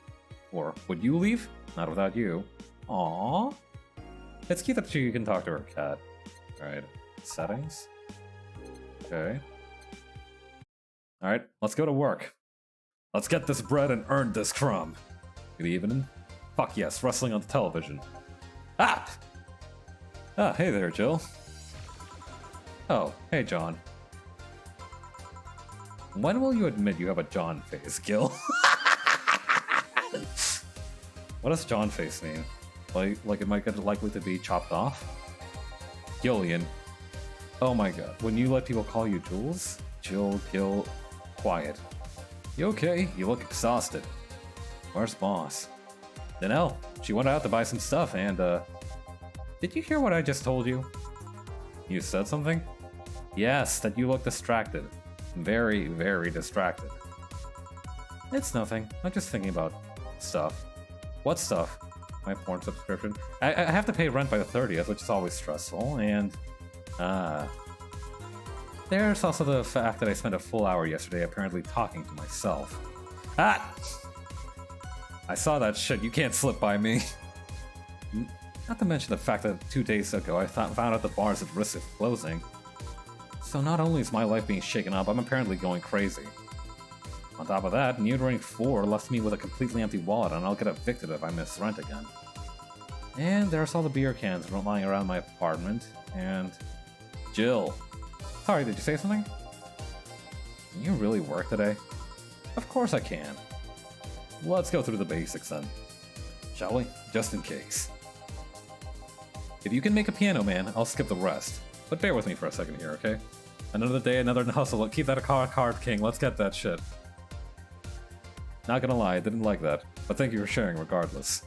Or, would you leave? Not without you. Aww. It's cute that you can talk to her cat. Alright. Settings? Okay. Alright, let's go to work. Let's get this bread and earn this crumb. Good evening. Fuck yes, wrestling on the television. Ah! Ah, hey there, Jill. Oh, hey, John. When will you admit you have a John face, Gil? What does John face mean? Like it might get likely to be chopped off? Gillian. Oh my god, when you let people call you Jules? Jill, Gil, quiet. You okay? You look exhausted. Where's Boss? Danelle, she went out to buy some stuff and, did you hear what I just told you? You said something? Yes, that you look distracted. Very, very distracted. It's nothing. I'm just thinking about stuff. What stuff? My porn subscription. I have to pay rent by the 30th, which is always stressful, and... there's also the fact that I spent a full hour yesterday apparently talking to myself. Ah! I saw that shit, you can't slip by me. Not to mention the fact that 2 days ago I found out the bar's at risk of closing. So not only is my life being shaken up, I'm apparently going crazy. On top of that, neutering 4 left me with a completely empty wallet and I'll get evicted if I miss rent again. And there's all the beer cans lying around my apartment, and... Jill. Sorry, did you say something? Can you really work today? Of course I can. Let's go through the basics then. Shall we? Just in case. If you can make a Piano Man, I'll skip the rest. But bear with me for a second here, okay? Another day, another hustle. Keep that card king. Let's get that shit. Not gonna lie, I didn't like that. But thank you for sharing regardless.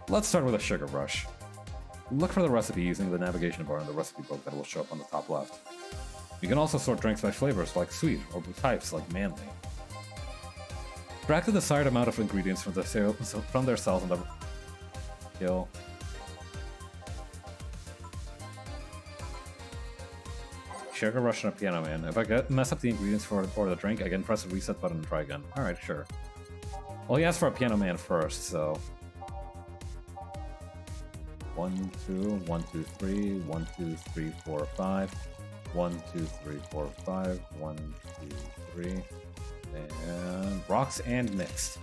Let's start with a sugar rush. Look for the recipe using the navigation bar in the recipe book that will show up on the top left. You can also sort drinks by flavors like sweet, or types like manly. Extract the desired amount of ingredients from their cells and the... Kill. Sugar rush and a Piano Man. If I mess up the ingredients for the drink, I can press the reset button and try again. Alright, sure. Well, he asked for a Piano Man first, so... 1, 2, 1, 2, 3, 1, 2, 3, 4, 5. 1, 2, 3, 4, 5. 1, 2, 3. And rocks and mixed.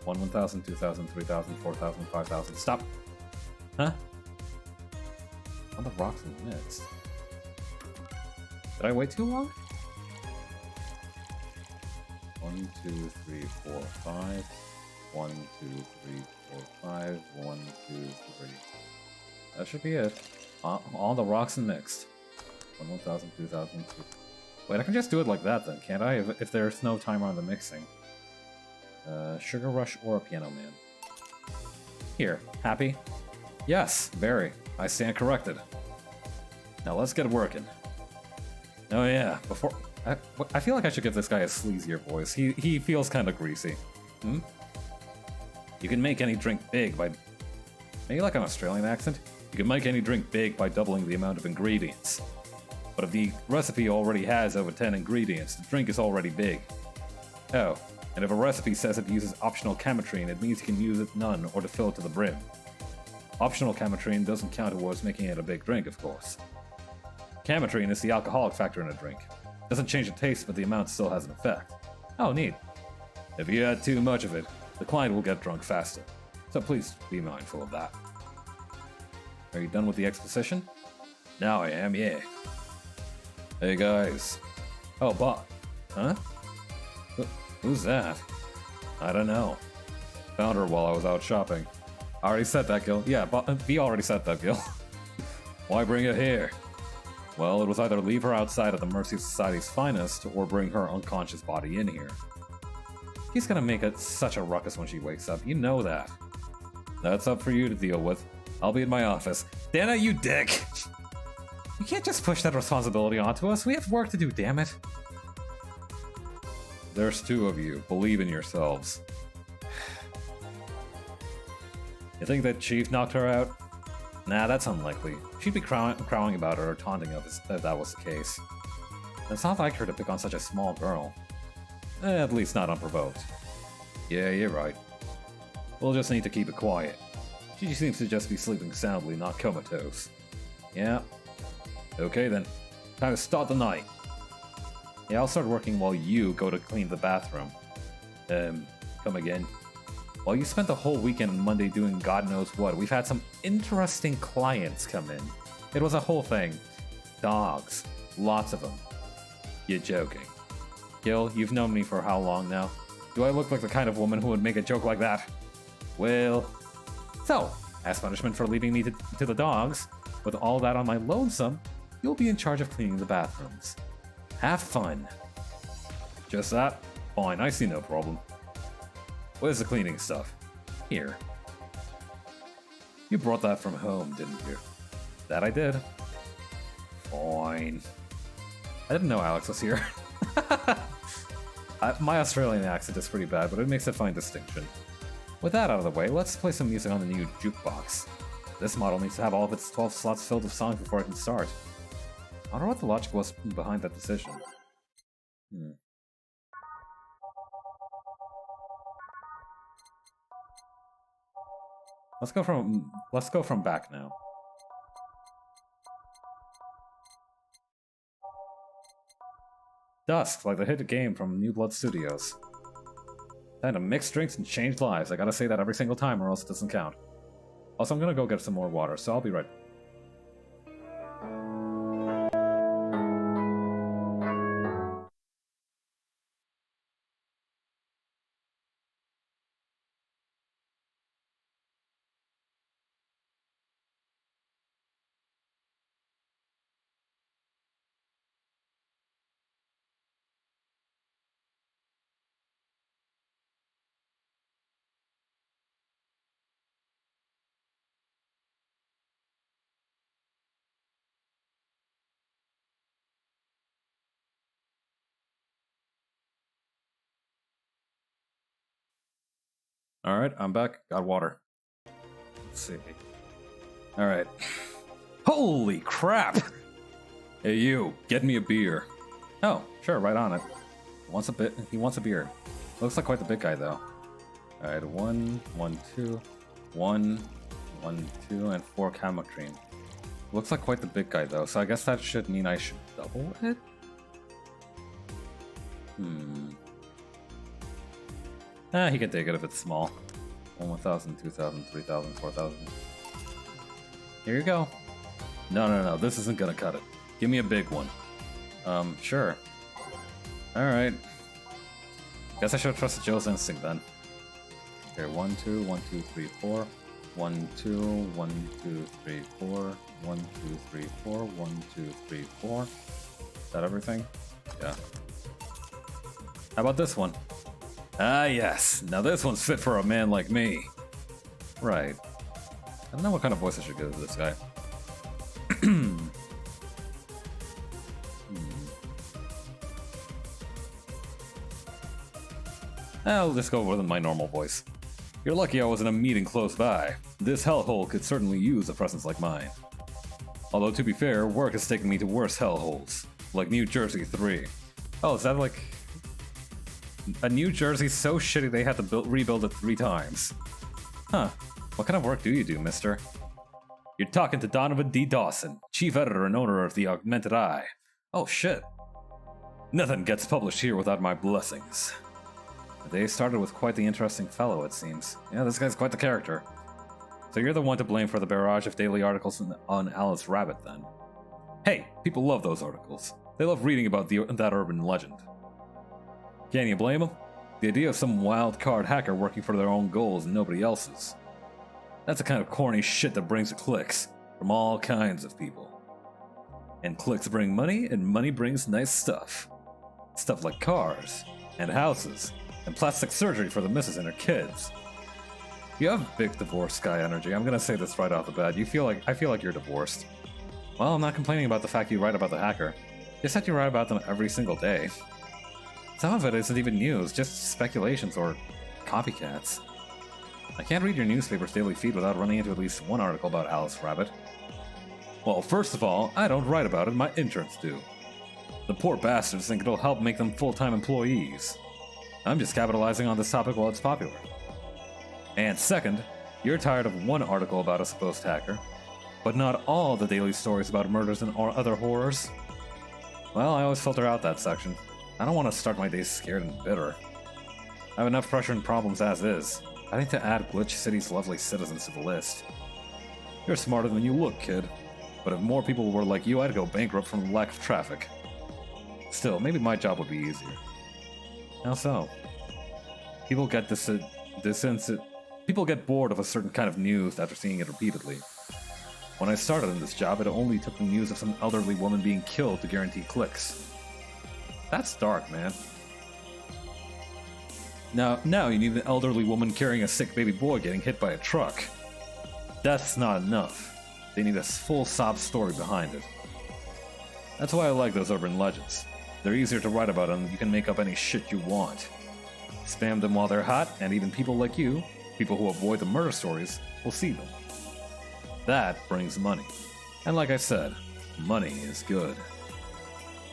1,000, 2,000, 3,000, 4,000, 5,000. Stop! Huh? On the rocks and mixed. Did I wait too long? 1, 2, 3, 4, 5. 1, 1, 2, 3, 4, 5. 1, 2, 3. That should be it. All the rocks and mixed. 1,000, 2,000, 2. Wait, I can just do it like that then, can't I? If there's no timer on the mixing. Sugar Rush or a Piano Man. Here, happy? Yes, very. I stand corrected. Now let's get working. Oh yeah, before... I feel like I should give this guy a sleazier voice. He feels kind of greasy. Hmm? You can make any drink big by... Maybe like an Australian accent? You can make any drink big by doubling the amount of ingredients. But if the recipe already has over 10 ingredients, the drink is already big. Oh, and if a recipe says it uses optional chemitrine, it means you can use it none or to fill it to the brim. Optional chemitrine doesn't count towards making it a big drink, of course. Chemitrine is the alcoholic factor in a drink. Doesn't change the taste, but the amount still has an effect. Oh, neat. If you add too much of it, the client will get drunk faster. So please be mindful of that. Are you done with the exposition? Now I am, yeah. Hey guys. Oh, Bob. Huh? Who's that? I don't know. Found her while I was out shopping. I already said that, Gil. Yeah, V already said that, Gil. Why bring her here? Well, it was either leave her outside at the mercy of society's finest, or bring her unconscious body in here. He's gonna make it such a ruckus when she wakes up, you know that. That's up for you to deal with. I'll be in my office. Dana, you dick! You can't just push that responsibility onto us, we have work to do, damn it. There's two of you, believe in yourselves. You think that Chief knocked her out? Nah, that's unlikely. She'd be crowing about her or taunting us if that was the case. It's not like her to pick on such a small girl. At least not unprovoked. Yeah, you're right. We'll just need to keep it quiet. She seems to just be sleeping soundly, not comatose. Yeah. Okay then. Time to start the night. Yeah, I'll start working while you go to clean the bathroom. Come again. While you spent the whole weekend and Monday doing God knows what, we've had some interesting clients come in. It was a whole thing. Dogs. Lots of them. You're joking. Gil, you've known me for how long now? Do I look like the kind of woman who would make a joke like that? Well... So, as punishment for leaving me to the dogs, with all that on my lonesome, you'll be in charge of cleaning the bathrooms. Have fun. Just that? Fine, I see no problem. Where's the cleaning stuff? Here. You brought that from home, didn't you? That I did. Fine. I didn't know Alex was here. My Australian accent is pretty bad, but it makes a fine distinction. With that out of the way, let's play some music on the new jukebox. This model needs to have all of its 12 slots filled with songs before it can start. I wonder what the logic was behind that decision. Let's go from back now. Dusk, like the hit game from New Blood Studios. Time to mix drinks and change lives. I gotta say that every single time or else it doesn't count. Also, I'm gonna go get some more water, so I'll be right back. Alright, I'm back. Got water. Let's see. Alright. Holy crap! Hey you, get me a beer. Oh, sure, right on it. He wants a beer. Looks like quite the big guy though. Alright, 1, 1, 2, 1, 1, 2, and 4 chemitrine. Looks like quite the big guy though, so I guess that should mean I should double it? He can take it if it's small. 1,000, 2,000, 3,000, 4,000. Here you go. No, this isn't gonna cut it. Give me a big one. Sure. Alright. Guess I should have trusted Joe's instinct then. Okay, 1, 2, 1, 2, 3, 4. 1, 2, 1, 2, 3, 4. 1, 2, 3, 4. 1, 2, 3, 4. Is that everything? Yeah. How about this one? Ah, yes. Now this one's fit for a man like me. Right. I don't know what kind of voice I should give to this guy. I'll just go with my normal voice. You're lucky I was in a meeting close by. This hellhole could certainly use a presence like mine. Although, to be fair, work has taken me to worse hellholes. Like New Jersey 3. Oh, is that like... a New Jersey so shitty they had to rebuild it 3 times. Huh. What kind of work do you do, mister? You're talking to Donovan D. Dawson, chief editor and owner of the Augmented Eye. Oh, shit. Nothing gets published here without my blessings. The day started with quite the interesting fellow, it seems. Yeah, this guy's quite the character. So you're the one to blame for the barrage of daily articles on Alice Rabbit, then. Hey, people love those articles. They love reading about that urban legend. Can you blame them? The idea of some wild card hacker working for their own goals and nobody else's. That's the kind of corny shit that brings clicks from all kinds of people. And clicks bring money, and money brings nice stuff. Stuff like cars, and houses, and plastic surgery for the missus and her kids. You have big divorce guy energy. I'm gonna say this right off the bat. I feel like you're divorced. Well, I'm not complaining about the fact you write about the hacker. You said you write about them every single day. Some of it isn't even news, just speculations or copycats. I can't read your newspaper's daily feed without running into at least one article about Alice Rabbit. Well, first of all, I don't write about it, my interns do. The poor bastards think it'll help make them full-time employees. I'm just capitalizing on this topic while it's popular. And second, you're tired of one article about a supposed hacker, but not all the daily stories about murders and other horrors. Well, I always filter out that section. I don't want to start my days scared and bitter. I have enough pressure and problems as is. I need to add Glitch City's lovely citizens to the list. You're smarter than you look, kid. But if more people were like you, I'd go bankrupt from the lack of traffic. Still, maybe my job would be easier. How so? People get people get bored of a certain kind of news after seeing it repeatedly. When I started in this job, it only took the news of some elderly woman being killed to guarantee clicks. That's dark, man. Now you need an elderly woman carrying a sick baby boy getting hit by a truck. That's not enough. They need a full sob story behind it. That's why I like those urban legends. They're easier to write about and you can make up any shit you want. Spam them while they're hot, and even people like you, people who avoid the murder stories, will see them. That brings money. And like I said, money is good.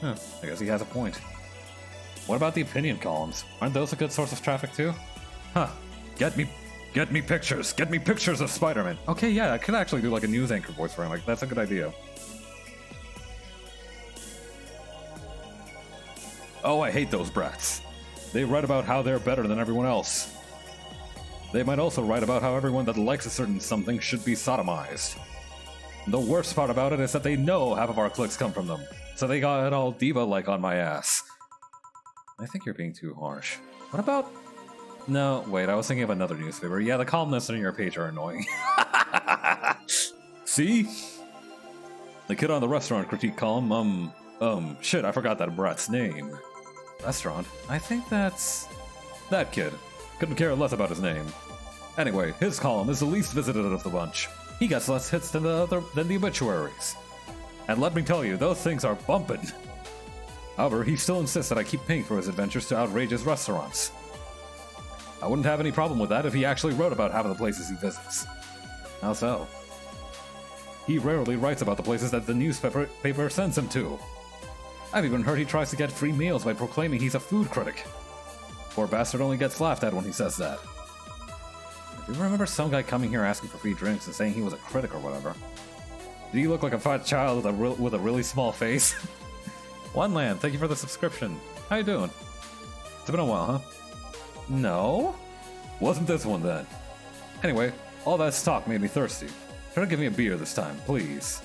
Huh, I guess he has a point. What about the opinion columns? Aren't those a good source of traffic too? Huh. Get me pictures! Get me pictures of Spider-Man! Okay, yeah, I could actually do like a news anchor voice for him. Like, that's a good idea. Oh, I hate those brats. They write about how they're better than everyone else. They might also write about how everyone that likes a certain something should be sodomized. The worst part about it is that they know half of our clicks come from them, so they got it all diva-like on my ass. I think you're being too harsh. What about... No, wait, I was thinking of another newspaper. Yeah, the columnists on your page are annoying. See? The kid on the restaurant critique column, shit, I forgot that brat's name. Restaurant? I think that's... that kid. Couldn't care less about his name. Anyway, his column is the least visited of the bunch. He gets less hits than the obituaries. And let me tell you, those things are bumpin'. However, he still insists that I keep paying for his adventures to outrageous restaurants. I wouldn't have any problem with that if he actually wrote about half of the places he visits. How so? He rarely writes about the places that the newspaper sends him to. I've even heard he tries to get free meals by proclaiming he's a food critic. Poor bastard only gets laughed at when he says that. Do you remember some guy coming here asking for free drinks and saying he was a critic or whatever? Did he look like a fat child with a really small face? One Land, thank you for the subscription. How you doing? It's been a while, huh? No? Wasn't this one then. Anyway, all that talk made me thirsty. Try to give me a beer this time, please.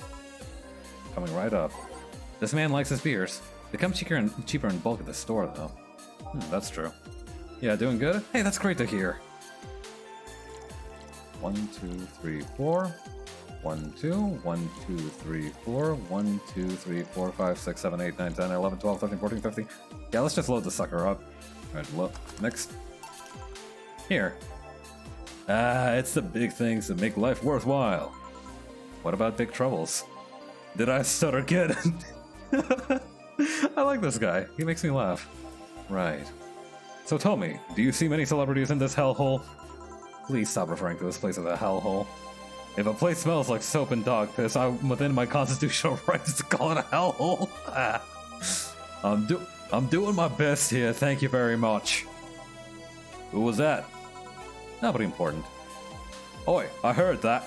Coming right up. This man likes his beers. They come cheaper in bulk at the store, though. That's true. Yeah, doing good? Hey, that's great to hear. 1, 2, 3, 4. 1, 2, 1, 2, 3, 4, 1, 2, 3, 4, 5, 6, 7, 8, 9, 10, 11, 12, 13, 14, 15. Yeah, let's just load the sucker up. Alright, look. Next. Here. It's the big things that make life worthwhile. What about big troubles? Did I stutter, kid? I like this guy. He makes me laugh. Right. So tell me, do you see many celebrities in this hellhole? Please stop referring to this place as a hellhole. If a place smells like soap and dog piss, I'm within my constitutional rights to call it a hellhole. I'm doing my best here, thank you very much. Who was that? Nobody important. Oi, I heard that.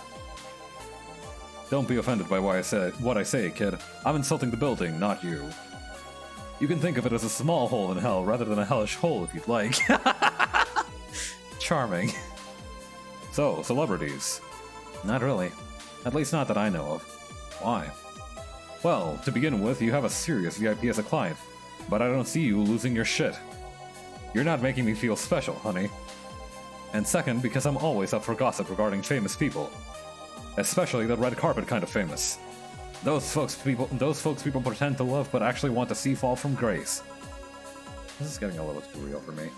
Don't be offended by what I say, kid. I'm insulting the building, not you. You can think of it as a small hole in hell rather than a hellish hole if you'd like. Charming. So, celebrities. Not really. At least not that I know of. Why? Well, to begin with, you have a serious VIP as a client, but I don't see you losing your shit. You're not making me feel special, honey. And second, because I'm always up for gossip regarding famous people. Especially the red carpet kind of famous. Those folks people pretend to love but actually want to see fall from grace. This is getting a little too real for me.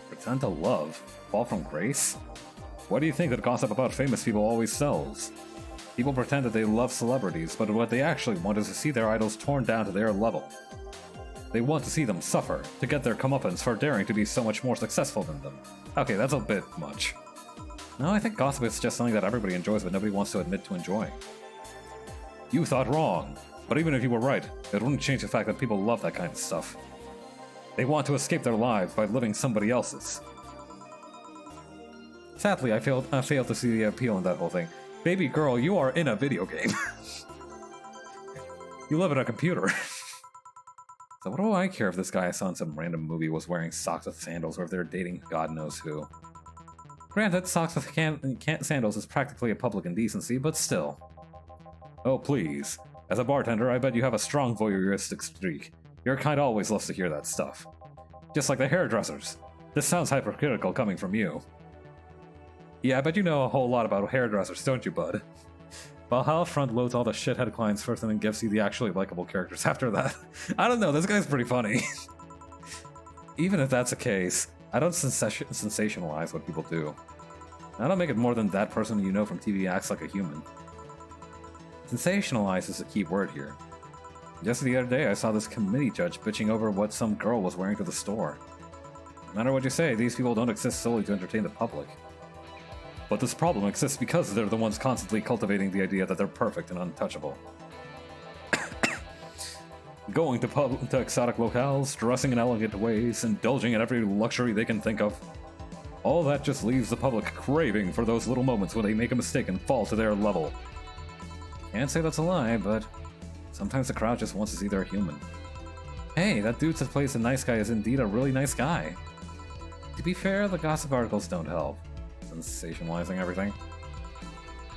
Pretend to love? Fall from grace? What do you think that gossip about famous people always sells? People pretend that they love celebrities, but what they actually want is to see their idols torn down to their level. They want to see them suffer, to get their comeuppance for daring to be so much more successful than them. Okay, that's a bit much. No, I think gossip is just something that everybody enjoys but nobody wants to admit to enjoying. You thought wrong, but even if you were right, it wouldn't change the fact that people love that kind of stuff. They want to escape their lives by living somebody else's. Sadly, I failed to see the appeal in that whole thing. Baby girl, you are in a video game. You live in a computer. So what do I care if this guy I saw in some random movie was wearing socks with sandals or if they're dating God knows who? Granted, socks with sandals is practically a public indecency, but still. Oh please. As a bartender, I bet you have a strong voyeuristic streak. Your kind always loves to hear that stuff. Just like the hairdressers. This sounds hypocritical coming from you. Yeah, I bet you know a whole lot about hairdressers, don't you, bud? Valhalla front loads all the shithead clients first and then gives you the actually likable characters after that. I don't know, this guy's pretty funny. Even if that's the case, I don't sensationalize what people do. I don't make it more than that person you know from TV acts like a human. Sensationalize is the key word here. Just the other day I saw this committee judge bitching over what some girl was wearing to the store. No matter what you say, these people don't exist solely to entertain the public. But this problem exists because they're the ones constantly cultivating the idea that they're perfect and untouchable. Going to exotic locales, dressing in elegant ways, indulging in every luxury they can think of. All that just leaves the public craving for those little moments when they make a mistake and fall to their level. Can't say that's a lie, but sometimes the crowd just wants to see they're human. Hey, that dude that plays the nice guy is indeed a really nice guy. To be fair, the gossip articles don't help. Sensationalizing everything.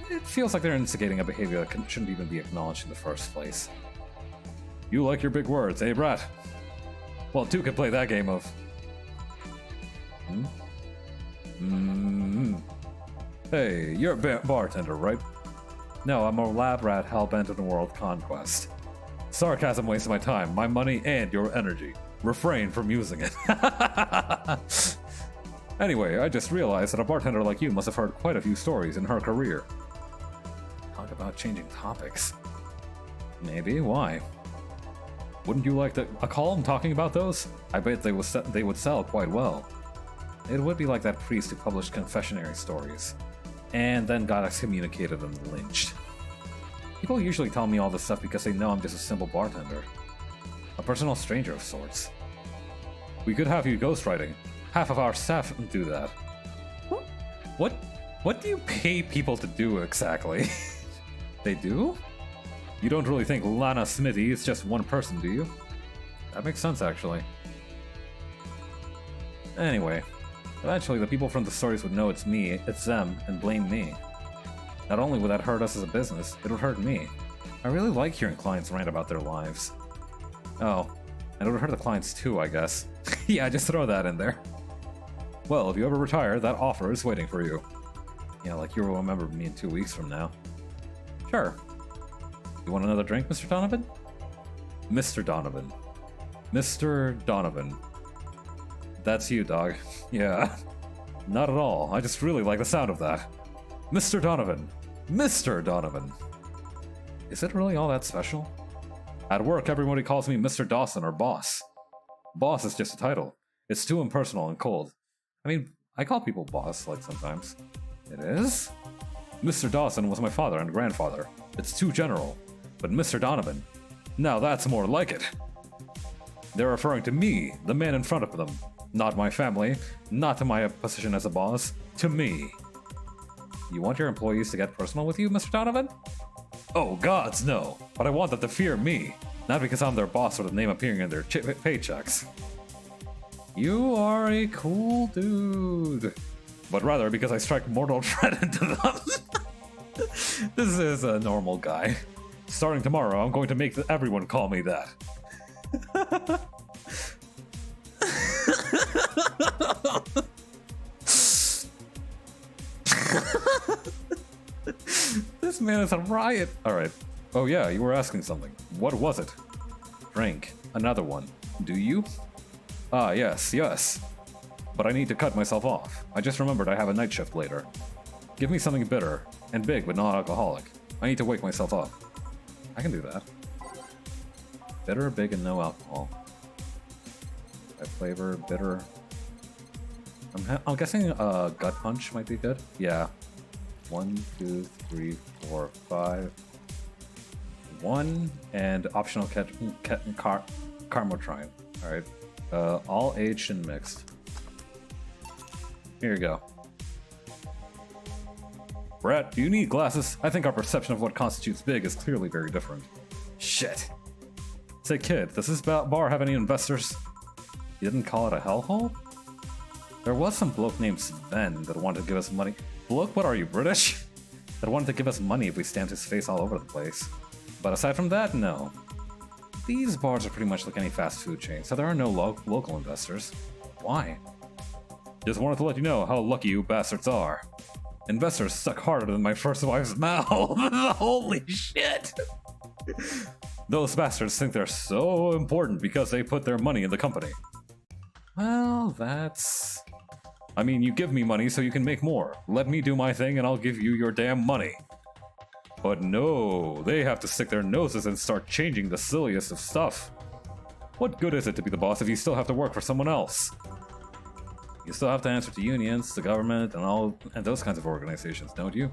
It feels like they're instigating a behavior that shouldn't even be acknowledged in the first place. You like your big words, eh, brat? Well, two can play that game of... Hey, you're a bartender, right? No, I'm a lab rat hell-bent on world conquest. Sarcasm wastes my time, my money, and your energy. Refrain from using it. Anyway, I just realized that a bartender like you must have heard quite a few stories in her career. Talk about changing topics. Maybe, why? Wouldn't you like a column talking about those? I bet they would sell quite well. It would be like that priest who published confessionary stories, and then got excommunicated and lynched. People usually tell me all this stuff because they know I'm just a simple bartender. A personal stranger of sorts. We could have you ghostwriting. Half of our staff do that. What do you pay people to do exactly? They do? You don't really think Lana Smithy is just one person, do you? That makes sense, actually. Anyway, eventually the people from the stories would know it's me, it's them, and blame me. Not only would that hurt us as a business, it would hurt me. I really like hearing clients rant about their lives. Oh, and it would hurt the clients too, I guess. Yeah, just throw that in there. Well, if you ever retire, that offer is waiting for you. Yeah, like you'll remember me in 2 weeks from now. Sure. You want another drink, Mr. Donovan? Mr. Donovan. Mr. Donovan. That's you, dog. Yeah. Not at all. I just really like the sound of that. Mr. Donovan. Mr. Donovan. Is it really all that special? At work, everybody calls me Mr. Dawson or Boss. Boss is just a title. It's too impersonal and cold. I mean, I call people boss, like, sometimes. It is? Mr. Dawson was my father and grandfather. It's too general. But Mr. Donovan, now that's more like it. They're referring to me, the man in front of them. Not my family, not to my position as a boss, to me. You want your employees to get personal with you, Mr. Donovan? Oh, gods, no. But I want them to fear me. Not because I'm their boss or the name appearing in their paychecks. You are a cool dude. But rather because I strike mortal dread into them. This is a normal guy. Starting tomorrow, I'm going to make everyone call me that. This man is a riot. Alright. Oh yeah, you were asking something. What was it? Drink. Another one. Do you? Ah, yes, yes. But I need to cut myself off. I just remembered I have a night shift later. Give me something bitter and big but not alcoholic. I need to wake myself up. I can do that. Bitter, big, and no alcohol. That flavor, bitter. I'm guessing gut punch might be good. Yeah. 1, 2, 3, 4, 5. 1 and optional Carmotrine. Alright. All aged and mixed. Here you go. Brett, do you need glasses? I think our perception of what constitutes big is clearly very different. Shit. Say, kid, does this bar have any investors? You didn't call it a hellhole? There was some bloke named Sven that wanted to give us money. Bloke, what are you, British? That wanted to give us money if we stamped his face all over the place. But aside from that, no. These bars are pretty much like any fast food chain, so there are no local investors. Why? Just wanted to let you know how lucky you bastards are. Investors suck harder than my first wife's mouth. Holy shit! Those bastards think they're so important because they put their money in the company. Well, that's... I mean, you give me money so you can make more. Let me do my thing and I'll give you your damn money. But no, they have to stick their noses and start changing the silliest of stuff. What good is it to be the boss if you still have to work for someone else? You still have to answer to unions, the government, and those kinds of organizations, don't you?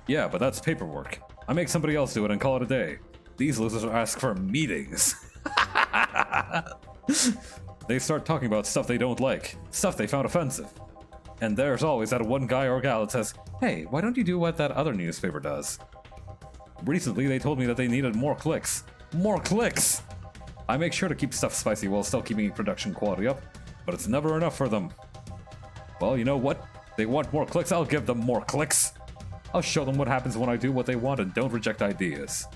Yeah, but that's paperwork. I make somebody else do it and call it a day. These losers ask for meetings. They start talking about stuff they don't like, stuff they found offensive. And there's always that one guy or gal that says, hey, why don't you do what that other newspaper does? Recently, they told me that they needed more clicks. More clicks! I make sure to keep stuff spicy while still keeping production quality up, but it's never enough for them. Well, you know what? They want more clicks, I'll give them more clicks. I'll show them what happens when I do what they want and don't reject ideas.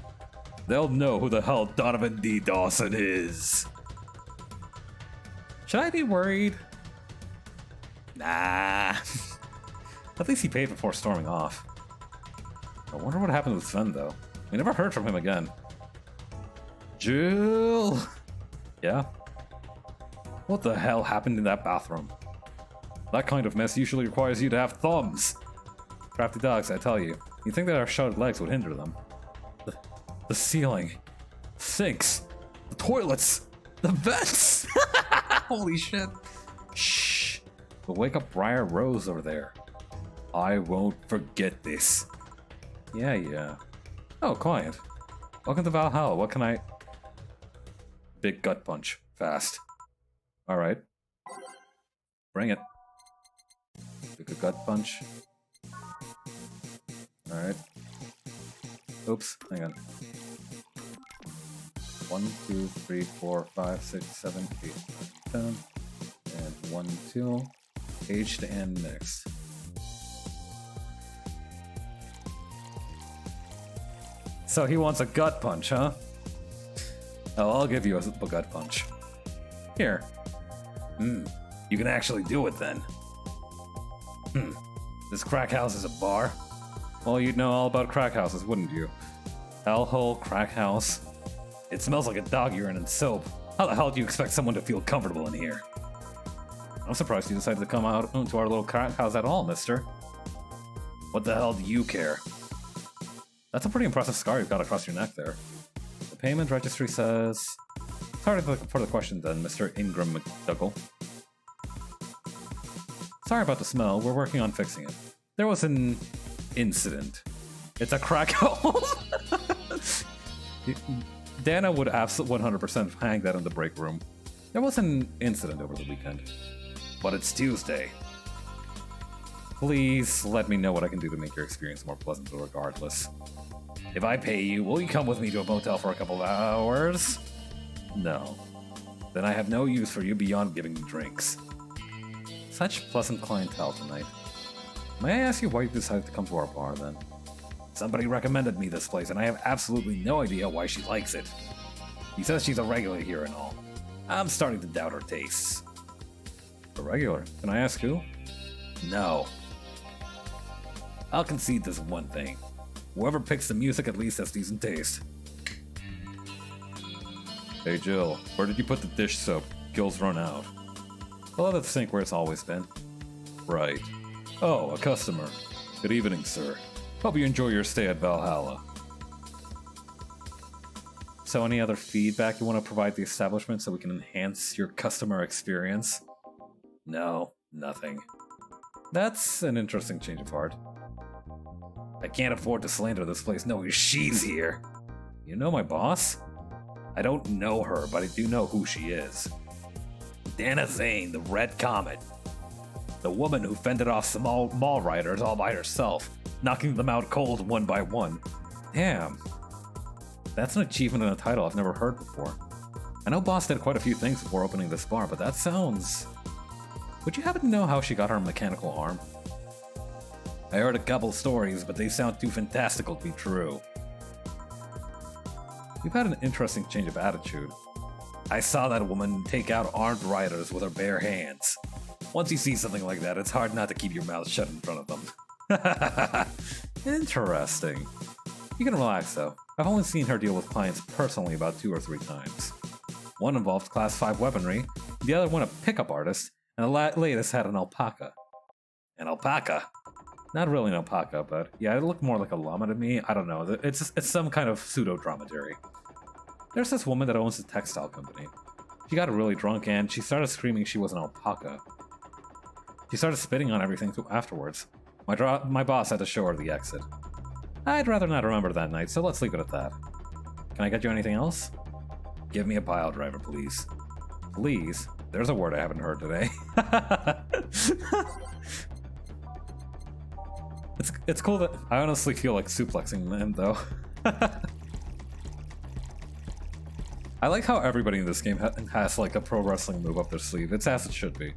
They'll know who the hell Donovan D. Dawson is. Should I be worried? Nah. At least he paid before storming off. I wonder what happened with Sven, though. We never heard from him again. Jill! Yeah? What the hell happened in that bathroom? That kind of mess usually requires you to have thumbs. Crafty dogs, I tell you. You'd think that our shuttered legs would hinder them. The ceiling. Sinks. The toilets. The vents! Holy shit. Shh. But wake up Briar Rose over there. I won't forget this. Yeah. Oh, client. Welcome to Valhalla. What can I... Big gut punch. Fast. Alright. Bring it. Big gut punch. Alright. Oops. Hang on. 1, 2, 3, 4, 5, 6, 7, 8, 9, 10. And 1, 2. Aged and mixed. So he wants a gut punch, huh? Oh, I'll give you a gut punch. Here. You can actually do it then. This crack house is a bar? Well, you'd know all about crack houses, wouldn't you? Hellhole, crack house. It smells like a dog urine and soap. How the hell do you expect someone to feel comfortable in here? I'm surprised you decided to come out to our little crack house at all, mister. What the hell do you care? That's a pretty impressive scar you've got across your neck there. The payment registry says... Sorry for the question then, Mr. Ingram McDougall. Sorry about the smell, we're working on fixing it. There was an incident. It's a crack hole. Dana would absolutely 100% hang that in the break room. There was an incident over the weekend. But it's Tuesday. Please let me know what I can do to make your experience more pleasant regardless. If I pay you, will you come with me to a motel for a couple of hours? No. Then I have no use for you beyond giving me drinks. Such pleasant clientele tonight. May I ask you why you decided to come to our bar then? Somebody recommended me this place and I have absolutely no idea why she likes it. He says she's a regular here and all. I'm starting to doubt her tastes. A regular? Can I ask who? No. I'll concede this one thing. Whoever picks the music at least has decent taste. Hey Jill, where did you put the dish soap? Gil's run out. I'll have the sink where it's always been. Right. Oh, a customer. Good evening, sir. Hope you enjoy your stay at Valhalla. So any other feedback you want to provide the establishment so we can enhance your customer experience? No, nothing. That's an interesting change of heart. I can't afford to slander this place knowing she's here. You know my boss? I don't know her, but I do know who she is. Dana Zane, the Red Comet. The woman who fended off some mall riders all by herself, knocking them out cold one by one. Damn. That's an achievement and a title I've never heard before. I know Boss did quite a few things before opening this bar, but that sounds... Would you happen to know how she got her mechanical arm? I heard a couple stories, but they sound too fantastical to be true. You've had an interesting change of attitude. I saw that woman take out armed riders with her bare hands. Once you see something like that, it's hard not to keep your mouth shut in front of them. Interesting. You can relax though. I've only seen her deal with clients personally about 2 or 3 times. One involved class 5 weaponry, the other one a pickup artist, and the latest had an alpaca. An alpaca? Not really an alpaca, but yeah, it looked more like a llama to me. I don't know. It's some kind of pseudo-dromedary. There's this woman that owns a textile company. She got really drunk and she started screaming she was an alpaca. She started spitting on everything afterwards. My boss had to show her the exit. I'd rather not remember that night, so let's leave it at that. Can I get you anything else? Give me a pile driver, please. Please? There's a word I haven't heard today. It's cool that I honestly feel like suplexing them, though. I like how everybody in this game has like a pro wrestling move up their sleeve. It's as it should be.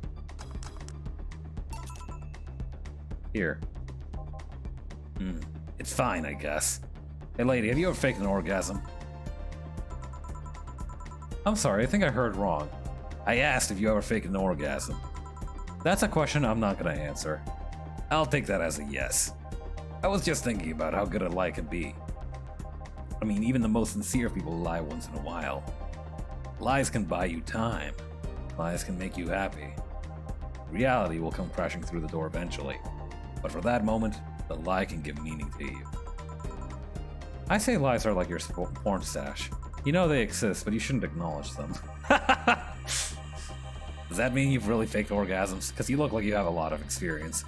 Here. It's fine, I guess. Hey lady, have you ever faked an orgasm? I'm sorry, I think I heard wrong. I asked if you ever faked an orgasm. That's a question I'm not gonna answer. I'll take that as a yes. I was just thinking about how good a lie can be. I mean, even the most sincere people lie once in a while. Lies can buy you time. Lies can make you happy. Reality will come crashing through the door eventually. But for that moment, the lie can give meaning to you. I say lies are like your porn stash. You know they exist, but you shouldn't acknowledge them. Does that mean you've really faked orgasms? Because you look like you have a lot of experience.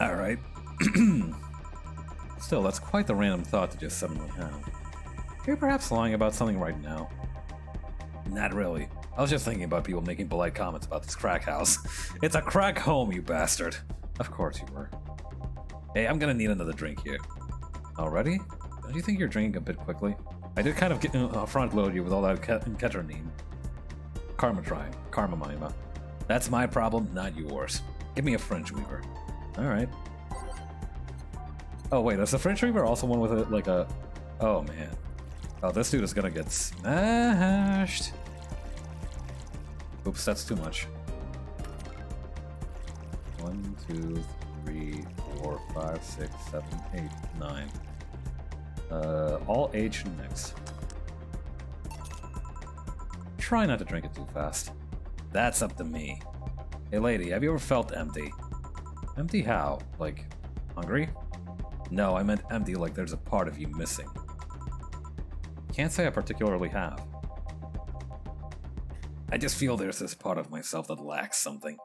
Alright. Still, that's quite the random thought to just suddenly have. You're perhaps lying about something right now. Not really. I was just thinking about people making polite comments about this crack house. It's a crack home, you bastard. Of course you were. Hey, I'm gonna need another drink here. Already? Don't you think you're drinking a bit quickly? I did kind of front load you with all that ketamine. Karma Mima. That's my problem, not yours. Give me a French Weaver. Alright. Oh wait, is the French Reaver also one with a, Oh man. Oh, this dude is gonna get smashed. Oops, that's too much. 1, 2, 3, 4, 5, 6, 7, 8, 9. All aged mix. Try not to drink it too fast. That's up to me. Hey lady, have you ever felt empty? Empty how? Like, hungry? No, I meant empty like there's a part of you missing. Can't say I particularly have. I just feel there's this part of myself that lacks something.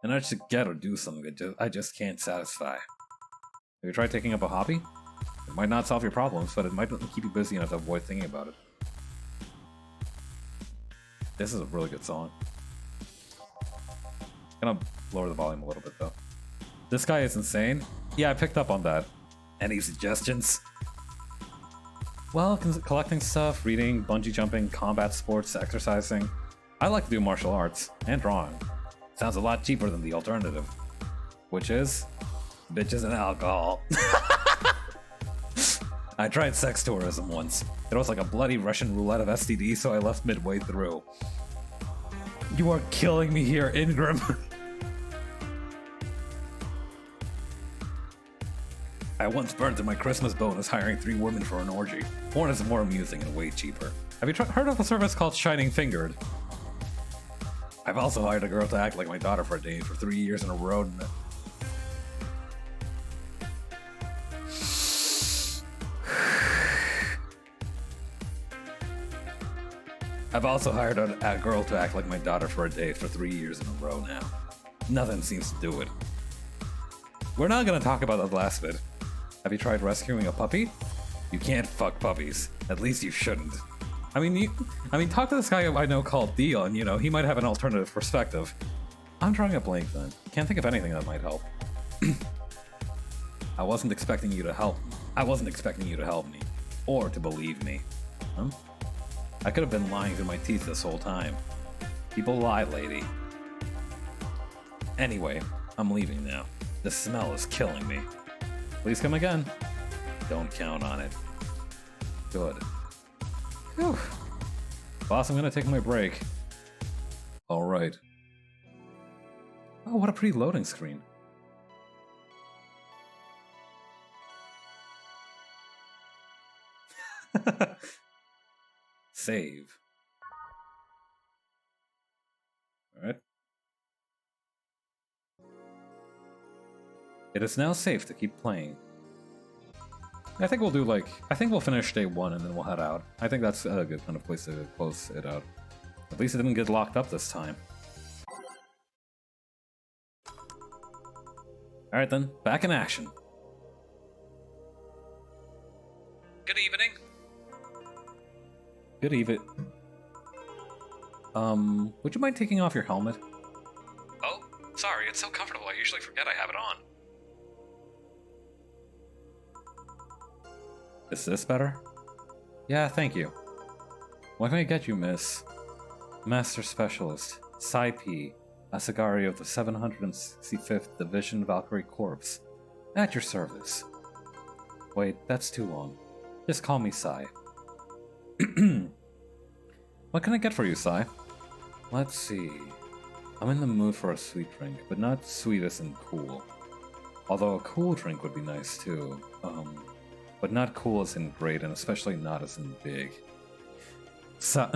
And I should get or do something that I just can't satisfy. Have you tried taking up a hobby? It might not solve your problems, but it might keep you busy enough to avoid thinking about it. This is a really good song. Gonna lower the volume a little bit though. This guy is insane. Yeah, I picked up on that. Any suggestions? Well, collecting stuff, reading, bungee jumping, combat sports, exercising. I like to do martial arts and drawing. Sounds a lot cheaper than the alternative. Which is? Bitches and alcohol. I tried sex tourism once. It was like a bloody Russian roulette of STD, so I left midway through. You are killing me here, Ingram. I once burned through my Christmas bonus hiring 3 women for an orgy. Porn is more amusing and way cheaper. Have you heard of a service called Shining Fingered? I've also hired a girl to act like my daughter for a day for 3 years in a row. I've also hired a girl to act like my daughter for a day for 3 years in a row now. Nothing seems to do it. We're not gonna talk about the last bit. Have you tried rescuing a puppy? You can't fuck puppies. At least you shouldn't. I mean, talk to this guy I know called Dion, you know, he might have an alternative perspective. I'm drawing a blank then. Can't think of anything that might help. I wasn't expecting you to help me. Or to believe me. Huh? I could have been lying through my teeth this whole time. People lie, lady. Anyway, I'm leaving now. The smell is killing me. Please come again. Don't count on it. Good. Whew. Boss, I'm gonna take my break. Alright. Oh, what a pretty loading screen. Save. Alright. It is now safe to keep playing. I think we'll finish day 1 and then we'll head out. I think that's a good kind of place to close it out. At least it didn't get locked up this time. Alright then, back in action. Good evening. Good evening. Would you mind taking off your helmet? Oh, sorry, it's so comfortable I usually forget I have it on. Is this better? Yeah, thank you. What can I get you, miss? Master Specialist, Psy P, Asagari of the 765th Division Valkyrie Corps. At your service. Wait, that's too long. Just call me Psy. What can I get for you, Psy? Let's see. I'm in the mood for a sweet drink, but not sweet as in cool. Although a cool drink would be nice too. But not cool as in great, and especially not as in big. Say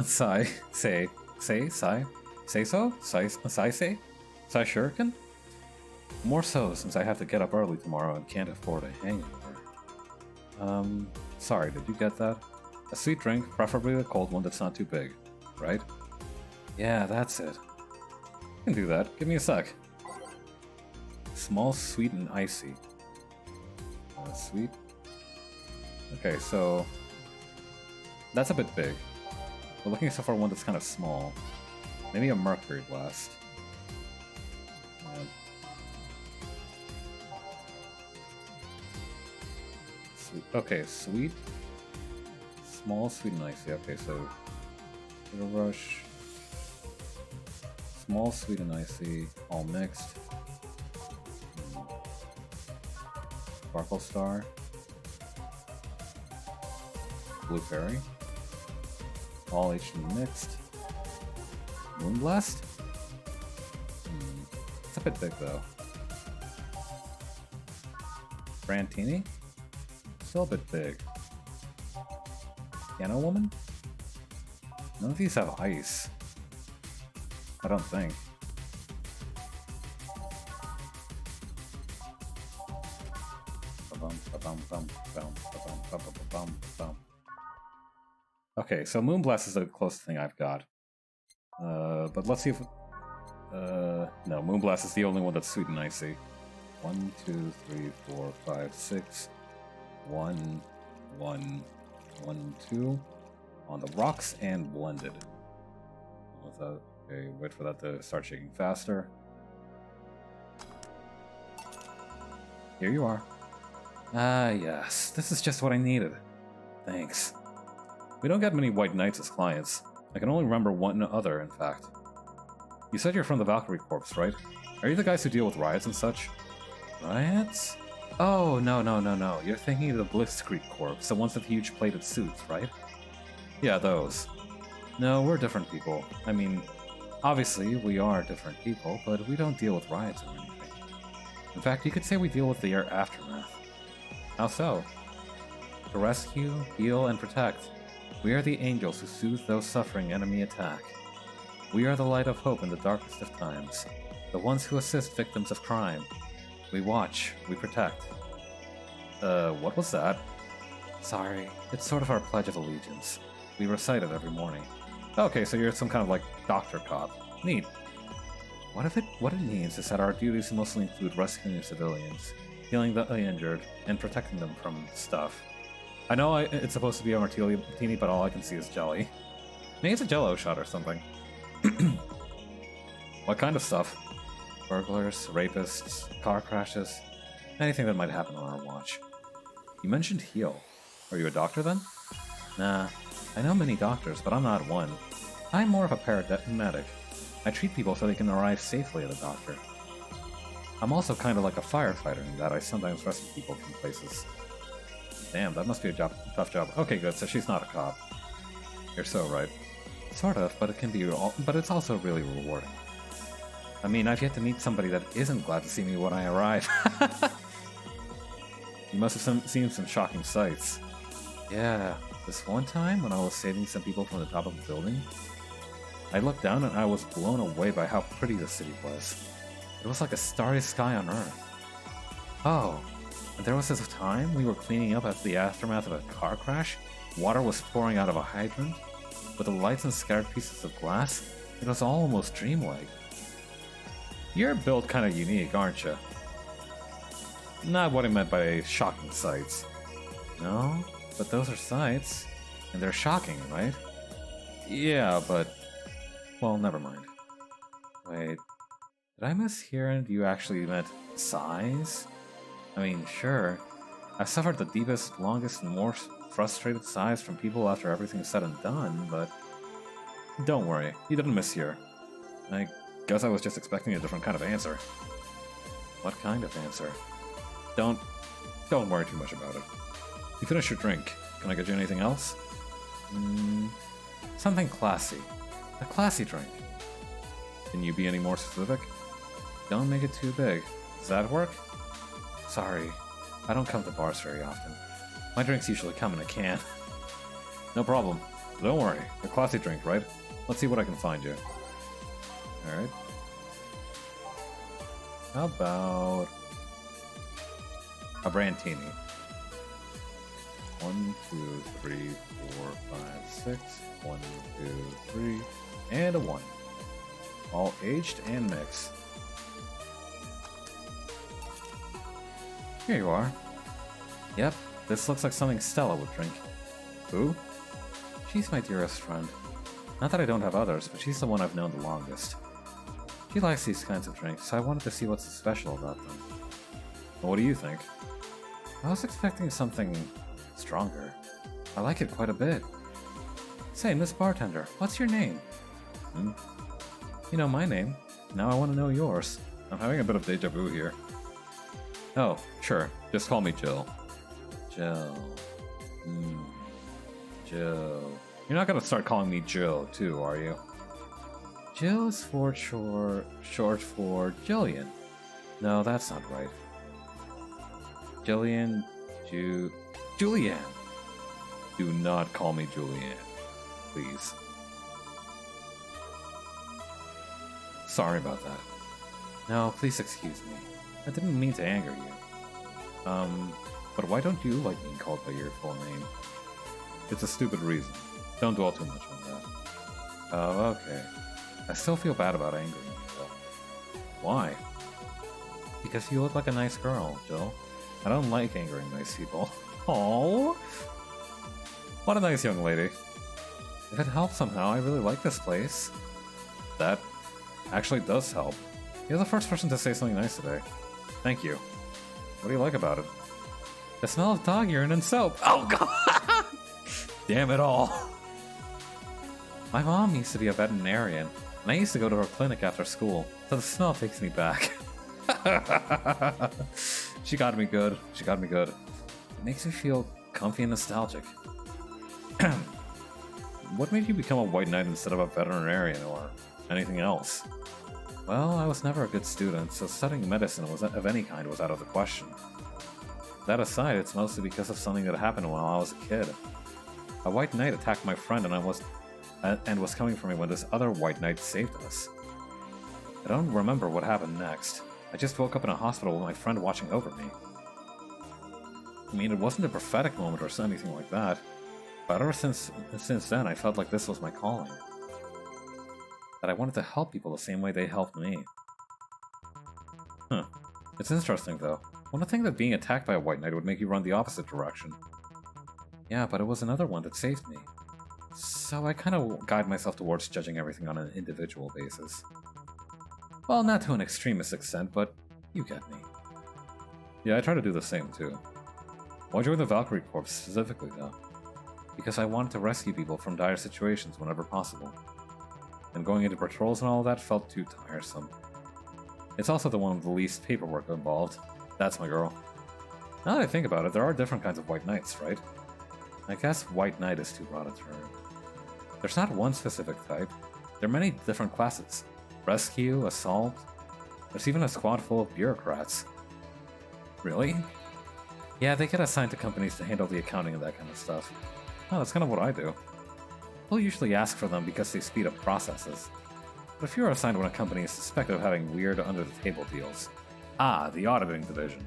shuriken? More so, since I have to get up early tomorrow and can't afford a hangover. Sorry, did you get that? A sweet drink, preferably a cold one that's not too big, right? Yeah, that's it. I can do that. Give me a sec. Small, sweet, and icy. Sweet. Okay, so that's a bit big. We're looking for one that's kind of small. Maybe a mercury blast. Sweet. Okay, sweet. Small, sweet, and icy. Okay, so Sugar Rush. Small, sweet, and icy, all mixed. Sparkle Star. Blue Fairy. All HD mixed. Moonblast? a bit big, though. Brantini? Still a bit big. Piano Woman? None of these have ice. I don't think. Okay, so Moonblast is the closest thing I've got. But let's see if... no, Moonblast is the only one that's sweet and icy. 1, 2, 3, 4, 5, 6. 1, 1, 1, 2. On the rocks and blended. What's that? Okay, wait for that to start shaking faster. Here you are. Ah, yes. This is just what I needed. Thanks. We don't get many White Knights as clients. I can only remember one other, in fact. You said you're from the Valkyrie Corps, right? Are you the guys who deal with riots and such? Riots? Oh, no. You're thinking of the Blitzkrieg Corps, the ones with huge plated suits, right? Yeah, those. No, we're different people. I mean, obviously, we are different people, but we don't deal with riots or anything. In fact, you could say we deal with the aftermath. How so? To rescue, heal, and protect. We are the angels who soothe those suffering enemy attack. We are the light of hope in the darkest of times. The ones who assist victims of crime. We watch, we protect. What was that? Sorry, it's sort of our Pledge of Allegiance. We recite it every morning. Okay, so you're some kind of like doctor cop. Neat. What it means is that our duties mostly include rescuing civilians, healing the injured, and protecting them from stuff. I know it's supposed to be a martini, but all I can see is jelly. Maybe it's a jello shot or something. What kind of stuff? Burglars, rapists, car crashes, anything that might happen on our watch. You mentioned heal. Are you a doctor then? Nah, I know many doctors, but I'm not one. I'm more of a paramedic. I treat people so they can arrive safely at a doctor. I'm also kind of like a firefighter in that I sometimes rescue people from places. Damn, that must be a tough job. Okay, good, so she's not a cop. You're so right. Sort of, but it can be but it's also really rewarding. I mean, I've yet to meet somebody that isn't glad to see me when I arrive. You must have seen some shocking sights. Yeah, this one time when I was saving some people from the top of a building, I looked down and I was blown away by how pretty the city was. It was like a starry sky on Earth. Oh, and there was this time we were cleaning up after the aftermath of a car crash. Water was pouring out of a hydrant. With the lights and scattered pieces of glass, it was almost dreamlike. You're built kind of unique, aren't you? Not what I meant by shocking sights. No, but those are sights, and they're shocking, right? Yeah, but... well, never mind. Wait, did I mishear and you actually meant sighs? I mean, sure. I've suffered the deepest, longest, and most frustrated sighs from people after everything's said and done, but... don't worry, you didn't mishear. I guess I was just expecting a different kind of answer. What kind of answer? Don't worry too much about it. You finished your drink. Can I get you anything else? Something classy. A classy drink. Can you be any more specific? Don't make it too big. Does that work? Sorry, I don't come to bars very often. My drinks usually come in a can. No problem. Don't worry. A classy drink, right? Let's see what I can find you. Alright. How about... a Brantini. 1, 2, 3, 4, 5, 6. 1, 2, 3. And a 1. All aged and mixed. Here you are. Yep, this looks like something Stella would drink. Who? She's my dearest friend. Not that I don't have others, but she's the one I've known the longest. She likes these kinds of drinks, so I wanted to see what's so special about them. Well, what do you think? I was expecting something stronger. I like it quite a bit. Say, Miss Bartender, what's your name? You know my name. Now I want to know yours. I'm having a bit of deja vu here. Oh, sure. Just call me Jill. Jill. Jill. You're not gonna start calling me Jill, too, are you? Jill is short for Jillian. No, that's not right. Jillian, Julianne. Do not call me Julianne, please. Sorry about that. No, please excuse me. I didn't mean to anger you. But why don't you like being called by your full name? It's a stupid reason. Don't dwell too much on that. Oh, okay. I still feel bad about angering you, though. Why? Because you look like a nice girl, Jill. I don't like angering nice people. Oh, what a nice young lady. If it helps somehow, I really like this place. That actually does help. You're the first person to say something nice today. Thank you. What do you like about it? The smell of dog urine and soap. Oh, God! Damn it all. My mom used to be a veterinarian, and I used to go to her clinic after school, so the smell takes me back. She got me good. She got me good. It makes me feel comfy and nostalgic. What made you become a white knight instead of a veterinarian or anything else? Well, I was never a good student, so studying medicine of any kind was out of the question. That aside, it's mostly because of something that happened while I was a kid. A white knight attacked my friend and was coming for me when this other white knight saved us. I don't remember what happened next. I just woke up in a hospital with my friend watching over me. I mean, it wasn't a prophetic moment or anything like that, but ever since then I felt like this was my calling. That I wanted to help people the same way they helped me. Huh. It's interesting, though. One would think that being attacked by a white knight would make you run the opposite direction. Yeah, but it was another one that saved me. So I kind of guide myself towards judging everything on an individual basis. Well, not to an extremist extent, but you get me. Yeah, I try to do the same, too. Why join the Valkyrie Corps specifically, though? Because I wanted to rescue people from dire situations whenever possible. And going into patrols and all that felt too tiresome. It's also the one with the least paperwork involved. That's my girl. Now that I think about it, there are different kinds of white knights, right? I guess white knight is too broad a term. There's not one specific type. There are many different classes. Rescue, assault. There's even a squad full of bureaucrats. Really? Yeah, they get assigned to companies to handle the accounting and that kind of stuff. Oh, that's kind of what I do. We'll usually ask for them because they speed up processes. But if you're assigned when a company is suspected of having weird under-the-table deals. Ah, the auditing division.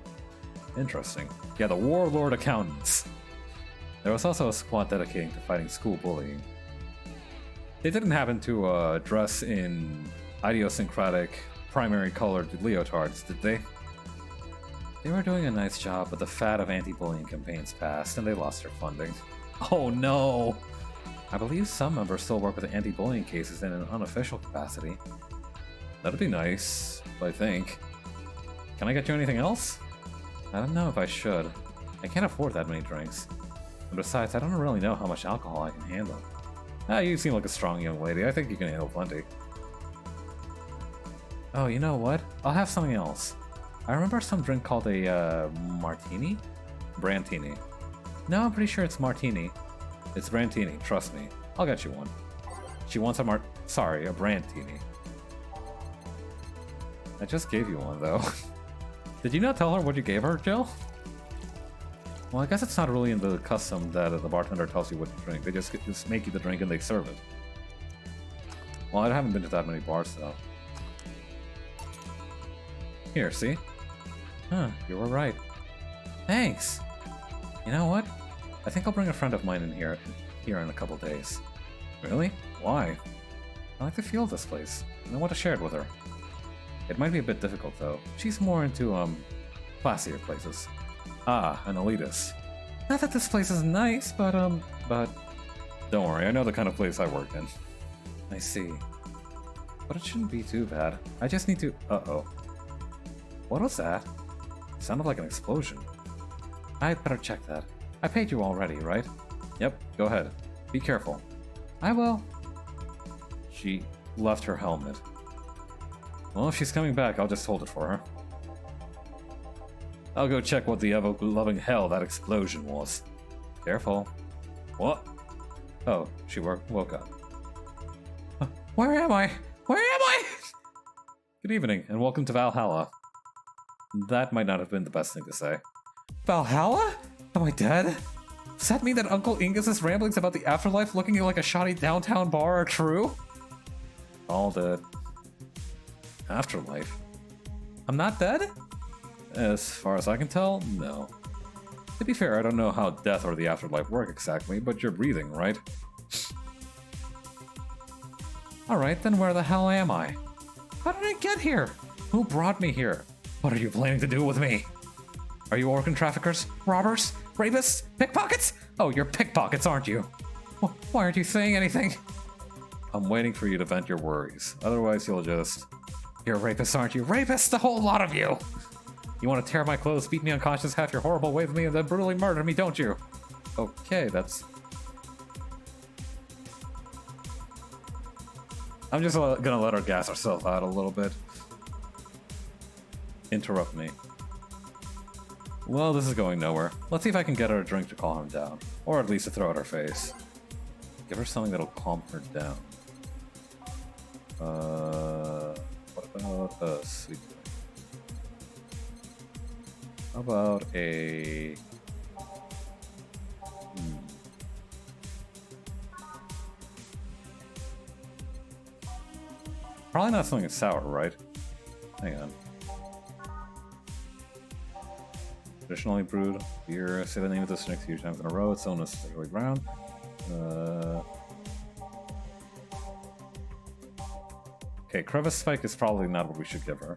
Interesting. Yeah, the warlord accountants. There was also a squad dedicating to fighting school bullying. They didn't happen to dress in idiosyncratic, primary-colored leotards, did they? They were doing a nice job, but the fad of anti-bullying campaigns passed, and they lost their funding. Oh no! I believe some members still work with anti-bullying cases in an unofficial capacity. That'd be nice, I think. Can I get you anything else? I don't know if I should. I can't afford that many drinks. And besides, I don't really know how much alcohol I can handle. Ah, you seem like a strong young lady. I think you can handle plenty. Oh, you know what? I'll have something else. I remember some drink called a, martini? Brantini. No, I'm pretty sure it's martini. It's Brantini, trust me. I'll get you one. She wants a a Brantini. I just gave you one, though. Did you not tell her what you gave her, Jill? Well, I guess it's not really in the custom that the bartender tells you what to drink. They just make you the drink and they serve it. Well, I haven't been to that many bars, though. Here, see? Huh, you were right. Thanks! You know what? I think I'll bring a friend of mine in here in a couple days. Really? Why? I like the feel of this place, and I want to share it with her. It might be a bit difficult, though. She's more into, classier places. Ah, an elitist. Not that this place is nice, but... Don't worry, I know the kind of place I work in. I see. But it shouldn't be too bad. I just need to... Uh-oh. What was that? It sounded like an explosion. I'd better check that. I paid you already, right? Yep, go ahead. Be careful. I will. She left her helmet. Well, if she's coming back, I'll just hold it for her. I'll go check what the ever-loving hell that explosion was. Careful. What? Oh, she woke up. Where am I? Where Good evening, and welcome to Valhalla. That might not have been the best thing to say. Valhalla? Am I dead? Does that mean that Uncle Ingus's ramblings about the afterlife looking like a shoddy downtown bar are true? All dead. Afterlife? I'm not dead? As far as I can tell, no. To be fair, I don't know how death or the afterlife work exactly, but you're breathing, right? Alright, then where the hell am I? How did I get here? Who brought me here? What are you planning to do with me? Are you organ traffickers? Robbers? Rapists? Pickpockets? Oh, you're pickpockets, aren't you? Why aren't you saying anything? I'm waiting for you to vent your worries. Otherwise, you'll just... You're rapists, aren't you? Rapists, the whole lot of you! You want to tear my clothes, beat me unconscious, have your horrible way with me, and then brutally murder me, don't you? Okay, that's... I'm just gonna let her gas herself out a little bit. Interrupt me. Well, this is going nowhere. Let's see if I can get her a drink to calm him down. Or at least to throw at her face. Give her something that'll calm her down. What about a sweet drink? How about a... Probably not something sour, right? Hang on. Traditionally brewed beer. Say the name of this drink a few times in a row. It's known as Stickly Brown. Okay, Crevice Spike is probably not what we should give her.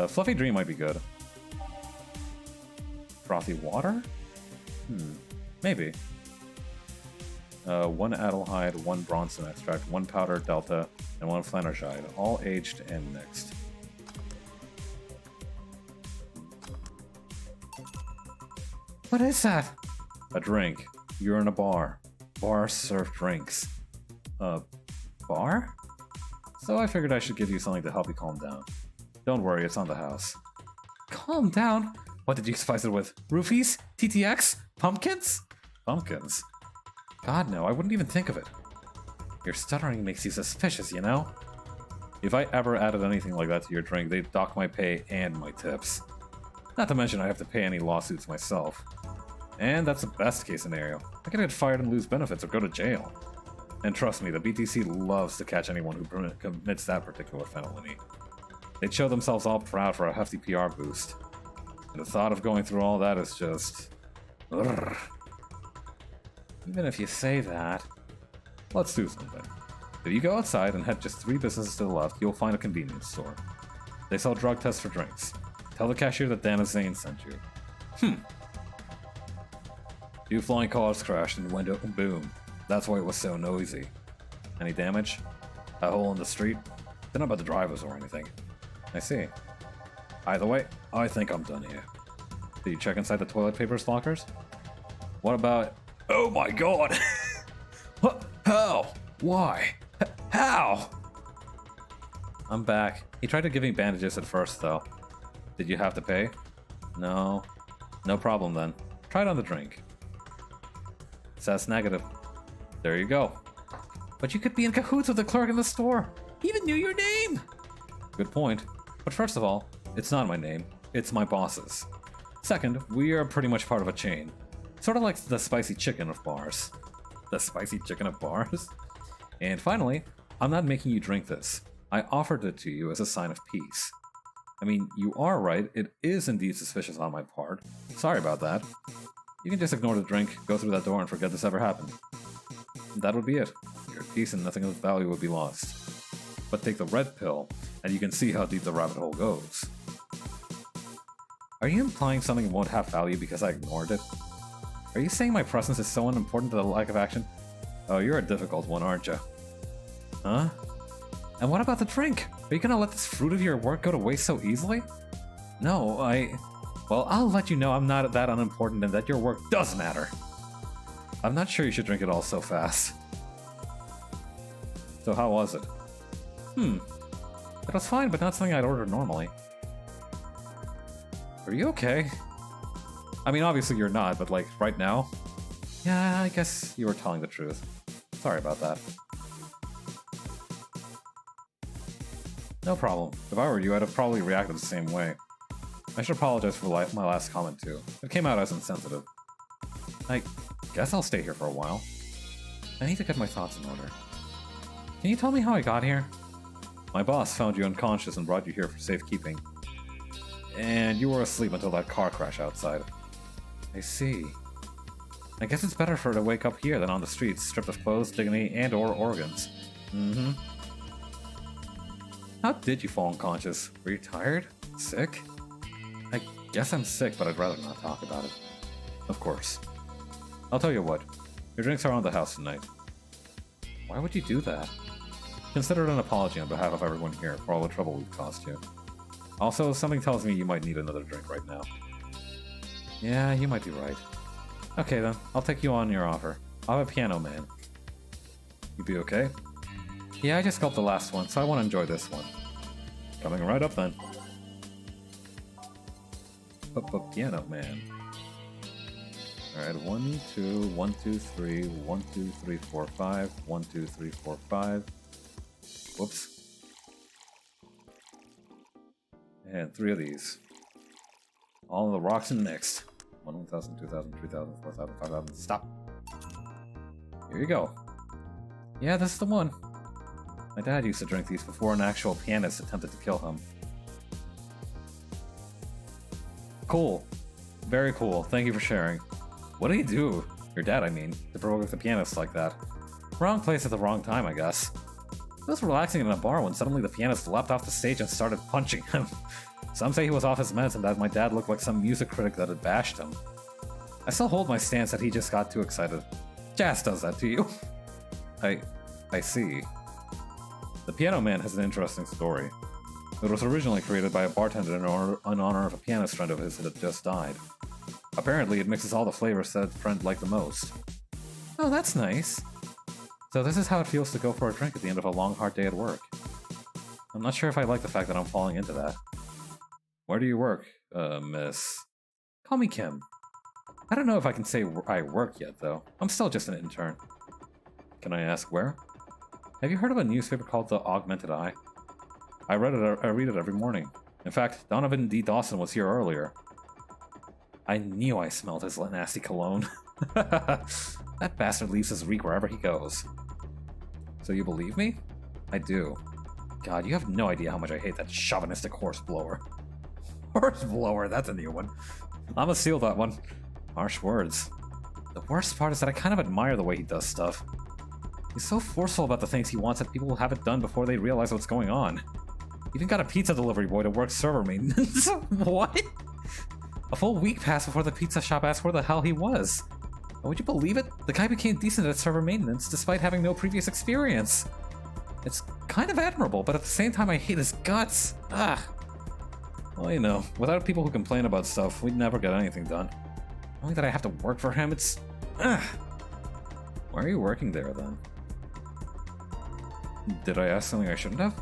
Fluffy Dream might be good. Frothy Water? Maybe. 1 Adelhyde, 1 Bronson Extract, 1 Powder Delta, and 1 Flanergide, all aged and mixed. What is that? A drink. You're in a bar. Bars serve drinks. Bar? So I figured I should give you something to help you calm down. Don't worry, it's on the house. Calm down? What did you spice it with? Roofies? TTX? Pumpkins? Pumpkins? God no, I wouldn't even think of it. Your stuttering makes you suspicious, you know? If I ever added anything like that to your drink, they'd dock my pay and my tips. Not to mention I have to pay any lawsuits myself. And that's the best case scenario. I could get fired and lose benefits or go to jail. And trust me, the BTC loves to catch anyone who commits that particular felony. They'd show themselves all proud for a hefty PR boost. And the thought of going through all that is just... Urgh. Even if you say that... Let's do something. If you go outside and head just 3 businesses to the left, you'll find a convenience store. They sell drug tests for drinks. Tell the cashier that Dana Zane sent you. 2 flying cars crashed in the window and boom. That's why it was so noisy. Any damage? A hole in the street? They're not about the drivers or anything. I see. Either way, I think I'm done here. Did you check inside the toilet paper's lockers? What about... Oh my god! What? How? Why? How? I'm back. He tried to give me bandages at first, though. Did you have to pay? No. No problem, then. Try it on the drink. Says negative. There you go. But you could be in cahoots with the clerk in the store. He even knew your name! Good point. But first of all, it's not my name. It's my boss's. Second, we are pretty much part of a chain. Sort of like the spicy chicken of bars. The spicy chicken of bars? And finally, I'm not making you drink this. I offered it to you as a sign of peace. I mean, you are right, it is indeed suspicious on my part. Sorry about that. You can just ignore the drink, go through that door, and forget this ever happened. That would be it. You're at peace and nothing of value would be lost. But take the red pill, and you can see how deep the rabbit hole goes. Are you implying something won't have value because I ignored it? Are you saying my presence is so unimportant to the lack of action? Oh, you're a difficult one, aren't you? Huh? And what about the drink? Are you gonna let this fruit of your work go to waste so easily? No, Well, I'll let you know I'm not that unimportant and that your work does matter. I'm not sure you should drink it all so fast. So how was it? It was fine, but not something I'd order normally. Are you okay? I mean, obviously you're not, but like, right now? Yeah, I guess you were telling the truth. Sorry about that. No problem. If I were you, I'd have probably reacted the same way. I should apologize for my last comment too. It came out as insensitive. I guess I'll stay here for a while. I need to get my thoughts in order. Can you tell me how I got here? My boss found you unconscious and brought you here for safekeeping. And you were asleep until that car crash outside. I see. I guess it's better for her to wake up here than on the streets, stripped of clothes, dignity, and/or organs. Mm-hmm. How did you fall unconscious? Were you tired? Sick? I guess I'm sick, but I'd rather not talk about it. Of course. I'll tell you what. Your drinks are on the house tonight. Why would you do that? Consider it an apology on behalf of everyone here for all the trouble we've caused you. Also, something tells me you might need another drink right now. Yeah, you might be right. Okay then, I'll take you on your offer. I'll have a piano man. You be okay? Yeah, I just gulped the last one, so I want to enjoy this one. Coming right up then. Piano man. Alright, 1, 2, 1, 2, 3, 1, 2, 3, 4, 5, 1, 2, 3, 4, 5. Whoops. And 3 of these. All of the rocks and mixed. 1,000, 2,000, 3,000, 4,000, 5,000. Stop. Here you go. Yeah, this is the one. My dad used to drink these before an actual pianist attempted to kill him. Cool. Very cool. Thank you for sharing. What do you do? Your dad, I mean, to provoke the pianist like that. Wrong place at the wrong time, I guess. He was relaxing in a bar when suddenly the pianist leapt off the stage and started punching him. Some say he was off his meds and that my dad looked like some music critic that had bashed him. I still hold my stance that he just got too excited. Jazz does that to you. I see. The Piano Man has an interesting story. It was originally created by a bartender in honor of a pianist friend of his that had just died. Apparently, it mixes all the flavors that friend liked the most. Oh, that's nice. So this is how it feels to go for a drink at the end of a long, hard day at work. I'm not sure if I like the fact that I'm falling into that. Where do you work, miss? Call me Kim. I don't know if I can say I work yet, though. I'm still just an intern. Can I ask where? Have you heard of a newspaper called The Augmented Eye? I read it every morning. In fact, Donovan D. Dawson was here earlier. I knew I smelled his nasty cologne. That bastard leaves his reek wherever he goes. So you believe me? I do. God, you have no idea how much I hate that chauvinistic horse blower. Horse blower, that's a new one. I'ma steal that one. Harsh words. The worst part is that I kind of admire the way he does stuff. He's so forceful about the things he wants that people will have it done before they realize what's going on. He even got a pizza delivery boy to work server maintenance. What? A full week passed before the pizza shop asked where the hell he was. And would you believe it? The guy became decent at server maintenance despite having no previous experience. It's kind of admirable, but at the same time I hate his guts. Ugh. Well, you know, without people who complain about stuff, we'd never get anything done. Only that I have to work for him, it's... Ugh. Why are you working there, then? Did I ask something I shouldn't have?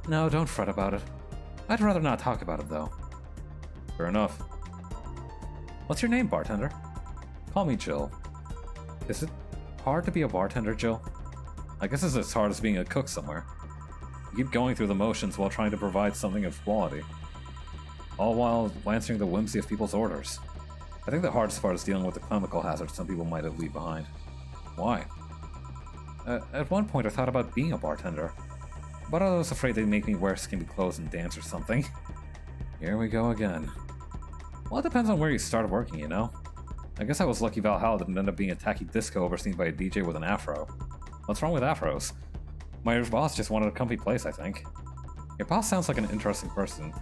No, don't fret about it. I'd rather not talk about it, though. Fair enough. What's your name, bartender? Call me Jill. Is it hard to be a bartender, Jill? I guess it's as hard as being a cook somewhere. You keep going through the motions while trying to provide something of quality. All while answering the whimsy of people's orders. I think the hardest part is dealing with the chemical hazards some people might leave behind. Why? At one point I thought about being a bartender, but I was afraid they'd make me wear skimpy clothes and dance or something. Here we go again. Well, it depends on where you start working, you know? I guess I was lucky Valhalla didn't end up being a tacky disco overseen by a DJ with an afro. What's wrong with afros? My boss just wanted a comfy place, I think. Your boss sounds like an interesting person.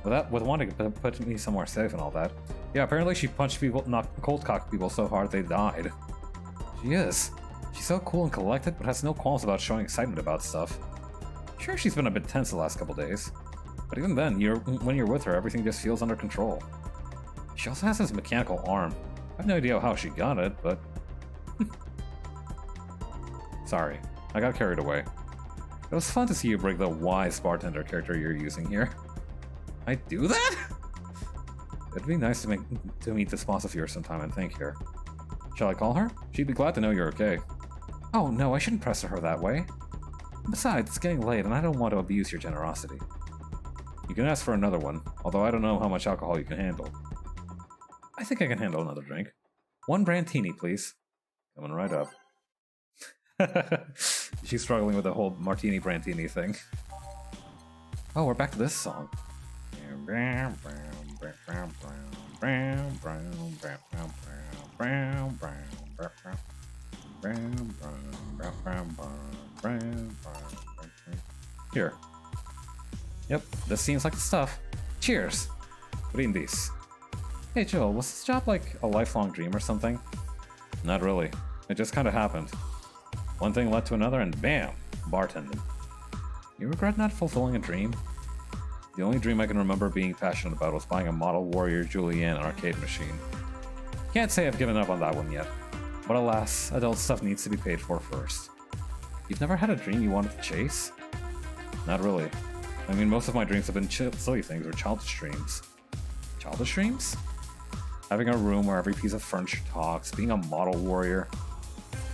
With wanting to put me somewhere safe and all that. Yeah, apparently she punched people, knocked cold cock people so hard they died. She is. She's so cool and collected, but has no qualms about showing excitement about stuff. Sure, she's been a bit tense the last couple days. But even then, when you're with her, everything just feels under control. She also has this mechanical arm. I have no idea how she got it, but... Sorry, I got carried away. It was fun to see you break the wise bartender character you're using here. I do that? It'd be nice to meet this boss of yours sometime and thank her. Shall I call her? She'd be glad to know you're okay. Oh no, I shouldn't press her that way. Besides, it's getting late and I don't want to abuse your generosity. You can ask for another one, although I don't know how much alcohol you can handle. I think I can handle another drink. 1 Brantini, please. Coming right up. She's struggling with the whole Martini Brantini thing. Oh, we're back to this song. Here. Yep, this seems like the stuff. Cheers! What in these? Hey Joel, was this job like a lifelong dream or something? Not really. It just kinda happened. One thing led to another and bam! Bartending. You regret not fulfilling a dream? The only dream I can remember being passionate about was buying a Model Warrior Julienne arcade machine. Can't say I've given up on that one yet. But alas, adult stuff needs to be paid for first. You've never had a dream you wanted to chase? Not really. I mean, most of my dreams have been silly things or childish dreams. Childish dreams? Having a room where every piece of furniture talks, being a model warrior.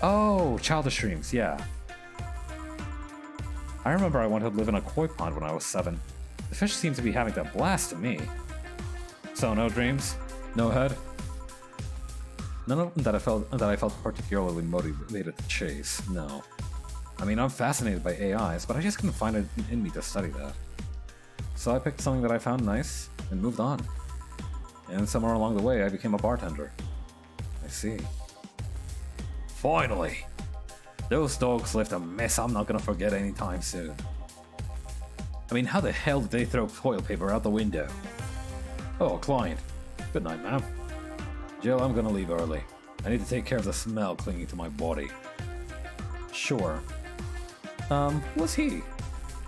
Oh, childish dreams, yeah. I remember I wanted to live in a koi pond when I was 7. The fish seemed to be having that blast to me. So no dreams? No head? None of them that I felt particularly motivated to chase, no. I mean, I'm fascinated by AIs, but I just couldn't find it in me to study that. So I picked something that I found nice and moved on. And somewhere along the way, I became a bartender. I see. Finally! Those dogs left a mess I'm not gonna forget anytime soon. I mean, how the hell did they throw toilet paper out the window? Oh, a client. Good night, ma'am. Jill, I'm gonna leave early. I need to take care of the smell clinging to my body. Sure. Who's he?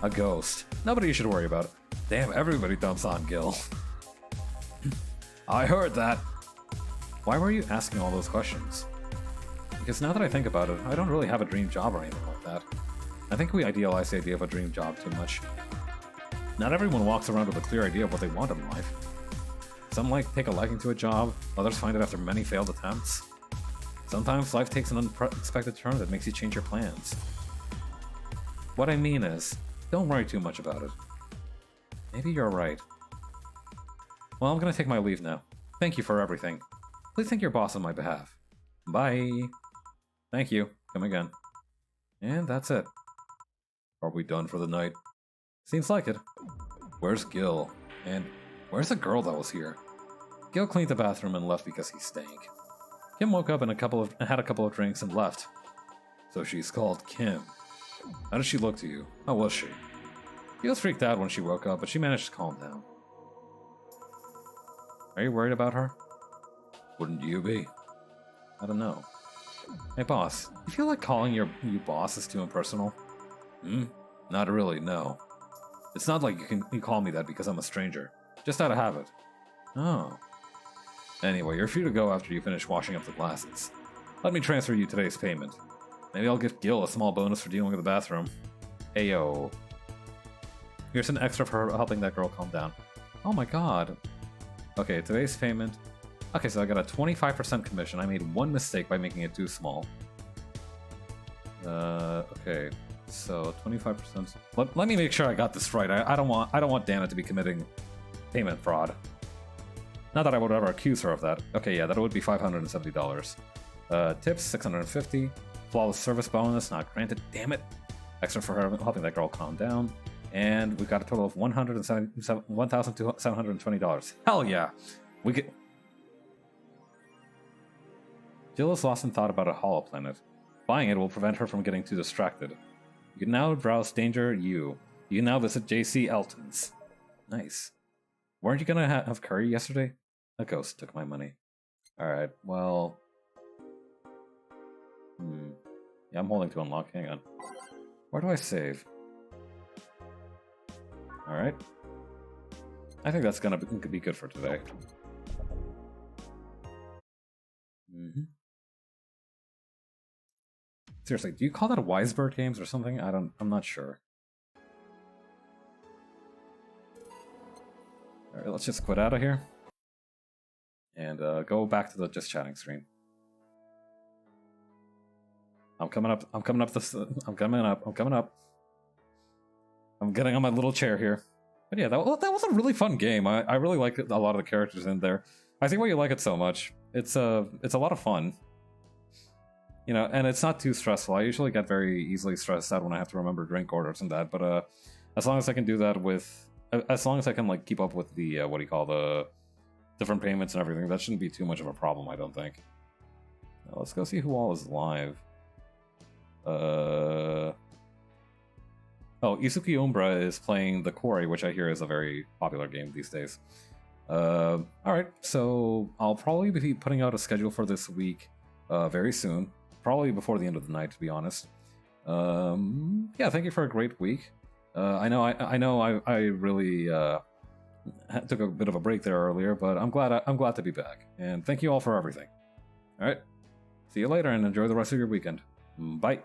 A ghost. Nobody you should worry about it. Damn, everybody dumps on Gil. I heard that. Why were you asking all those questions? Because now that I think about it, I don't really have a dream job or anything like that. I think we idealize the idea of a dream job too much. Not everyone walks around with a clear idea of what they want in life. Some take a liking to a job, others find it after many failed attempts. Sometimes life takes an unexpected turn that makes you change your plans. What I mean is, don't worry too much about it. Maybe you're right. Well, I'm gonna take my leave now. Thank you for everything. Please thank your boss on my behalf. Bye! Thank you. Come again. And that's it. Are we done for the night? Seems like it. Where's Gil? And where's the girl that was here? Gil cleaned the bathroom and left because he stank. Kim woke up and had a couple of drinks and left. So she's called Kim. How did she look to you? How was she? He was freaked out when she woke up, but she managed to calm down. Are you worried about her? Wouldn't you be? I don't know. Hey boss, you feel like calling you boss is too impersonal? Not really, no. It's not like you call me that because I'm a stranger. Just out of habit. Oh. Anyway, you're free to go after you finish washing up the glasses. Let me transfer you today's payment. Maybe I'll give Gil a small bonus for dealing with the bathroom. Heyo. Here's an extra for helping that girl calm down. Oh my god. Okay, today's payment. Okay, so I got a 25% commission. I made one mistake by making it too small. Okay. So 25%. Let me make sure I got this right. I don't want Dana to be committing payment fraud. Not that I would ever accuse her of that. Okay, yeah, that would be $570. Tips $650. Flawless service bonus not granted. Damn it. Extra for her helping that girl calm down. And we've got a total of $1,720. Hell yeah. We could. Jill is lost in thought about a hollow planet. Buying it will prevent her from getting too distracted. You can now browse Danger U. You can now visit JC Elton's. Nice. Weren't you gonna have curry yesterday? A ghost took my money. Alright, well... Yeah, I'm holding to unlock. Hang on. Where do I save? Alright. I think that's gonna be good for today. Seriously, do you call that Wisebird Games or something? I'm not sure. Alright, let's just quit out of here. And go back to the just chatting screen. I'm coming up. I'm getting on my little chair here. But yeah, that was a really fun game. I really liked a lot of the characters in there. I think why you like it so much. It's a lot of fun. You know, and it's not too stressful. I usually get very easily stressed out when I have to remember drink orders and that, but as long as I can do that as long as I can like keep up with the what do you call, the different payments and everything, that shouldn't be too much of a problem, I don't think. Now, let's go see who all is live. Oh, Isuki Umbra is playing The Quarry, which I hear is a very popular game these days. Alright, so I'll probably be putting out a schedule for this week very soon. Probably before the end of the night, to be honest. Yeah, thank you for a great week. I know I really took a bit of a break there earlier, but I'm glad to be back. And thank you all for everything. Alright, see you later and enjoy the rest of your weekend. Bye.